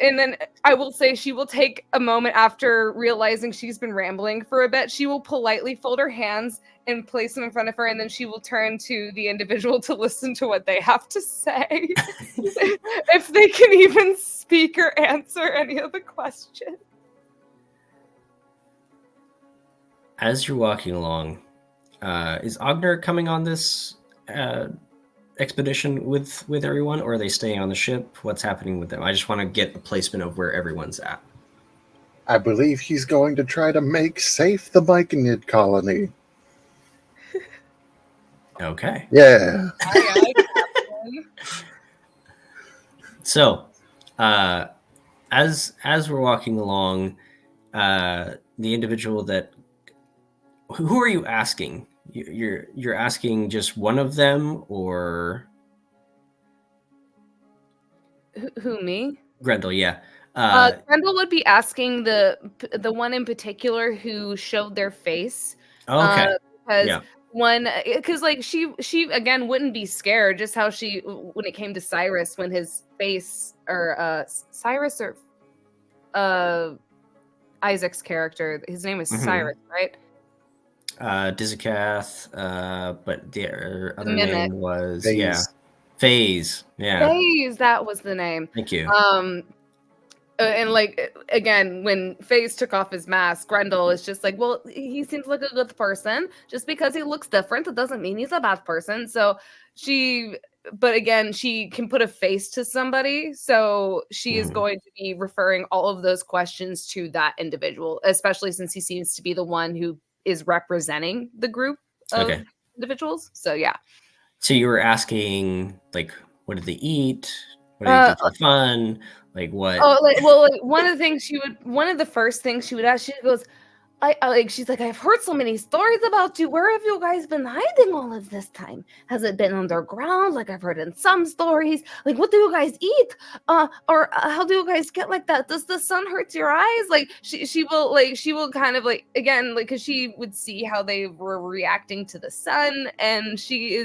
and then I will say she will take a moment after realizing she's been rambling for a bit. She will politely fold her hands and place them in front of her, and then she will turn to the individual to listen to what they have to say. If they can even speak or answer any of the questions. As you're walking along, is Ogner coming on this expedition with everyone, or are they staying on the ship? What's happening with them? I just want to get a placement of where everyone's at. I believe he's going to try to make safe the Myconid colony. Okay. Yeah. Aye, Captain. So, as we're walking along, the individual that who are you asking? You're asking just one of them, or Who, me? Grendel? Yeah. Kendall would be asking the one in particular who showed their face. Okay. Because Yeah. because like she again wouldn't be scared, just how she when it came to Cyrus, when his face, or Cyrus, or Isaac's character, his name is Mhm. Cyrus, right? Dizikath, but the other mimic. name was Phase. Phase. Yeah. Phase, that was the name. Thank you. And like again, when Faze took off his mask, Grendel is just like, well, he seems like a good person. Just because he looks different, it doesn't mean he's a bad person. So but again, she can put a face to somebody, so she is Mhm. going to be referring all of those questions to that individual, especially since he seems to be the one who is representing the group of Okay. individuals. So yeah. So you were asking, like, what did they eat? What do they do for fun? Like, what? Oh, like one of the first things she would ask, she goes, she's like, I've heard so many stories about you. Where have you guys been hiding all of this time? Has it been underground? Like I've heard in some stories. Like, what do you guys eat? Or how do you guys get like that? Does the sun hurt your eyes? Like she will kind of like, again, like, because she would see how they were reacting to the sun, and she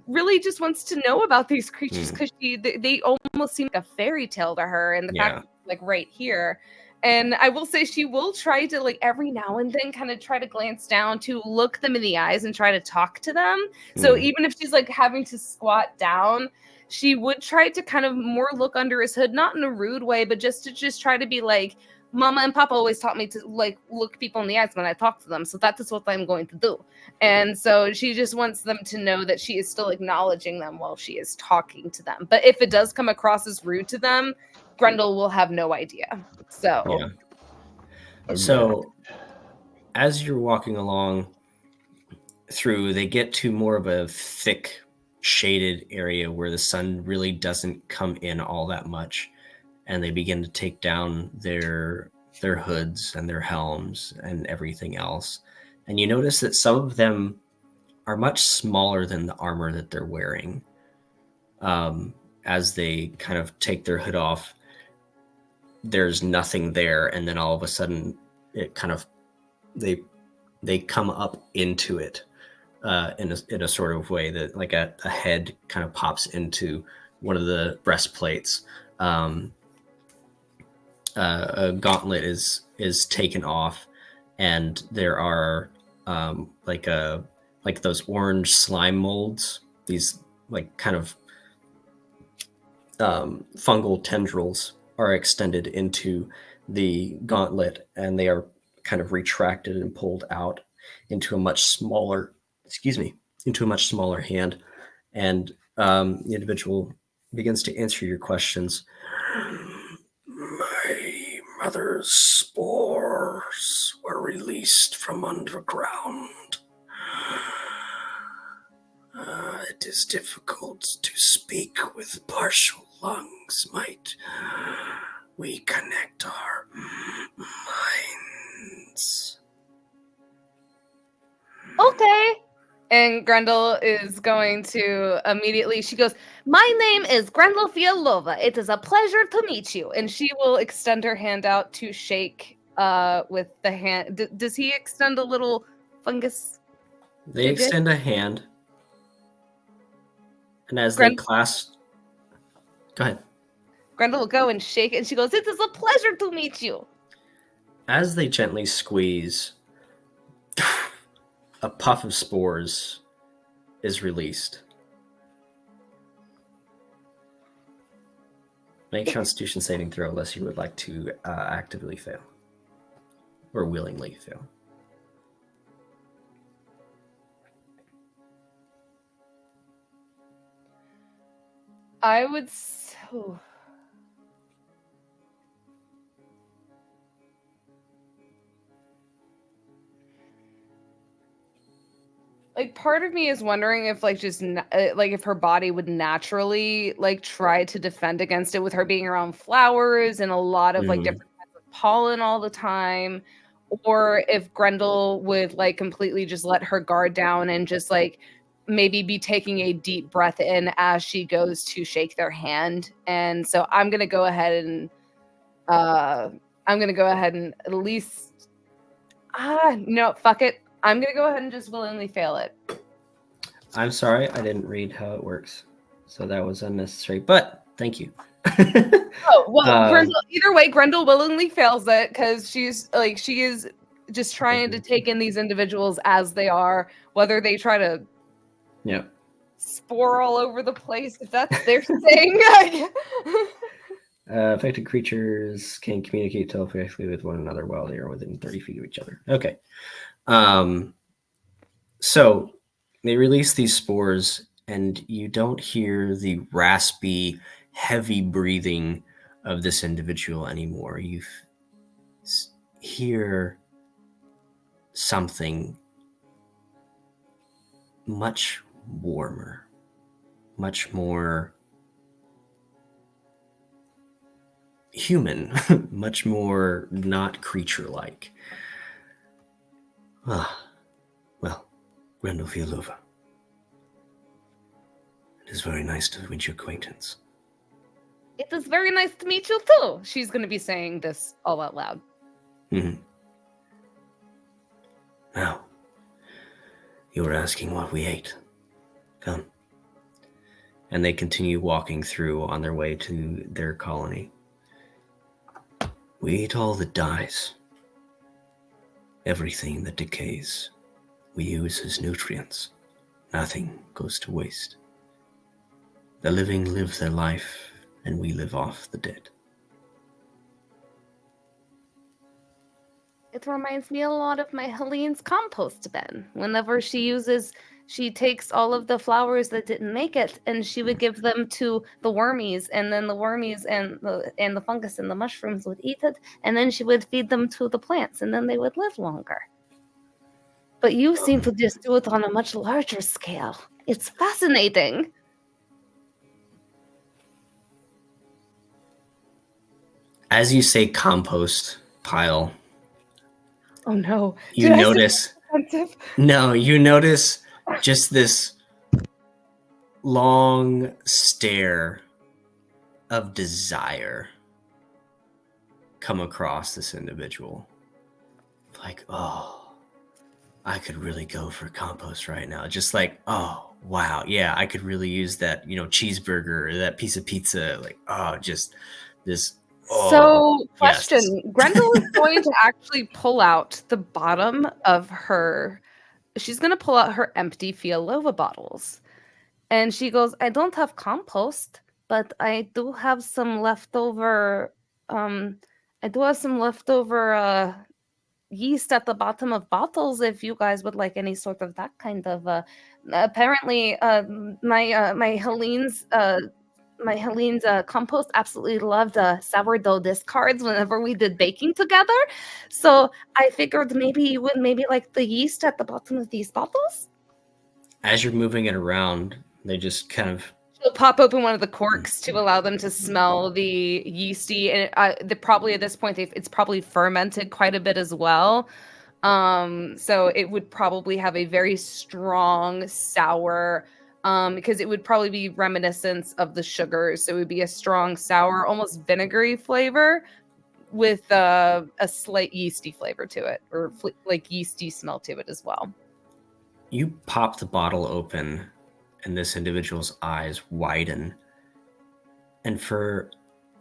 really just wants to know about these creatures, because they almost seem like a fairy tale to her, and the fact that, like, right here. And I will say she will try to, like, every now and then kind of try to glance down to look them in the eyes and try to talk to them. So even if she's like having to squat down, she would try to kind of more look under his hood, not in a rude way, but just to try to be like, Mama and Papa always taught me to like look people in the eyes when I talk to them. So that is what I'm going to do. And so she just wants them to know that she is still acknowledging them while she is talking to them. But if it does come across as rude to them, Grendel will have no idea. So Yeah. So as you're walking along through, they get to more of a thick shaded area where the sun really doesn't come in all that much, and they begin to take down their hoods and their helms and everything else. And you notice that some of them are much smaller than the armor that they're wearing. As they kind of take their hood off, there's nothing there, and then all of a sudden it kind of they come up into it in a sort of way that, like, a head kind of pops into one of the breastplates. A gauntlet is taken off, and there are like those orange slime molds, these like kind of fungal tendrils are extended into the gauntlet, and they are kind of retracted and pulled out into a much smaller hand. And the individual begins to answer your questions. My mother's spores were released from underground. It is difficult to speak with partial lungs. Might we connect our minds? Okay, And Grendel is going to immediately, she goes, "My name is Grendel Fialova. It is a pleasure to meet you." And she will extend her hand out to shake with the hand. Does he extend a little fungus? They Digit? extend a hand, and as Gren- they clasp, go ahead. Grendel will go and shake it, and she goes, "It is a pleasure to meet you." As they gently squeeze, a puff of spores is released. Make Constitution saving throw unless you would like to actively fail or willingly fail. I would. Like, part of me is wondering if, like, just like if her body would naturally like try to defend against it with her being around flowers and a lot of like Mhm. different kinds of pollen all the time, or if Grendel would like completely just let her guard down and just like maybe be taking a deep breath in as she goes to shake their hand. And so I'm gonna go ahead and at least no, fuck it. I'm gonna go ahead and just willingly fail it. I'm sorry, I didn't read how it works, so that was unnecessary. But thank you. Oh well, Um, either way, Grendel willingly fails it because she is just trying to take in these individuals as they are, whether they try to yeah. spore all over the place, if that's their thing. Affected creatures can communicate telepathically with one another while they are within 30 feet of each other. Okay. So they release these spores, and you don't hear the raspy, heavy breathing of this individual anymore. You hear something much warmer, much more human, much more not creature-like. Ah, well, Grendel Fialova. It is very nice to meet your acquaintance. It is very nice to meet you too. She's going to be saying this all out loud. Mm-hmm. Now, you were asking what we ate. Come. And they continue walking through on their way to their colony. We eat all that dies. Everything that decays, we use as nutrients. Nothing goes to waste. The living live their life, and we live off the dead. It reminds me a lot of my Helene's compost bin. Whenever she takes all of the flowers that didn't make it, and she would give them to the wormies, and then the wormies and the fungus and the mushrooms would eat it, and then she would feed them to the plants, and then they would live longer. But you seem to just do it on a much larger scale. It's fascinating. As you say compost pile, Oh no. you Did I say notice offensive? no, you notice just this long stare of desire come across this individual. Like, oh, I could really go for compost right now. Just like, oh, wow, yeah, I could really use that, cheeseburger or that piece of pizza. Like, oh, just this. Oh, So, question. yes. Grendel is going to actually pull out the bottom of her. She's going to pull out her empty Fialova bottles. And she goes, "I don't have compost, but I do have some leftover yeast at the bottom of bottles if you guys would like any sort of that kind of apparently my Helene's compost absolutely loved sourdough discards whenever we did baking together. So I figured maybe you would like the yeast at the bottom of these bottles." As you're moving it around, they just kind of. She'll pop open one of the corks to allow them to smell the yeasty, and probably at this point it's probably fermented quite a bit as well. So it would probably have a very strong sour, because it would probably be reminiscence of the sugars. So it would be a strong sour, almost vinegary flavor with a slight yeasty flavor to it, or like yeasty smell to it as well. You pop the bottle open, and this individual's eyes widen. And for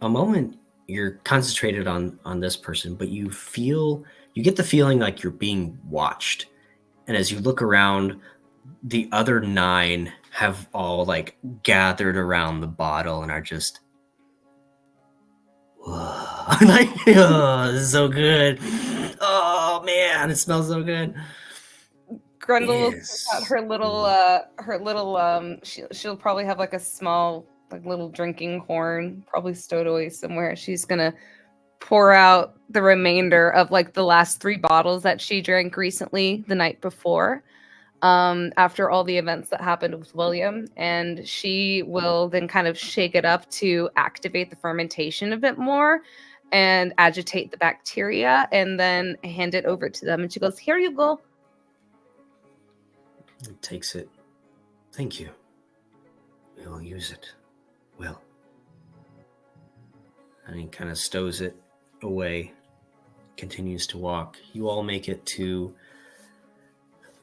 a moment, you're concentrated on this person, but you get the feeling like you're being watched. And as you look around, the other 9 have all like gathered around the bottle and are just, whoa. Like, oh, this is so good. Oh man, it smells so good. Grundle will Yes. take out her little she'll probably have like a small, like little drinking horn, probably stowed away somewhere. She's gonna pour out the remainder of like the last 3 bottles that she drank recently the night before, after all the events that happened with William, and she will then kind of shake it up to activate the fermentation a bit more and agitate the bacteria, and then hand it over to them. And she goes, "Here you go." He takes it. Thank you. We will use it. Well. And he kind of stows it away, continues to walk. You all make it to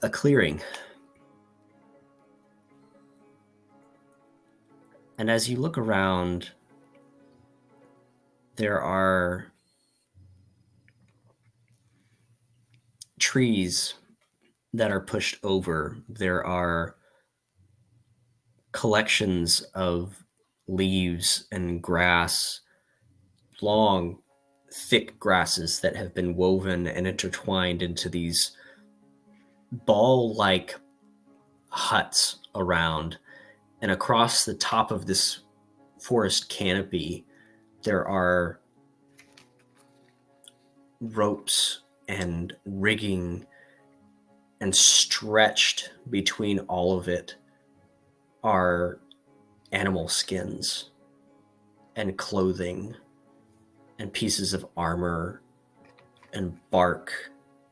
a clearing. And as you look around, there are trees that are pushed over. There are collections of leaves and grass, long, thick grasses that have been woven and intertwined into these ball-like huts around. And across the top of this forest canopy, there are ropes and rigging, and stretched between all of it are animal skins and clothing and pieces of armor and bark,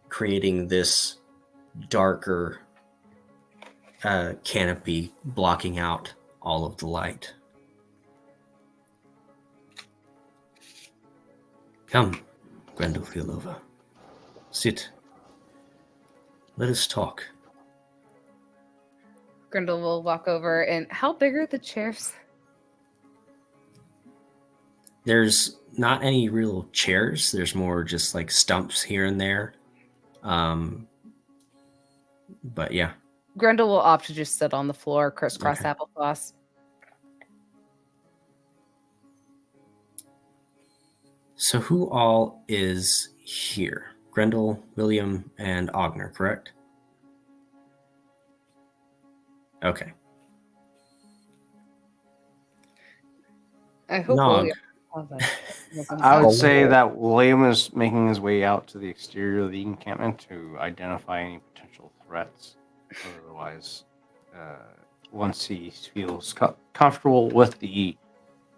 creating this darker canopy blocking out all of the light. Come, Grandofilova. Sit. Let us talk. Grindel will walk over, and how big are the chairs? There's not any real chairs. There's more just like stumps here and there. But yeah. Grendel will opt to just sit on the floor, crisscross Okay. applesauce. So who all is here? Grendel, William, and Ogner, correct? Okay. I hope Nog. William hasn't- I would Oh, say wow. that William is making his way out to the exterior of the encampment to identify any potential threats. Otherwise, once he feels comfortable with the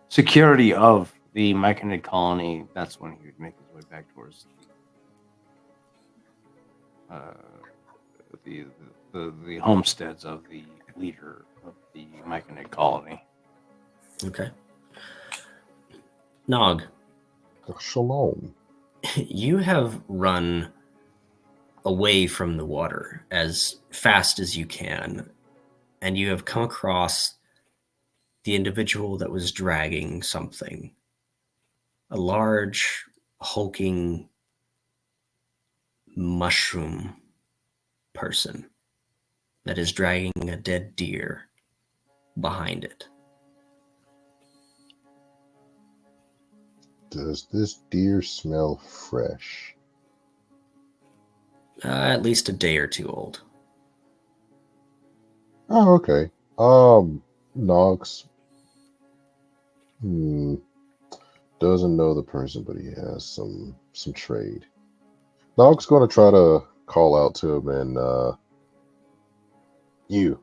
security of the Myconid colony, that's when he would make his way back towards the homesteads of the leader of the Myconid colony. Okay. Nog, Shalom. you have run away from the water as fast as you can, and you have come across the individual that was dragging something. A large, hulking mushroom person that is dragging a dead deer behind it. Does this deer smell fresh? At least a day or two old. Oh, okay. Nox doesn't know the person, but he has some trade. Nox going to try to call out to him and you.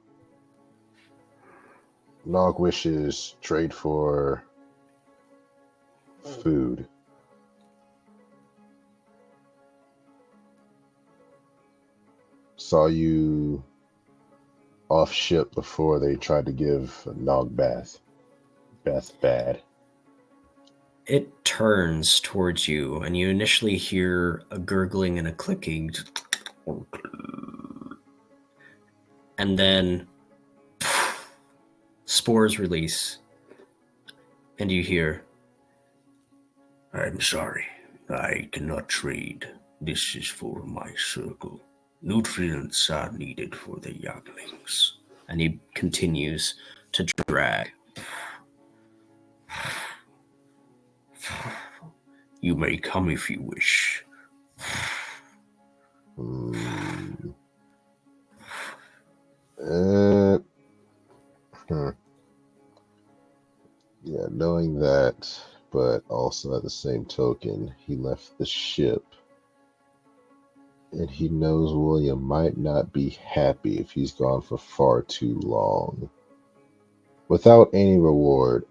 Nog wishes trade for food. saw you off ship before they tried to give Nog bath. Bath bad. It turns towards you, and you initially hear a gurgling and a clicking. And then spores release, and you hear, "I'm sorry, I cannot trade. This is for my circle. Nutrients are needed for the younglings." And he continues to drag. "You may come if you wish." Hmm. Uh, hmm. Yeah, knowing that, but also at the same token, he left the ship, and he knows William might not be happy if he's gone for far too long without any reward.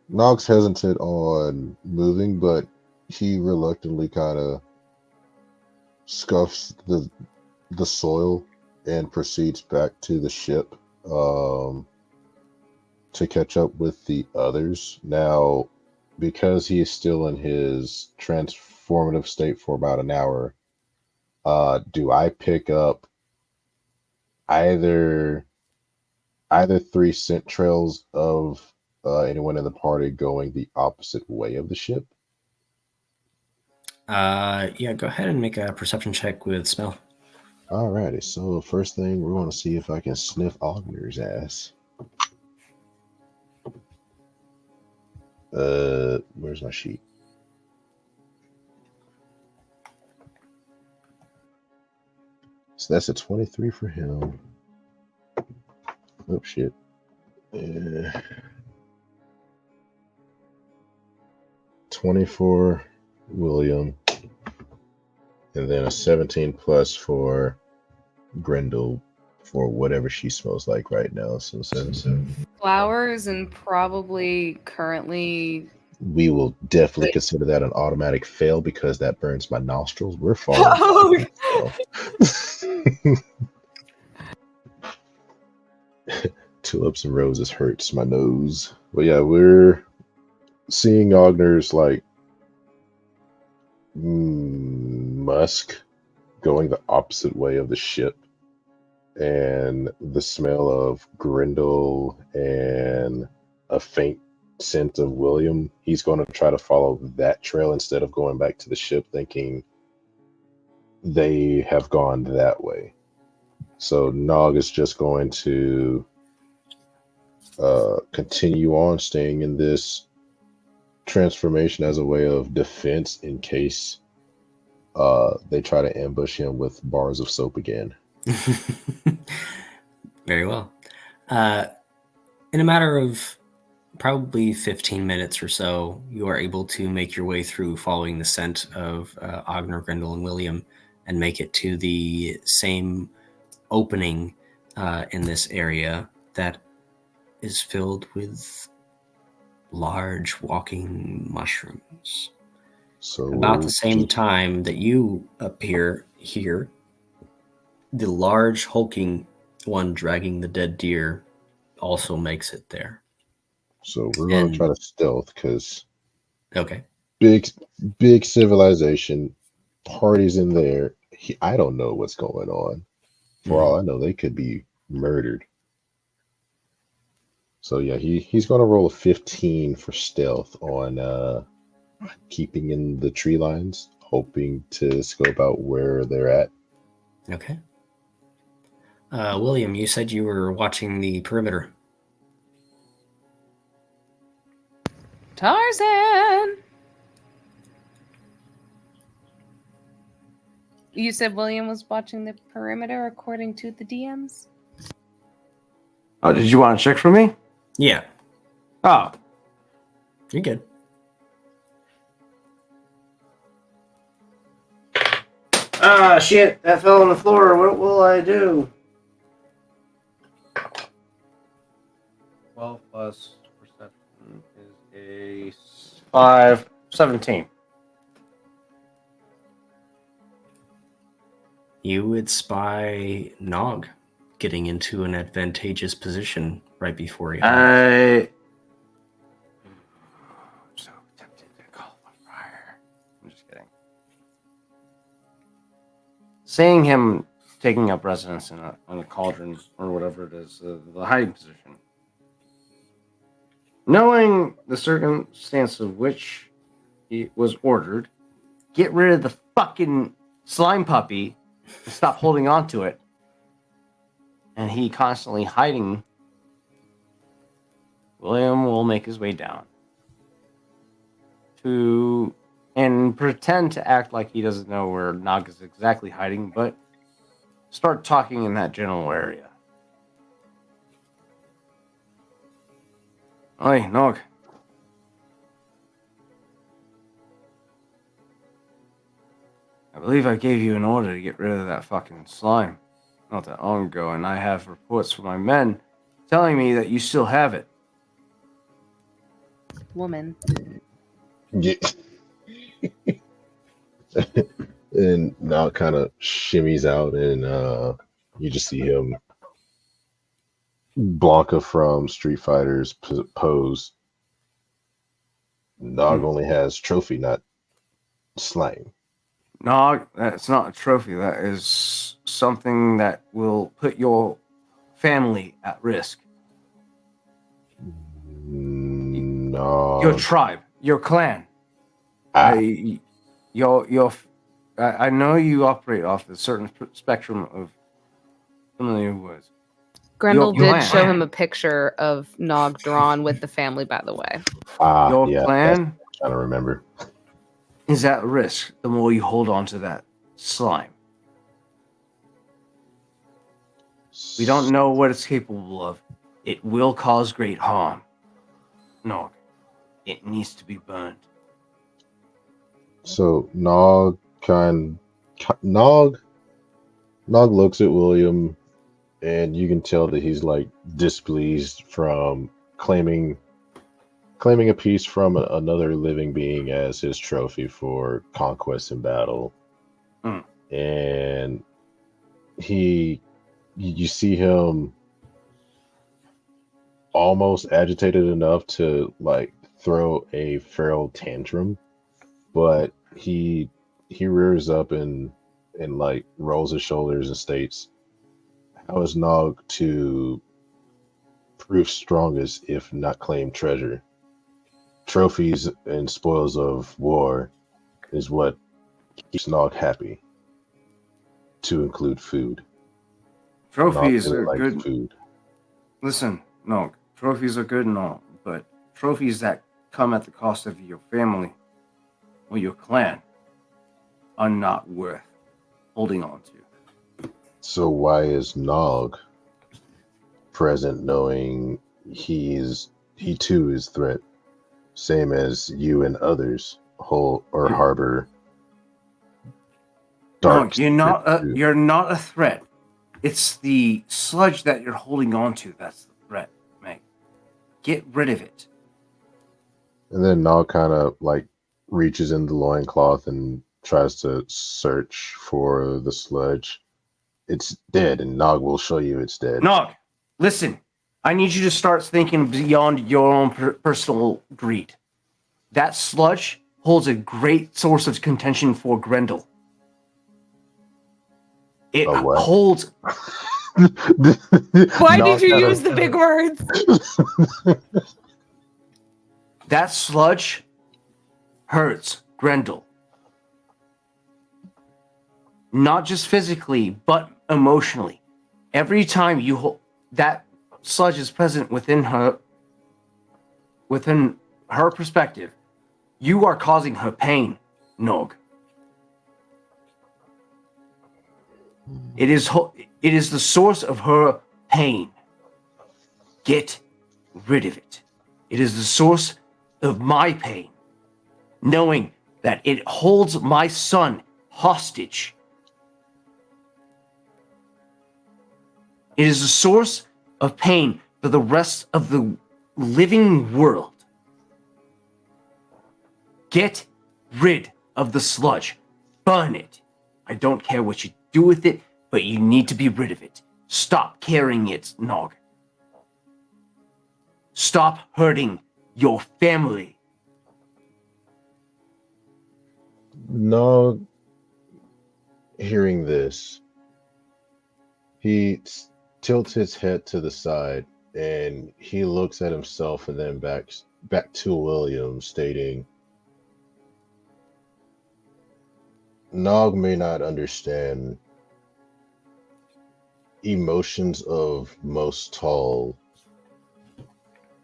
Nog's hesitant on moving, but he reluctantly kind of scuffs the soil and proceeds back to the ship to catch up with the others. Now, because he is still in his transformative state for about an hour, do I pick up either three scent trails of anyone in the party going the opposite way of the ship? Yeah, go ahead and make a perception check with smell. Alrighty, so first thing, we're going to see if I can sniff Ogner's ass. Where's my sheet? So that's a 23 for him. Oh, shit. 20 for William. And then a 17 plus for Grendel for whatever she smells like right now. So 7. Flowers and probably currently. We will definitely consider that an automatic fail because that burns my nostrils. We're falling. Oh. Tulips and roses hurts my nose. But yeah, we're seeing Ogner's like musk going the opposite way of the ship, and the smell of Grendel and a faint scent of William. He's going to try to follow that trail instead of going back to the ship, thinking they have gone that way. So Nog is just going to continue on staying in this transformation as a way of defense in case they try to ambush him with bars of soap again. Very well. In a matter of probably 15 minutes or so, you are able to make your way through following the scent of Ogner, Grendel, and William and make it to the same opening in this area that is filled with large walking mushrooms. So about the same time that you appear here, the large hulking one dragging the dead deer also makes it there. So we're going to try to stealth because okay, big civilization, parties in there. I don't know what's going on. For all I know, they could be murdered. So yeah, he's going to roll a 15 for stealth on keeping in the tree lines, hoping to scope out where they're at. Okay. William, you said you were watching the perimeter. Tarzan! You said William was watching the perimeter according to the DMs? Oh, did you want to check for me? Yeah. Oh. You're good. Ah, shit. That fell on the floor. What will I do? 12 plus perception is a 5, 17. you would spy Nog getting into an advantageous position right before he hides. I'm so tempted to call on fire. I'm just kidding. Seeing him taking up residence in a cauldron or whatever it is, the hiding position. Knowing the circumstance of which he was ordered, get rid of the fucking slime puppy and stop holding on to it. And he constantly hiding. William will make his way down and pretend to act like he doesn't know where Nog is exactly hiding, but start talking in that general area. Oi, Nog. I believe I gave you an order to get rid of that fucking slime not that long ago, and I have reports from my men telling me that you still have it. Woman. Yeah. And now it kind of shimmies out, and you just see him, Blanca from Street Fighter's pose. Nog only has trophy, not slime. No, that's not a trophy. That is something that will put your family at risk. No. Your tribe, your clan. I know you operate off a certain spectrum of familiar words. Grendel Your did clan. show him a picture of Nog drawn with the family, by the way. Your Yeah, clan I don't remember. is at risk the more you hold on to that slime. We don't know what it's capable of. It will cause great harm. Nog, it needs to be burned. So Nog looks at William, and you can tell that he's like displeased from claiming a piece from another living being as his trophy for conquest and battle. And you see him almost agitated enough to like throw a feral tantrum, but he rears up and like rolls his shoulders and states, "How is Nog to prove strongest if not claim treasure? Trophies and spoils of war is what keeps Nog happy, to include food. Trophies Nog are really likes good. food. Listen, Nog, trophies are good and all, but trophies that come at the cost of your family or your clan are not worth holding on to. So why is Nog present, knowing he too is threat, same as you and others hold or harbor dark? No, you're not a threat. It's the sludge that you're holding on to that's the threat, Meg. Get rid of it. And then Nog kind of like reaches in the loincloth and tries to search for the sludge. It's dead, and Nog will show you it's dead. Nog, listen. I need you to start thinking beyond your own personal greed. That sludge holds a great source of contention for Grendel. It holds... Why did you use the big words? That sludge hurts Grendel. Not just physically, but emotionally. Every time you hold... That sludge is present within her perspective. You are causing her pain, Nog. It is the source of her pain. Get rid of it. It is the source of my pain, knowing that it holds my son hostage. It is the source of pain for the rest of the living world. Get rid of the sludge. Burn it. I don't care what you do with it, but you need to be rid of it. Stop carrying it, Nog. Stop hurting your family. Nog, hearing this, he tilts his head to the side and he looks at himself and then back to William, stating, Nog may not understand emotions of most tall.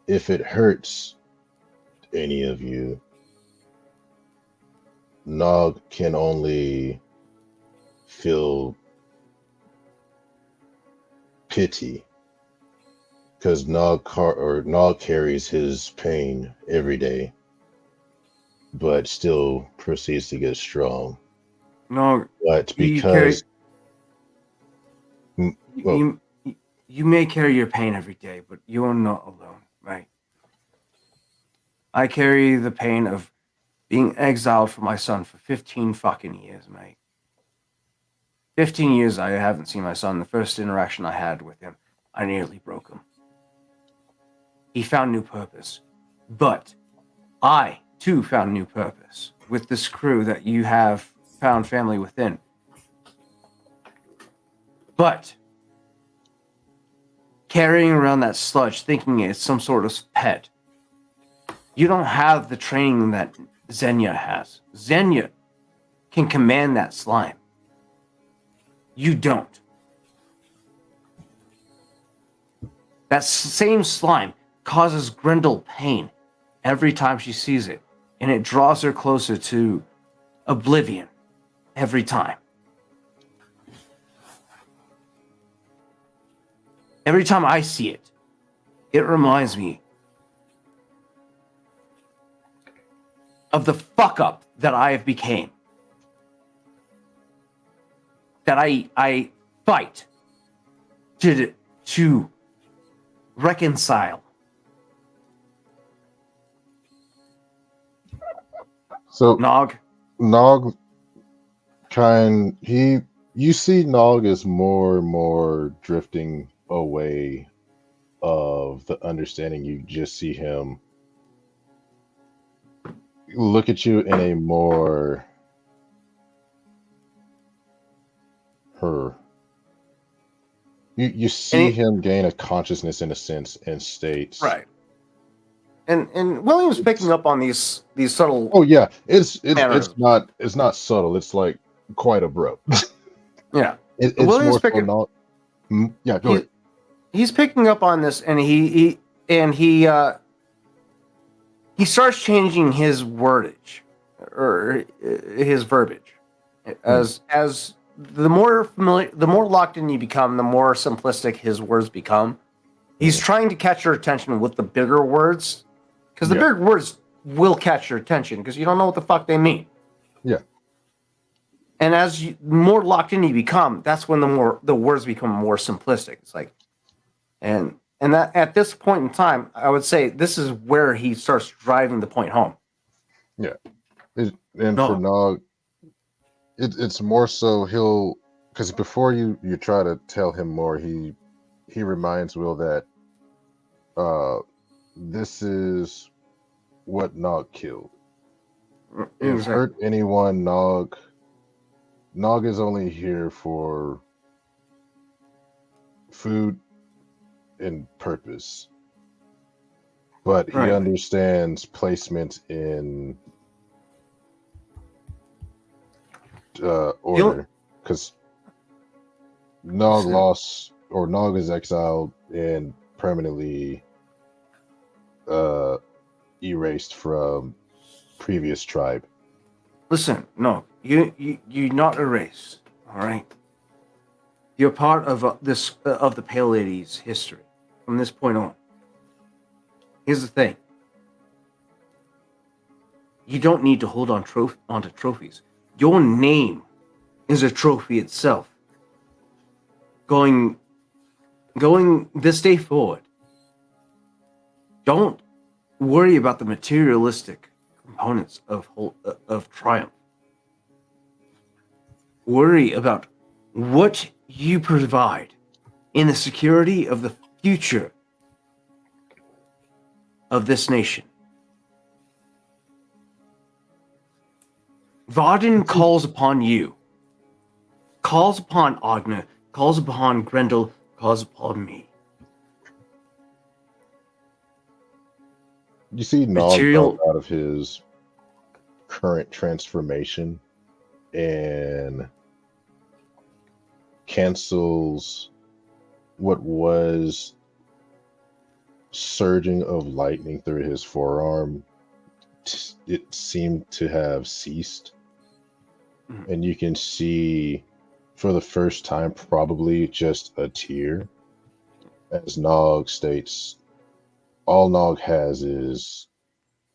If it hurts any of you, Nog can only feel pity because Nog carries his pain every day, but still proceeds to get strong. Nog, But you carry. because well, You may carry your pain every day, but you are not alone, right? I carry the pain of being exiled from my son for 15 fucking years, mate. 15 years I haven't seen my son. The first interaction I had with him, I nearly broke him. He found new purpose. But I, too, found new purpose with this crew that you have found family within. But carrying around that sludge, thinking it's some sort of pet, you don't have the training that Xenia has. Xenia can command that slime. You don't. That same slime causes Grendel pain every time she sees it, and it draws her closer to oblivion every time. Every time I see it, it reminds me of the fuck up that I have became. That I fight to reconcile. so Nog, Nog you see Nog is more and more drifting away of the understanding. You just see him look at you in a more you see him gain a consciousness in a sense and states, right. And William's picking up on these subtle. oh yeah, it's mannerisms. not subtle, it's like quite abrupt. Yeah. It's William's more so picking. not. Yeah, go ahead. He's picking up on this, and he starts changing his wordage or his verbiage as the more familiar, the more locked in you become, the more simplistic his words become. He's trying to catch your attention with the bigger words, because the bigger words will catch your attention because you don't know what the fuck they mean. Yeah. And as more locked in you become, that's when the words become more simplistic. It's like, and that at this point in time, I would say this is where he starts driving the point home. Yeah. For Nog, it's more so because before you try to tell him more, he reminds Will that this is what Nog killed. If hurt anyone, Nog is only here for food and purpose, but he understands placement in order, because Nog is exiled and permanently erased from previous tribe. Listen, no, you're not erased. All right, you're part of of the Pale Lady's history from this point on. Here's the thing: you don't need to hold on onto trophies. Your name is a trophy itself. Going this day forward, don't worry about the materialistic components of Triumph. worry about what you provide in the security of the future of this nation. Vardin calls upon you, calls upon Agna, calls upon Grendel, calls upon me. You see Nog Material- broke out of his current transformation and cancels what was surging of lightning through his forearm. It seemed to have ceased. And you can see, for the first time, probably just a tear. As Nog states, all Nog has is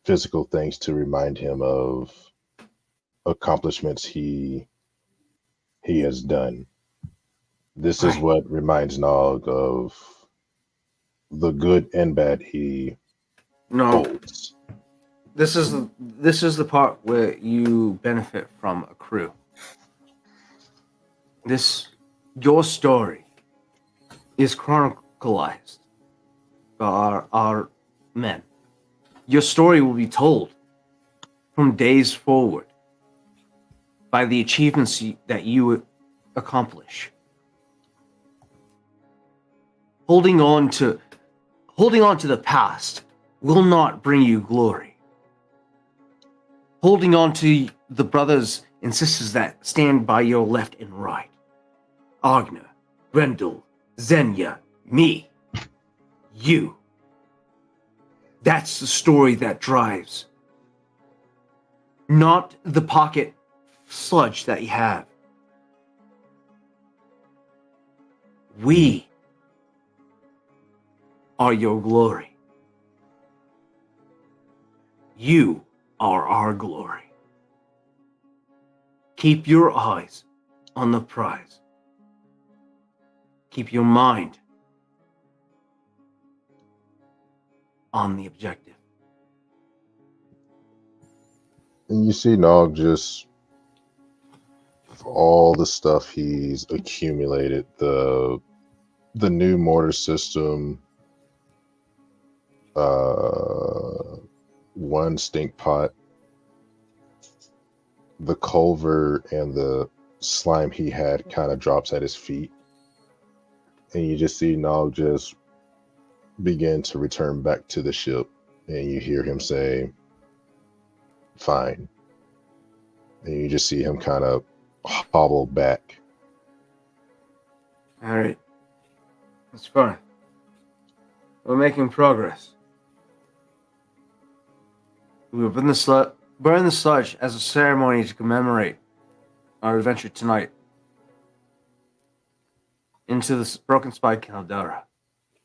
physical things to remind him of accomplishments he has done. This is Right. what reminds Nog of the good and bad he No, holds. this is the part where you benefit from a crew. Your story is chronicalized by our men. Your story will be told from days forward by the achievements that you accomplish. Holding on to the past will not bring you glory. Holding on to the brothers and sisters that stand by your left and right. Agna, Grendel, Xenia, me, you. That's the story that drives. Not the pocket sludge that you have. We are your glory. You are our glory. Keep your eyes on the prize. Keep your mind on the objective. And you see Nog just all the stuff he's accumulated, the new mortar system, one stink pot, the culvert and the slime he had kind of drops at his feet. And you just see Nog just begin to return back to the ship. And you hear him say, "Fine." And you just see him kind of hobble back. All right. That's fine. We're making progress. We will burn the sludge as a ceremony to commemorate our adventure tonight into the broken spike caldera.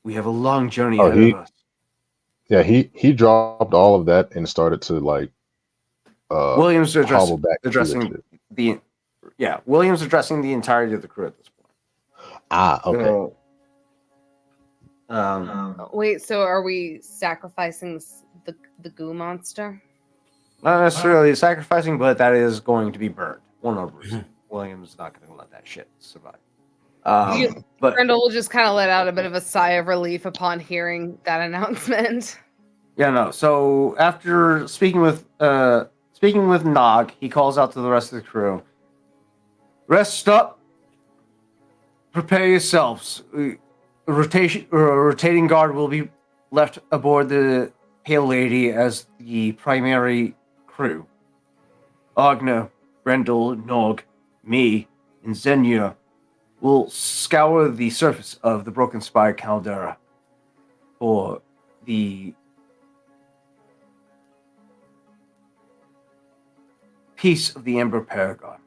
We have a long journey ahead of us. Yeah, he dropped all of that and started to like Williams hobble back to the addressing ship. Williams addressing the entirety of the crew at this point. Okay. So, Wait, so are we sacrificing the goo monster? not necessarily sacrificing, but that is going to be burned. 100%. Williams is not going to let that shit survive. But Brendel will just kind of let out a bit of a sigh of relief upon hearing that announcement. yeah, no. So after speaking with Nog, he calls out to the rest of the crew. Rest up. Prepare yourselves. A rotating guard will be left aboard the Pale Lady as the primary crew. Agna, Grendel, Nog, me, and Xenia will scour the surface of the Broken Spire caldera for the piece of the Ember Paragon.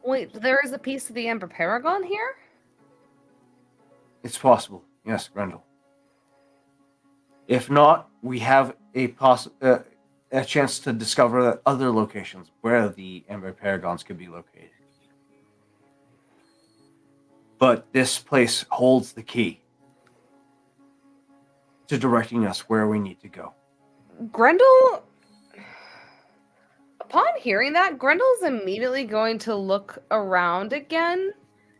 Wait, there is a piece of the Ember Paragon here? It's possible, yes, Grendel. If not, we have a chance to discover other locations where the Ember Paragons could be located. But this place holds the key to directing us where we need to go. Grendel, upon hearing that, Grendel's immediately going to look around again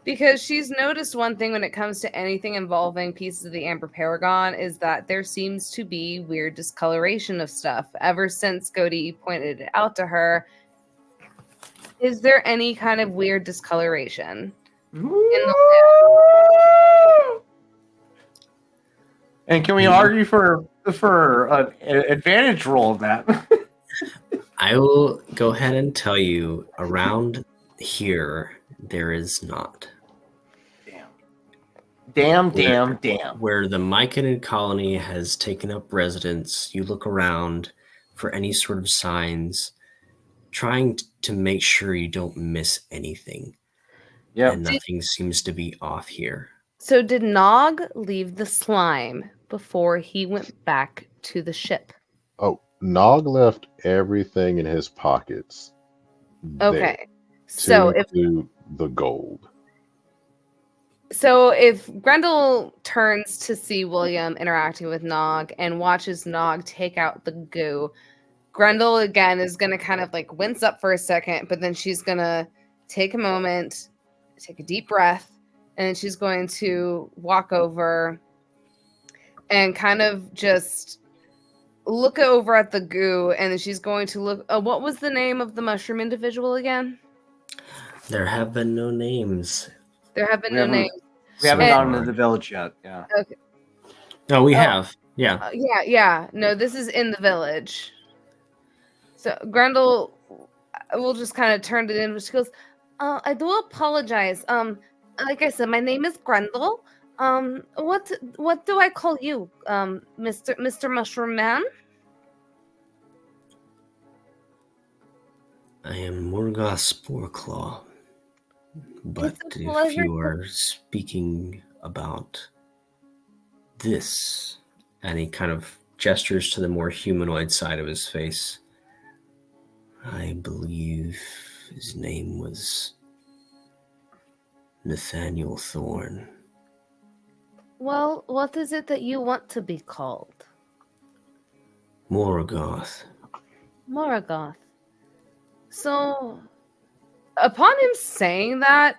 because she's noticed one thing when it comes to anything involving pieces of the Amber Paragon is that there seems to be weird discoloration of stuff. Ever since Godi pointed it out to her, is there any kind of weird discoloration in the land? And can we argue for an advantage roll of that? I will go ahead and tell you around here there is not. Damn. Where the Myconid colony has taken up residence, you look around for any sort of signs, trying to make sure you don't miss anything. Yeah. And nothing seems to be off here. So did Nog leave the slime before he went back to the ship? Oh, Nog left everything in his pockets. Okay. To include the gold. So if Grendel turns to see William interacting with Nog and watches Nog take out the goo, Grendel again is going to kind of like wince up for a second, but then she's going to take a moment, take a deep breath, and then she's going to walk over and kind of just look over at the goo, and then she's going to look. What was the name of the mushroom individual again? There have been no names. There have been no names. We haven't gotten to the village yet. Yeah. Okay. No, we have. Yeah. Yeah. No, this is in the village. So Grendel will just kind of turn it in. She goes, I do apologize. Like I said, my name is Grendel. What do I call you, Mr. Mushroom Man? I am Morgoth Sporeclaw. But It's a if pleasure you are speaking about this, and he kind of gestures to the more humanoid side of his face, I believe his name was Nathaniel Thorne. Well, what is it that you want to be called? Morgoth. Morgoth. So, upon him saying that,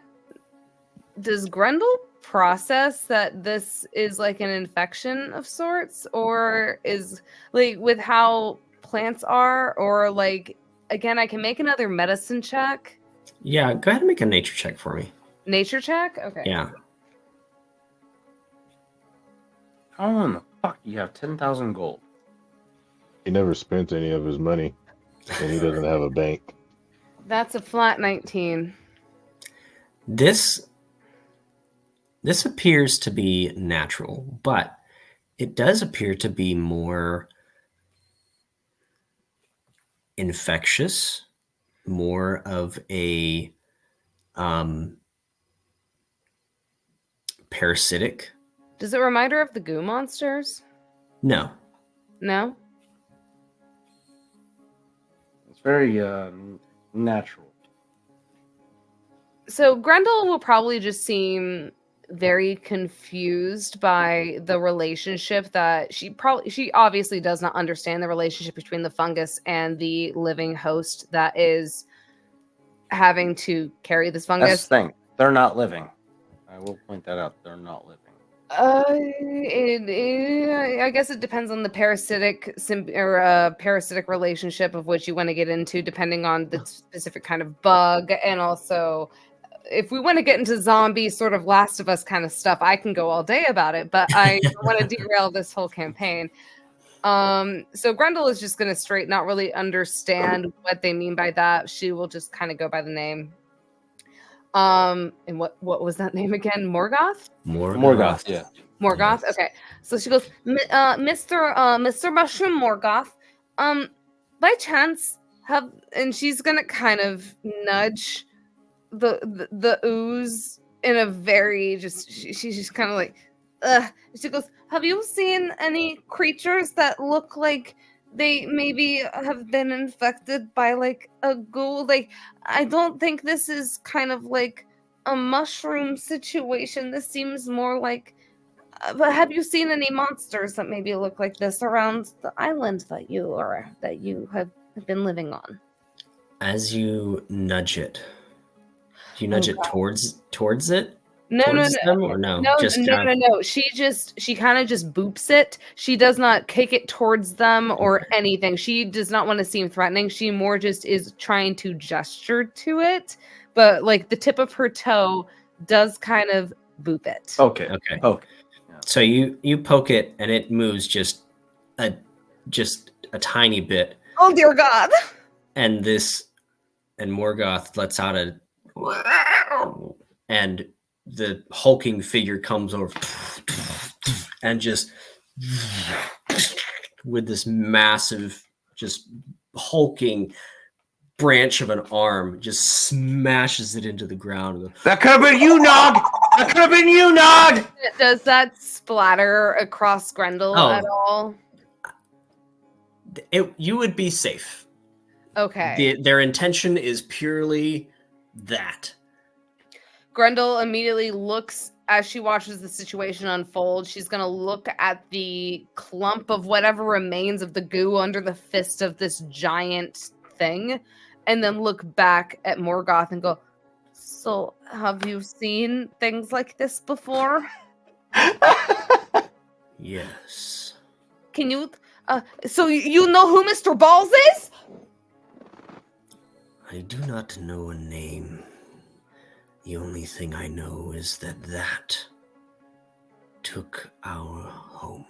does Grendel process that this is like an infection of sorts, or is like with how plants are, or like again, I can make another medicine check. Yeah, go ahead and make a nature check for me. Nature check? Okay. Yeah. How in the fuck do you have 10,000 gold? He never spent any of his money, and he doesn't have a bank. That's a flat 19. This appears to be natural, but it does appear to be more infectious, more of a parasitic. Does it remind her of the goo monsters? No. No? It's very natural. So Grendel will probably just seem very confused by the relationship that she obviously does not understand the relationship between the fungus and the living host that is having to carry this fungus. That's the thing. They're not living. I will point that out. They're not living. I guess it depends on the parasitic parasitic relationship of which you want to get into, depending on the specific kind of bug, and also if we want to get into zombie sort of Last of Us kind of stuff, I can go all day about it, but I don't want to derail this whole campaign. So Grendel is just going to straight not really understand what they mean by that. She will just kind of go by the name. And what was that name again? Morgoth? Morgoth, yeah. Morgoth. Yes. Okay. So she goes, Mr. Mushroom Morgoth. By chance and she's gonna kind of nudge the ooze in a very she's just kind of like, she goes, have you seen any creatures that look like they maybe have been infected by like a ghoul? Like, I don't think this is kind of like a mushroom situation. This seems more like, but have you seen any monsters that maybe look like this around the island that you have been living on? As you nudge it, do you nudge it God. towards it? No, Towards them or no? Just down. no. She kind of just boops it. She does not kick it towards them or Okay. anything. She does not want to seem threatening. She more just is trying to gesture to it, but like the tip of her toe does kind of boop it. Okay. Okay. Okay. So you poke it and it moves just a tiny bit, Oh dear God! and Morgoth lets out a and the hulking figure comes over and just with this massive, just hulking branch of an arm, just smashes it into the ground. That could have been you, Nog! That could have been you, Nog! Does that splatter across Grendel at all? You would be safe. Okay. Their intention is purely that. Grendel immediately looks as she watches the situation unfold. She's going to look at the clump of whatever remains of the goo under the fist of this giant thing, and then look back at Morgoth and go, "So, have you seen things like this before?" Yes. Can you, so you know who Mr. Balls is? I do not know a name. The only thing I know is that took our home.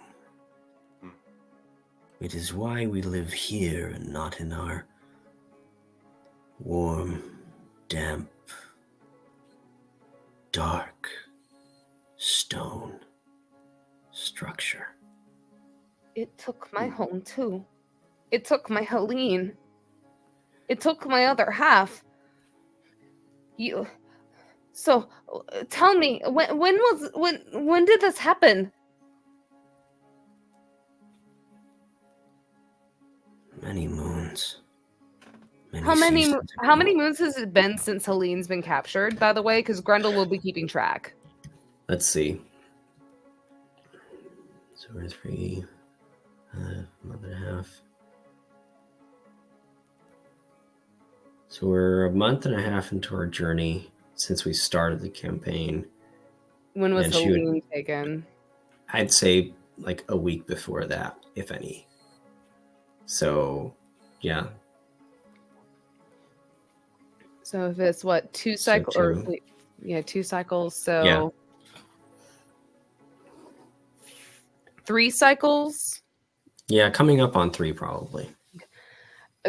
It is why we live here and not in our warm, damp, dark stone structure. It took my home too. It took my Helene. It took my other half. So tell me, when did this happen? Many moons. How many seasons how ago. many moons has it been since Helene's been captured, by the way? Because Grendel will be keeping track. Let's see. So we're 3, month and a half. So we're a month and a half into our journey since we started the campaign. When was And she would- Helene taken? I'd say like a week before that, if any. So, yeah. So if it's what, 2 So cycles or 2. yeah, 2 cycles. So Yeah. 3 cycles. Yeah, coming up on 3 probably.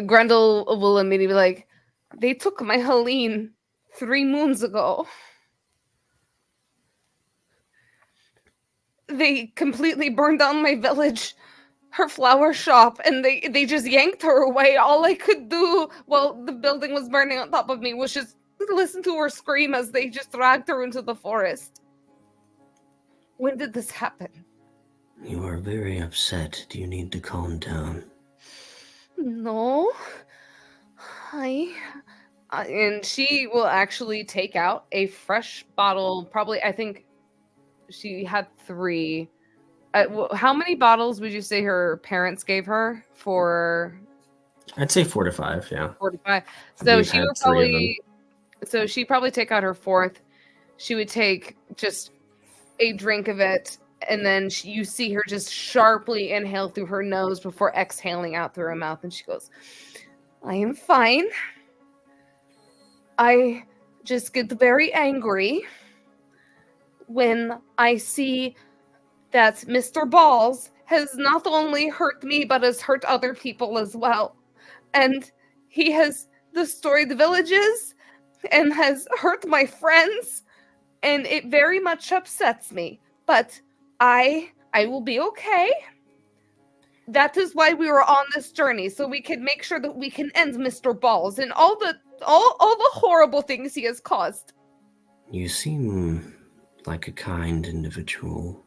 Grendel will immediately be like, "They took my Helene 3 moons ago. They completely burned down my village, her flower shop, and they just yanked her away. All I could do while the building was burning on top of me was just listen to her scream as they just dragged her into the forest." When did this happen? You are very upset. Do you need to calm down? No. And she will actually take out a fresh bottle. Probably, I think she had 3. How many bottles would you say her parents gave her for I'd say 4 to 5, yeah. 45? I So believe she had would 3 of them. probably, so she'd probably take out her 4th. She would take just a drink of it, and then you see her just sharply inhale through her nose before exhaling out through her mouth, and she goes, "I am fine. I just get very angry when I see that Mr. Balls has not only hurt me, but has hurt other people as well. And he has destroyed villages and has hurt my friends, and it very much upsets me. But I will be okay. That is why we were on this journey, so we can make sure that we can end Mr. Balls and all the horrible things he has caused." You seem like a kind individual.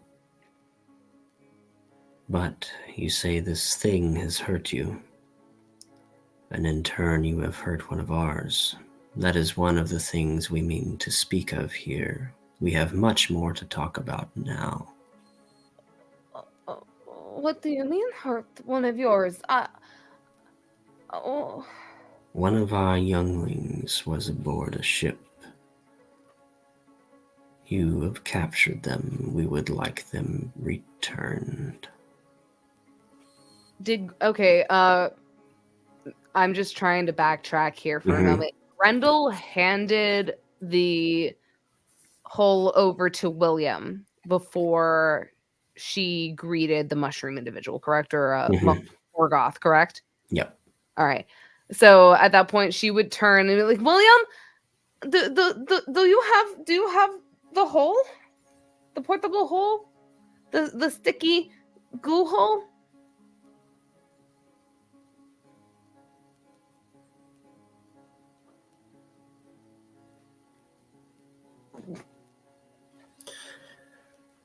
But you say this thing has hurt you. And in turn you have hurt one of ours. That is one of the things we mean to speak of here. We have much more to talk about now. What do you mean hurt one of yours? Oh, One of our younglings was aboard a ship. You have captured them. We would like them returned. I'm just trying to backtrack here for a Mhm. moment. Grendel handed the hull over to William before she greeted the mushroom individual, correct? Or Mhm. Morgoth, correct? Yep. All right. So at that point, she would turn and be like, William, do you have the hole? The portable hole? The sticky goo hole?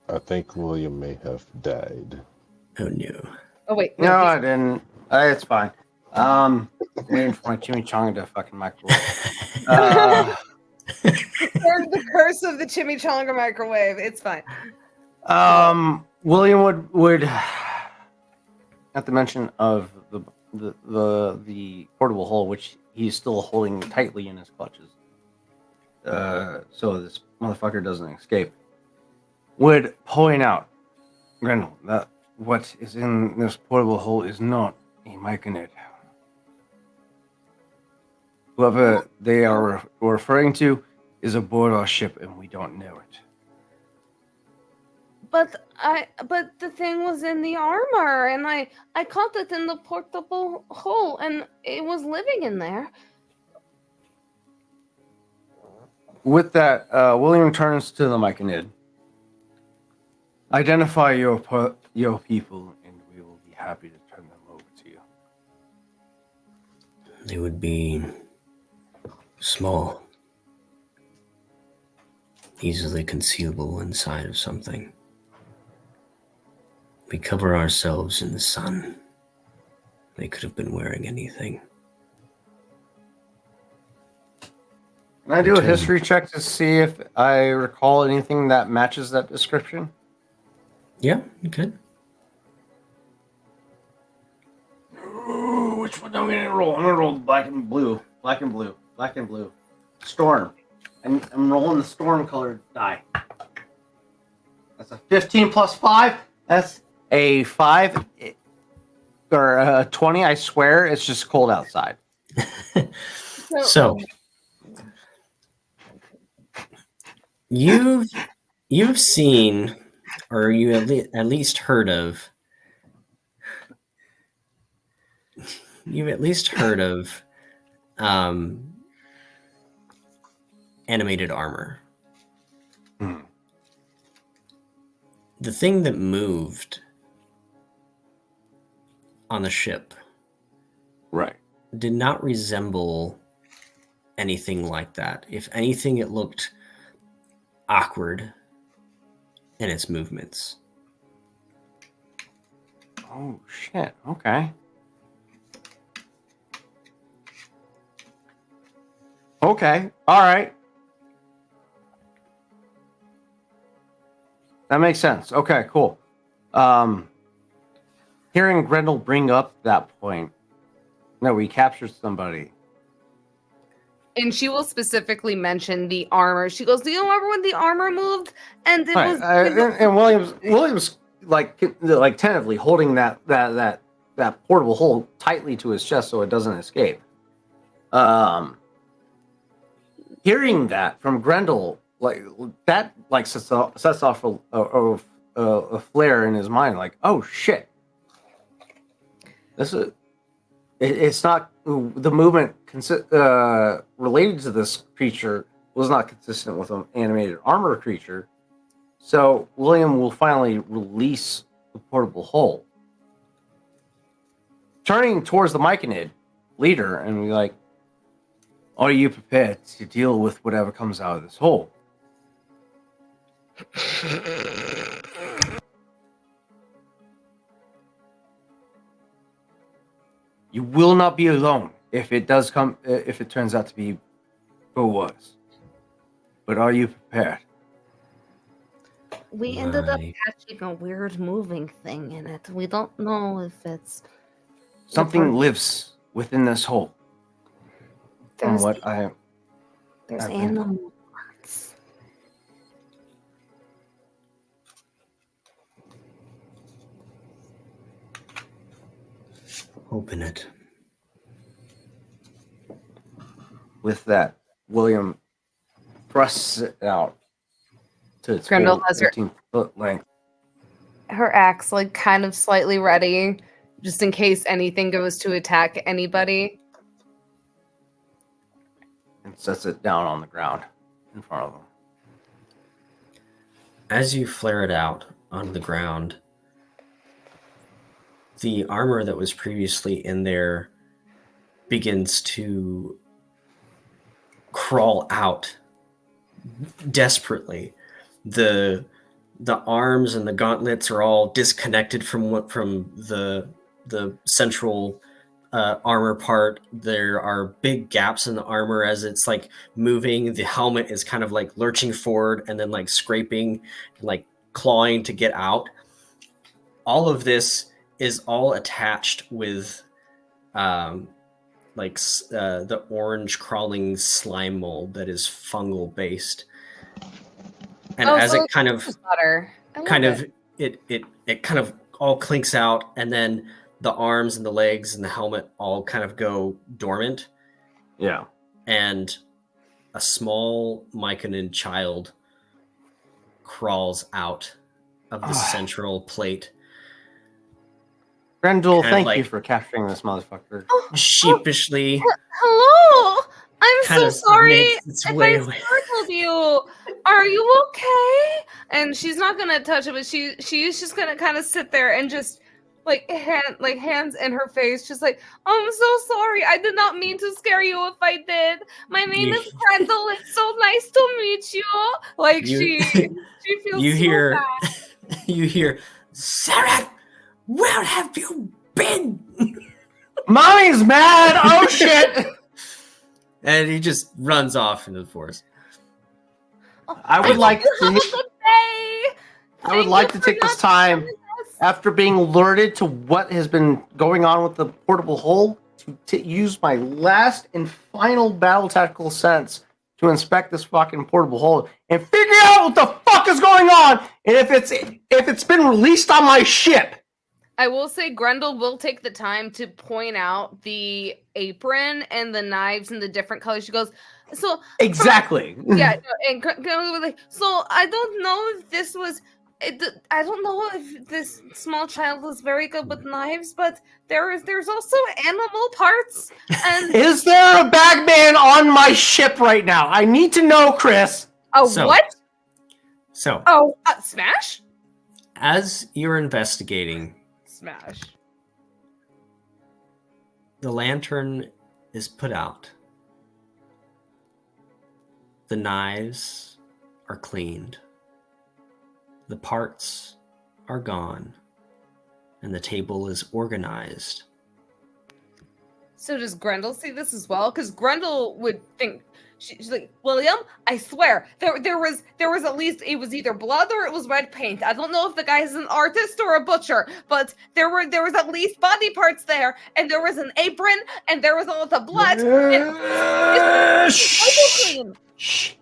I think William may have died. Oh no. Oh wait, No, no. I didn't. It's fine. Waiting for my chimichanga to fucking microwave. The curse of the chimichanga microwave. It's fine. William would at the mention of the portable hole, which he's still holding tightly in his clutches, so this motherfucker doesn't escape, would point out, Grendel, that what is in this portable hole is not a myconid. Whoever they are referring to is aboard our ship, and we don't know it. But the thing was in the armor, and I caught it in the portable hole, and it was living in there. With that, William turns to the myconid. Identify your people, and we will be happy to turn them over to you. They would be small, easily concealable inside of something. We cover ourselves in the sun. They could have been wearing anything. Can I do a history check to see if I recall anything that matches that description? Yeah, you could. Ooh, which one am I going to roll? I'm going to roll black and blue. Black and blue. Black and blue. Storm. And I'm rolling the storm colored die. That's a 15 plus 5. That's a 5 or a 20. I swear it's just cold outside. So you've seen, or you at least heard of. You've at least heard of animated armor. The thing that moved on the ship, right, did not resemble anything like that. If anything, it looked awkward in its movements. Oh shit. Okay. Okay. All right. That makes sense. Okay, cool. Hearing Grendel bring up that point that we captured somebody. And she will specifically mention the armor. She goes, "Do you remember when the armor moved?" And it Right. was And Williams like tentatively holding that portable hole tightly to his chest so it doesn't escape. Hearing that from Grendel, sets off a flare in his mind, like, oh shit, it's not the movement related to this creature was not consistent with an animated armor creature. So William will finally release the portable hole, turning towards the myconid leader and be like, are you prepared to deal with whatever comes out of this hole? You will not be alone if it turns out to be or was. But are you prepared? we ended up catching a weird moving thing in it. We don't know if it's Something lives within this hole. from what There's I've been- animal parts. Open it. with that, William thrusts it out to its Grendel full has her- 15-foot length. Her axe, like, kind of slightly ready, just in case anything goes to attack anybody. And sets it down on the ground in front of him. As you flare it out onto the ground, the armor that was previously in there begins to crawl out desperately. The arms and the gauntlets are all disconnected from the central armor part. There are big gaps in the armor as it's like moving. The helmet is kind of like lurching forward and then like scraping and like clawing to get out. All of this is all attached with the orange crawling slime mold that is fungal based. And as so it kind of butter. it kind of all clinks out, and then the arms and the legs and the helmet all kind of go dormant, Yeah. and a small Myconan child crawls out of the central plate, Grendel, Kind of thank like- you for capturing this motherfucker. sheepishly. Hello! I'm Kind so of sorry makes its if way I away. startled you. Are you okay? And she's not gonna touch it, but she's just gonna kind of sit there and just hands in her face, just like, I'm so sorry. I did not mean to scare you if I did. My name You- is Grendel. It's so nice to meet you. Like You- she feels you so hear bad. you hear, Sarah, where have you been? Mommy's mad! Oh shit! And he just runs off into the forest. I would like You have a to good day. I would like to take this time, after being alerted to what has been going on with the portable hull, to use my last and final battle tactical sense to inspect this fucking portable hull and figure out what the fuck is going on, and if it's been released on my ship. I will say Grendel will take the time to point out the apron and the knives and the different colors. She goes, so Exactly. yeah, no, and Grendel was like, so I don't know if this was. I don't know if this small child was very good with knives, but there's also animal parts and Is there a bagman on my ship right now? I need to know, Chris. what? So, Oh, Smash? as you're investigating, Smash. the lantern is put out. The knives are cleaned. The parts are gone. And the table is organized. So does Grendel see this as well? Because Grendel would think she's like, William, I swear there was at least, it was either blood or it was red paint. I don't know if the guy's an artist or a butcher, but there was at least body parts there, and there was an apron, and there was all the blood. Shh.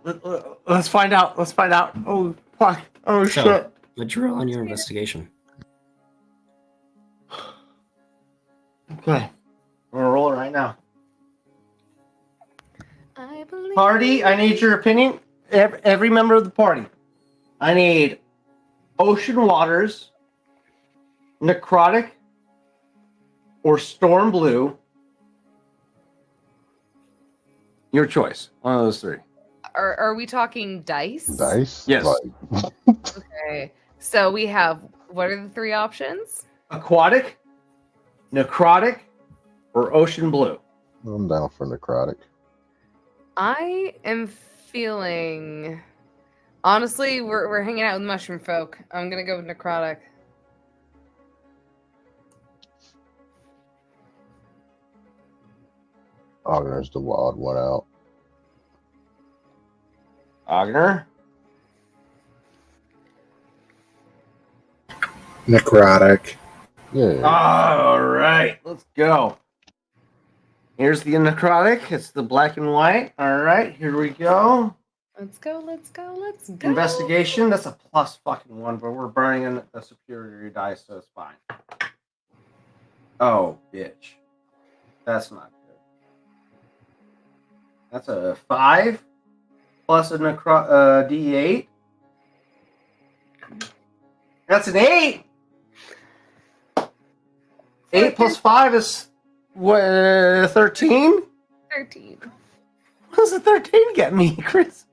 Let's find out. Let's find out. Oh fuck. Oh So, shit. let's roll on your investigation. Okay. I'm gonna roll it right now. I believe Party, I need your opinion. Every member of the party. I need ocean waters, necrotic, or storm blue. Your choice. One of those three. Are we talking dice? Dice? Yes. Like, Okay. So we have, what are the three options? Aquatic, necrotic, or ocean blue. I'm down for necrotic. I am feeling, honestly, we're hanging out with mushroom folk. I'm gonna go with necrotic. Ogner's the wild one out. Ogner. Necrotic. Yeah. All right, let's go. Here's the necrotic. It's the black and white. All right, here we go. Let's go, let's go, let's go. Investigation. That's a plus fucking 1, but we're burning in a superior dice, so it's fine. Oh, bitch. That's not good. That's a 5 plus a D8. That's an 8. 8 plus 5 is what? 13. 13. What does a 13 get me, Chris?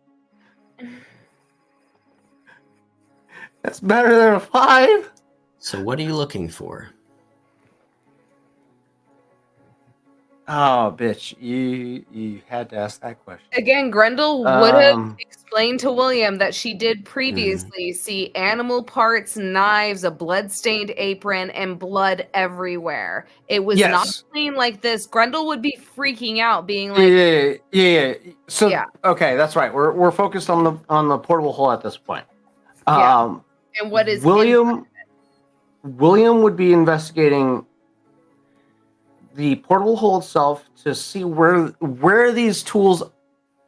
That's better than a 5. So what are you looking for? Oh, bitch! You had to ask that question. Again, Grendel would have explained to William that she did previously see animal parts, knives, a blood-stained apron, and blood everywhere. It was not clean like this. Grendel would be freaking out, being like, "Yeah." So, okay, that's right. We're focused on the portable hole at this point. And what is William would be investigating the portable hole itself to see where these tools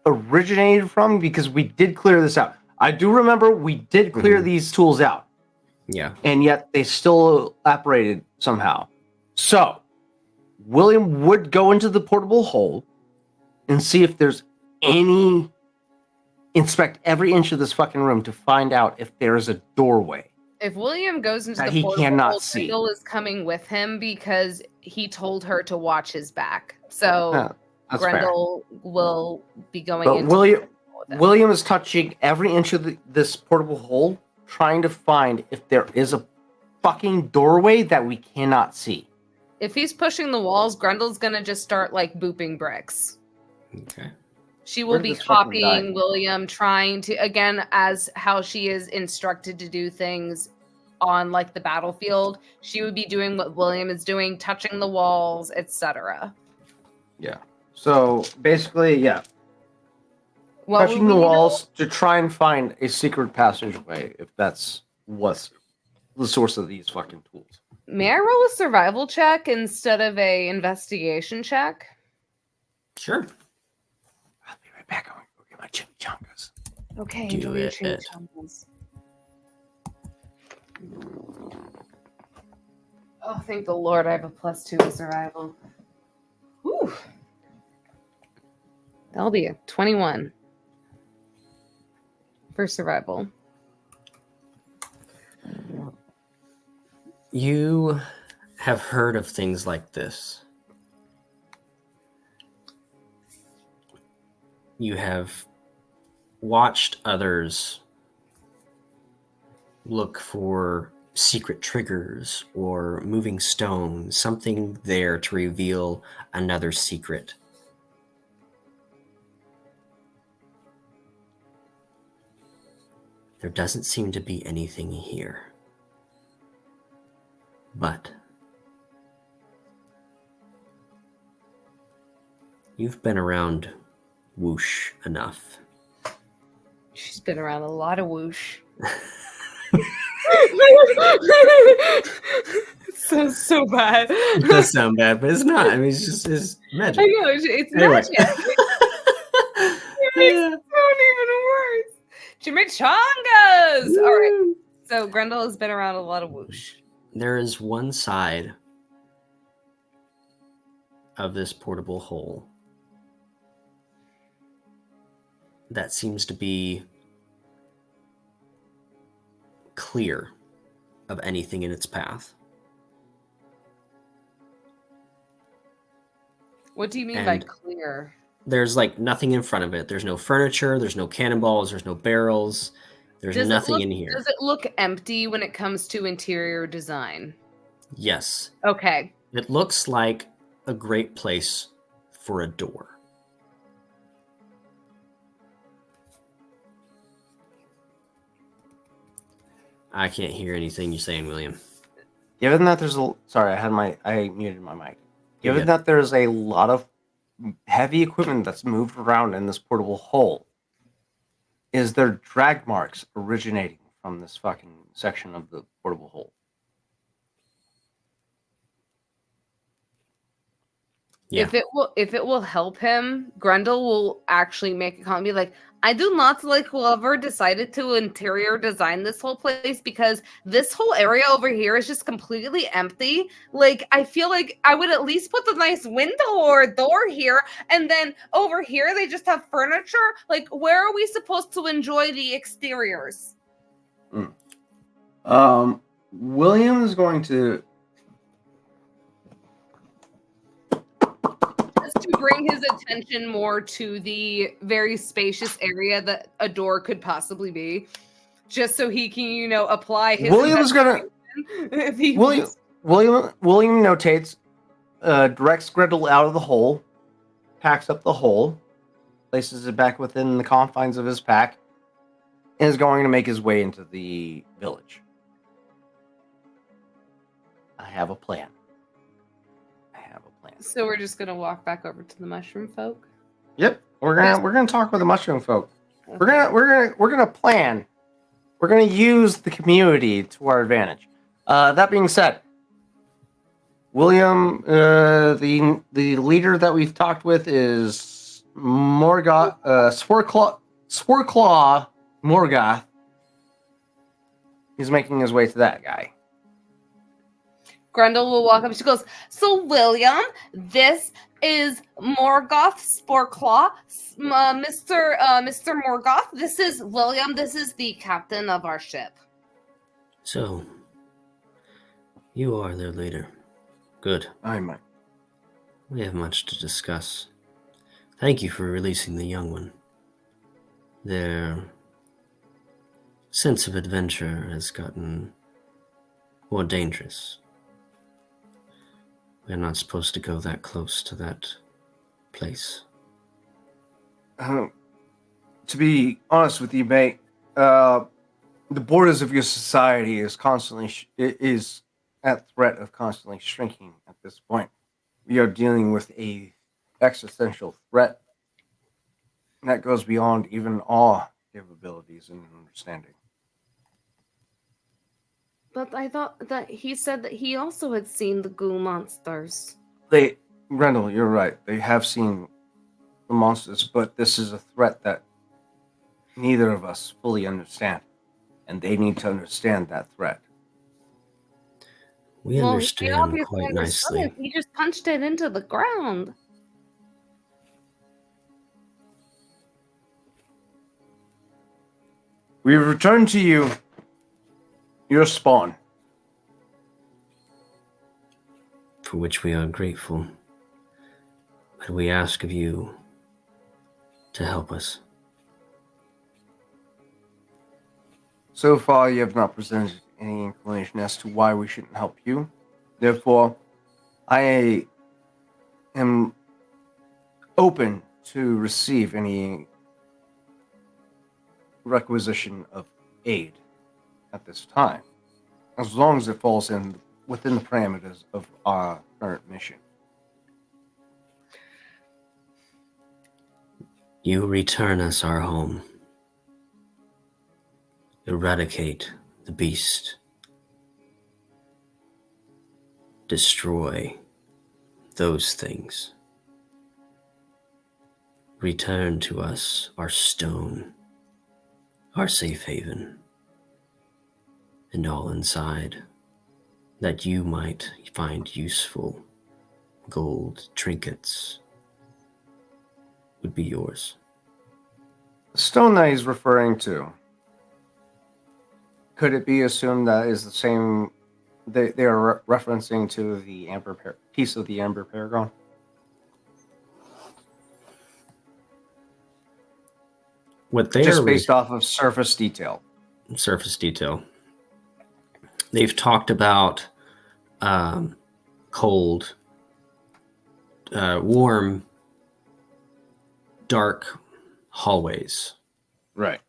originated from, because we did clear this out. I do remember we did clear these tools out. Yeah. And yet they still operated somehow. So William would go into the portable hole and see if there's inspect every inch of this fucking room to find out if there is a doorway. If William goes into that the he portable cannot hole, see. Grendel is coming with him because he told her to watch his back. So Grendel will be going But into William is touching every inch of this portable hole, trying to find if there is a fucking doorway that we cannot see. If he's pushing the walls, Grendel's gonna just start like booping bricks. Okay. She will be copying William, trying to, again, as how she is instructed to do things on like the battlefield. She would be doing what William is doing, touching the walls, etc. Yeah. So basically, touching the walls to try and find a secret passageway, if that's what's the source of these fucking tools. May I roll a survival check instead of a investigation check? Sure. I'll be right back. I'm going to go get my chimichangas. Okay, do it. Oh, thank the Lord, I have a +2 to survival. Whew. That'll be a 21 for survival. You have heard of things like this. You have watched others look for secret triggers or moving stones, something there to reveal another secret. There doesn't seem to be anything here. But you've been around whoosh enough. She's been around a lot of whoosh. It sounds so bad. It does sound bad, but it's not. I mean, it's magic. I know, it's Anyway. magic. It makes it sound even worse. Chimichangas! All right. So Grendel has been around a lot of whoosh. There is one side of this portable hole that seems to be clear of anything in its path. What do you mean by clear? There's like nothing in front of it. There's no furniture, there's no cannonballs, there's no barrels. There's nothing in here. Does it look empty when it comes to interior design? Yes. Okay. It looks like a great place for a door. I can't hear anything you're saying, William. Given that there's I muted my mic. Given that there's a lot of heavy equipment that's moved around in this portable hole, is there drag marks originating from this fucking section of the portable hole? Yeah. If it will help him, Grendel will actually make a comment, be like, I do not like whoever decided to interior design this whole place, because this whole area over here is just completely empty. Like, I feel like I would at least put the nice window or door here, and then over here they just have furniture. Like, where are we supposed to enjoy the exteriors? William is going to Just to bring his attention more to the very spacious area that a door could possibly be, just so he can, apply his. William's gonna if he William notates, directs Gretel out of the hole, packs up the hole, places it back within the confines of his pack, and is going to make his way into the village. I have a plan. So we're just gonna walk back over to the mushroom folk. Yep, we're gonna talk with the mushroom folk. Okay. We're gonna plan. We're gonna use the community to our advantage. That being said, William, the leader that we've talked with is Morgoth, Sporclaw Morgoth. He's making his way to that guy. Grendel will walk up. She goes, so William, this is Morgoth Sporclaw, Mr. Morgoth. This is William. This is the captain of our ship. So, you are their leader. Good. I might. We have much to discuss. Thank you for releasing the young one. Their sense of adventure has gotten more dangerous. We're not supposed to go that close to that place. To be honest with you, mate, the borders of your society is constantly is at threat of constantly shrinking at this point. We are dealing with a existential threat that goes beyond even our capabilities and understanding. But I thought that he said that he also had seen the goo monsters. Grendel, you're right. They have seen the monsters, but this is a threat that neither of us fully understand. And they need to understand that threat. We understand quite nicely. He just punched it into the ground. We return to you your spawn. For which we are grateful. But we ask of you to help us. So far, you have not presented any inclination as to why we shouldn't help you. Therefore, I am open to receive any requisition of aid at this time, as long as it falls within the parameters of our current mission. You return us our home. Eradicate the beast. Destroy those things. Return to us our stone, our safe haven, and all inside that you might find useful. Gold trinkets would be yours. The stone that he's referring to, could it be assumed that is the same? They are referencing to the piece of the Amber Paragon? What they just are based off of surface detail. Surface detail. They've talked about cold, warm, dark hallways. Right.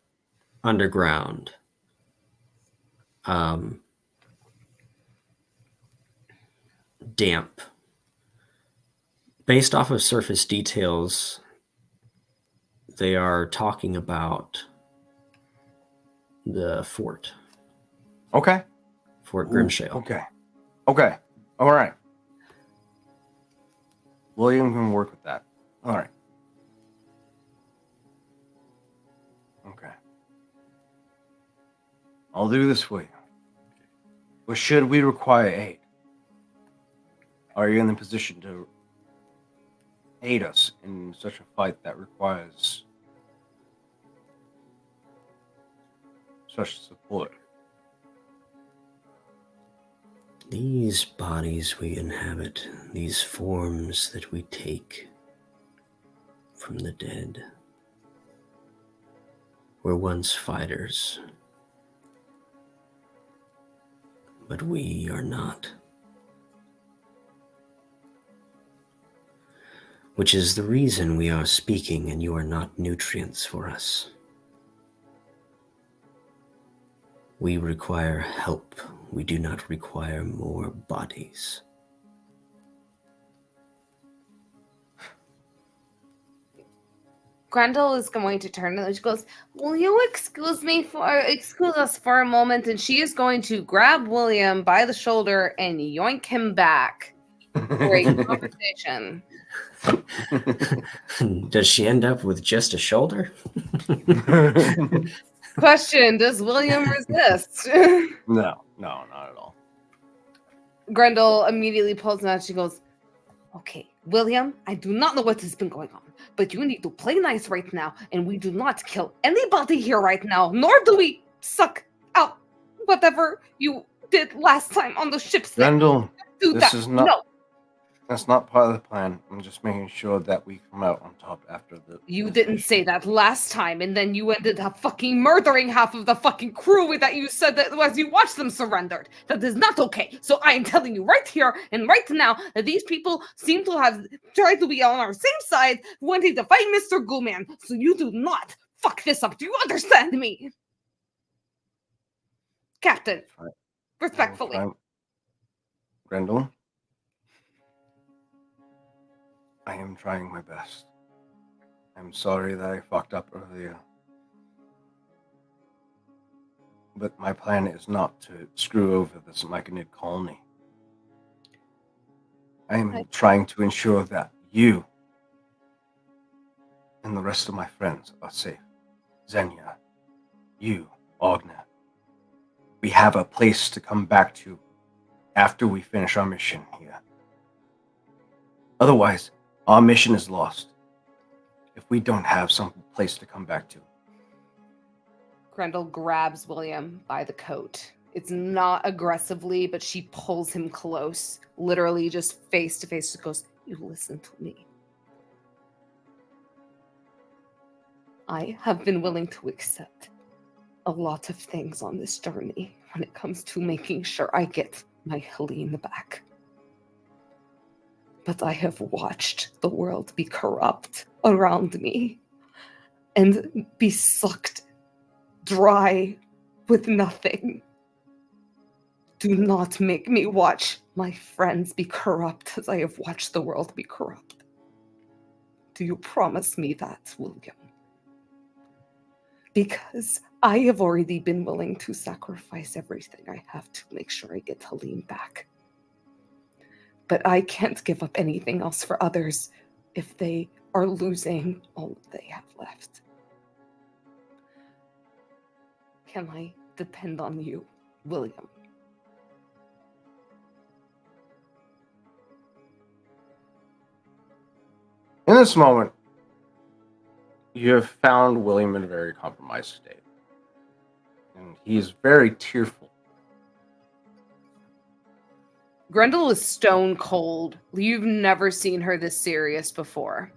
Underground. Damp. Based off of surface details, they are talking about the fort. Okay. Fort Grimshale. Okay. All right. William can work with that. All right. Okay. I'll do this for you. But should we require aid, are you in the position to aid us in such a fight that requires such support? These bodies we inhabit, these forms that we take from the dead, were once fighters, but we are not. Which is the reason we are speaking and you are not nutrients for us. We require help. We do not require more bodies. Grendel is going to turn and she goes, "Will you excuse us for a moment?" And she is going to grab William by the shoulder and yoink him back for a conversation. Does she end up with just a shoulder? Question: does William resist? No, not at all. Grendel immediately pulls him out. She goes, "Okay, William, I do not know what has been going on, but you need to play nice right now, and we do not kill anybody here right now, nor do we suck out whatever you did last time on the ships. Grendel, Do this that. is not- No, that's not part of the plan. I'm just making sure that we come out on top after the... you didn't say that last time, and then you ended up fucking murdering half of the fucking crew that you said that as you watched them surrendered. That is not okay. So I am telling you right here and right now that these people seem to have tried to be on our same side, wanting to fight Mr. Ghoulman. So you do not fuck this up. Do you understand me? Captain, Fine. respectfully. Grendel, I am trying my best. I'm sorry that I fucked up earlier. But my plan is not to screw over this Myconid colony. I am trying to ensure that you and the rest of my friends are safe. Xenia, you, Ogna. We have a place to come back to after we finish our mission here. Otherwise, our mission is lost if we don't have some place to come back to. Grendel grabs William by the coat. It's not aggressively, but she pulls him close, literally just face to face. She goes, "You listen to me. I have been willing to accept a lot of things on this journey when it comes to making sure I get my Helene back. But I have watched the world be corrupt around me and be sucked dry with nothing. Do not make me watch my friends be corrupt as I have watched the world be corrupt. Do you promise me that, William? Because I have already been willing to sacrifice everything I have to make sure I get Helene back. But I can't give up anything else for others if they are losing all they have left. Can I depend on you, William?" In this moment, you have found William in a very compromised state. And he is very tearful. Grendel is stone cold. You've never seen her this serious before.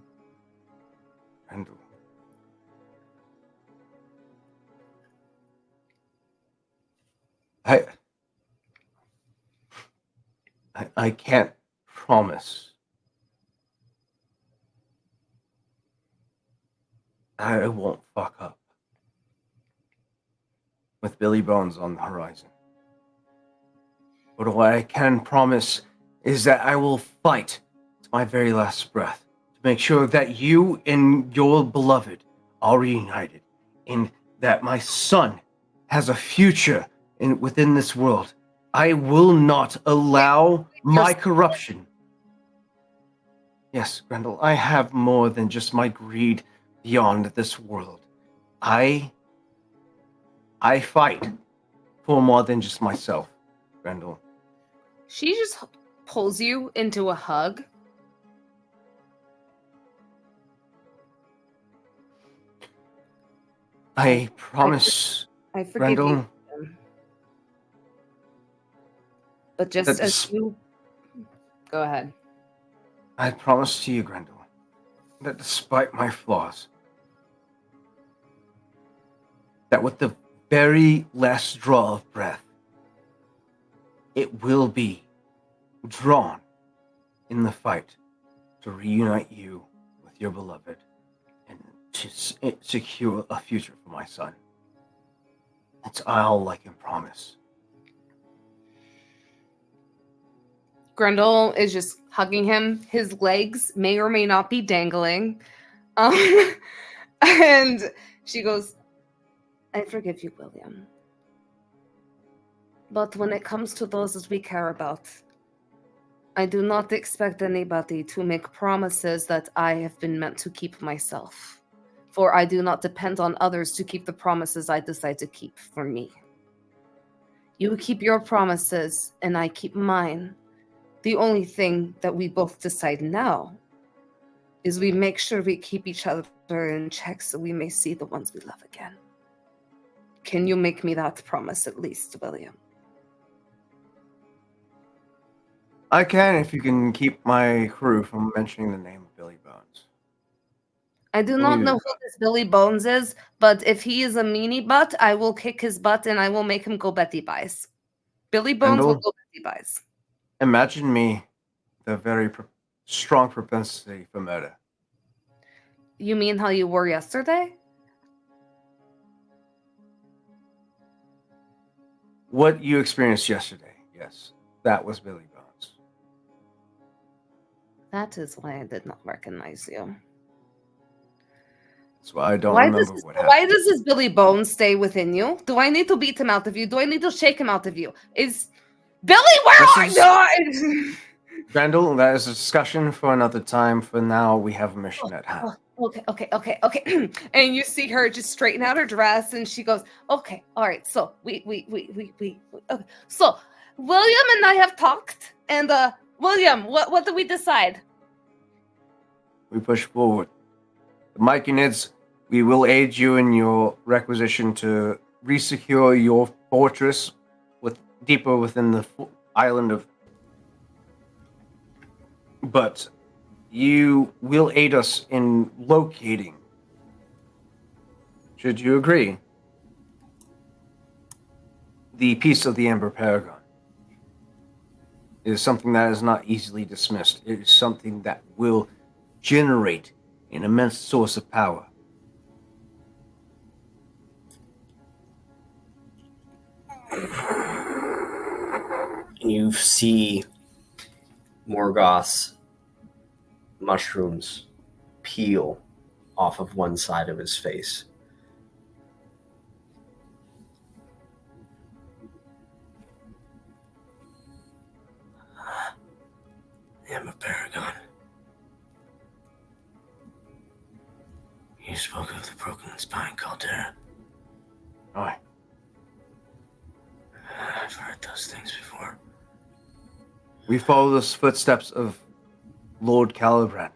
And I can't promise I won't fuck up with Billy Bones on the horizon. But what I can promise is that I will fight to my very last breath to make sure that you and your beloved are reunited, and that my son has a future within this world. I will not allow my corruption. Yes, Grendel, I have more than just my greed beyond this world. I fight for more than just myself, Grendel. She just pulls you into a hug. I promise, I forgive Grendel, you. But just as That's- you go ahead. I promise to you, Grendel, that despite my flaws, that with the very last draw of breath, it will be drawn in the fight to reunite you with your beloved and to secure a future for my son. That's all I can promise. Grendel is just hugging him. His legs may or may not be dangling. And she goes, I forgive you, William. But when it comes to those that we care about, I do not expect anybody to make promises that I have been meant to keep myself. For I do not depend on others to keep the promises I decide to keep for me. You keep your promises, and I keep mine. The only thing that we both decide now is we make sure we keep each other in check so we may see the ones we love again. Can you make me that promise at least, William? I can if you can keep my crew from mentioning the name of Billy Bones. I do not know who this Billy Bones is, but if he is a meanie butt, I will kick his butt and I will make him go Betty Buys. Billy Bones will go Betty Buys. Imagine me with a very strong propensity for murder. You mean how you were yesterday? What you experienced yesterday, yes, that was Billy Bones. That is why I did not recognize you. That's why I don't remember what happened. Why does this Billy Bones stay within you? Do I need to beat him out of you? Do I need to shake him out of you? Is Billy, where are you? Grendel, that is a discussion for another time. For now, we have a mission at hand. Okay. And you see her just straighten out her dress, and she goes, "Okay, all right. So we. Okay. So William and I have talked, and William, what did we decide? We push forward. The Myconids, we will aid you in your requisition to resecure your fortress deeper within the island of. But you will aid us in locating. Should you agree? The piece of the Amber Paragon is something that is not easily dismissed. It is something that will generate an immense source of power. You see Morgoth's mushrooms peel off of one side of his face. I'm a paragon. You spoke of the broken spine caldera. Aye. I've heard those things before. We follow the footsteps of Lord Calibrand.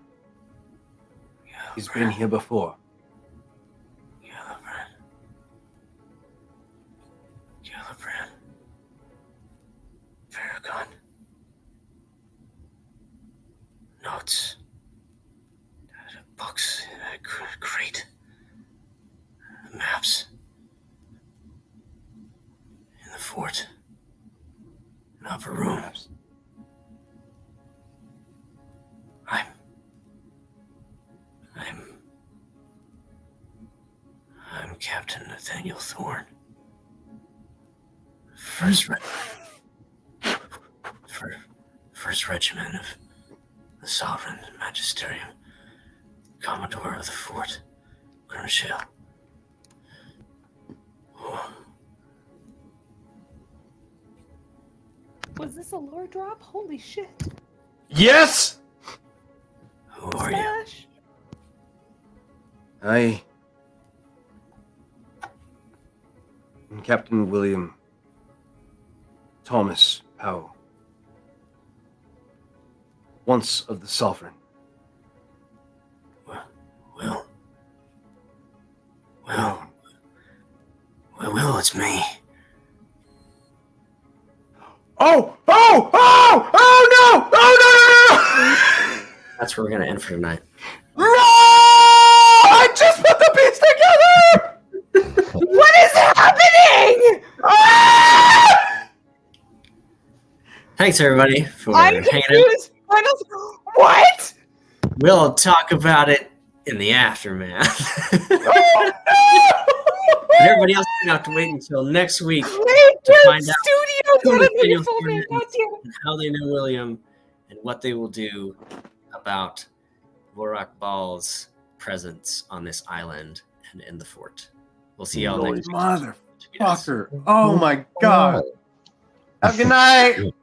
He's been here before. Calibrand. Paragon. Notes. Books in a crate. Maps. In the fort. In the upper room. I'm Captain Nathaniel Thorne. First Regiment of the Sovereign Magisterium. Commodore of the Fort. Grenashale. Was this a lore drop? Holy shit. Yes! I am Captain William Thomas Powell, once of the Sovereign. Well, it's me. Oh no! Oh no! That's where we're gonna end for tonight. No! I just put the piece together! What is happening? Thanks everybody for I'm hanging out. confused. What? We'll talk about it in the aftermath. Oh But everybody else is gonna have to wait until next week Wait, to your find out studio who did Nathaniel it for me. Thornton God damn it. and how they know William and what they will do about Vorak Ball's presence on this island and in the fort. We'll see y'all no! next week. Motherfucker! Oh my god! Have a good night.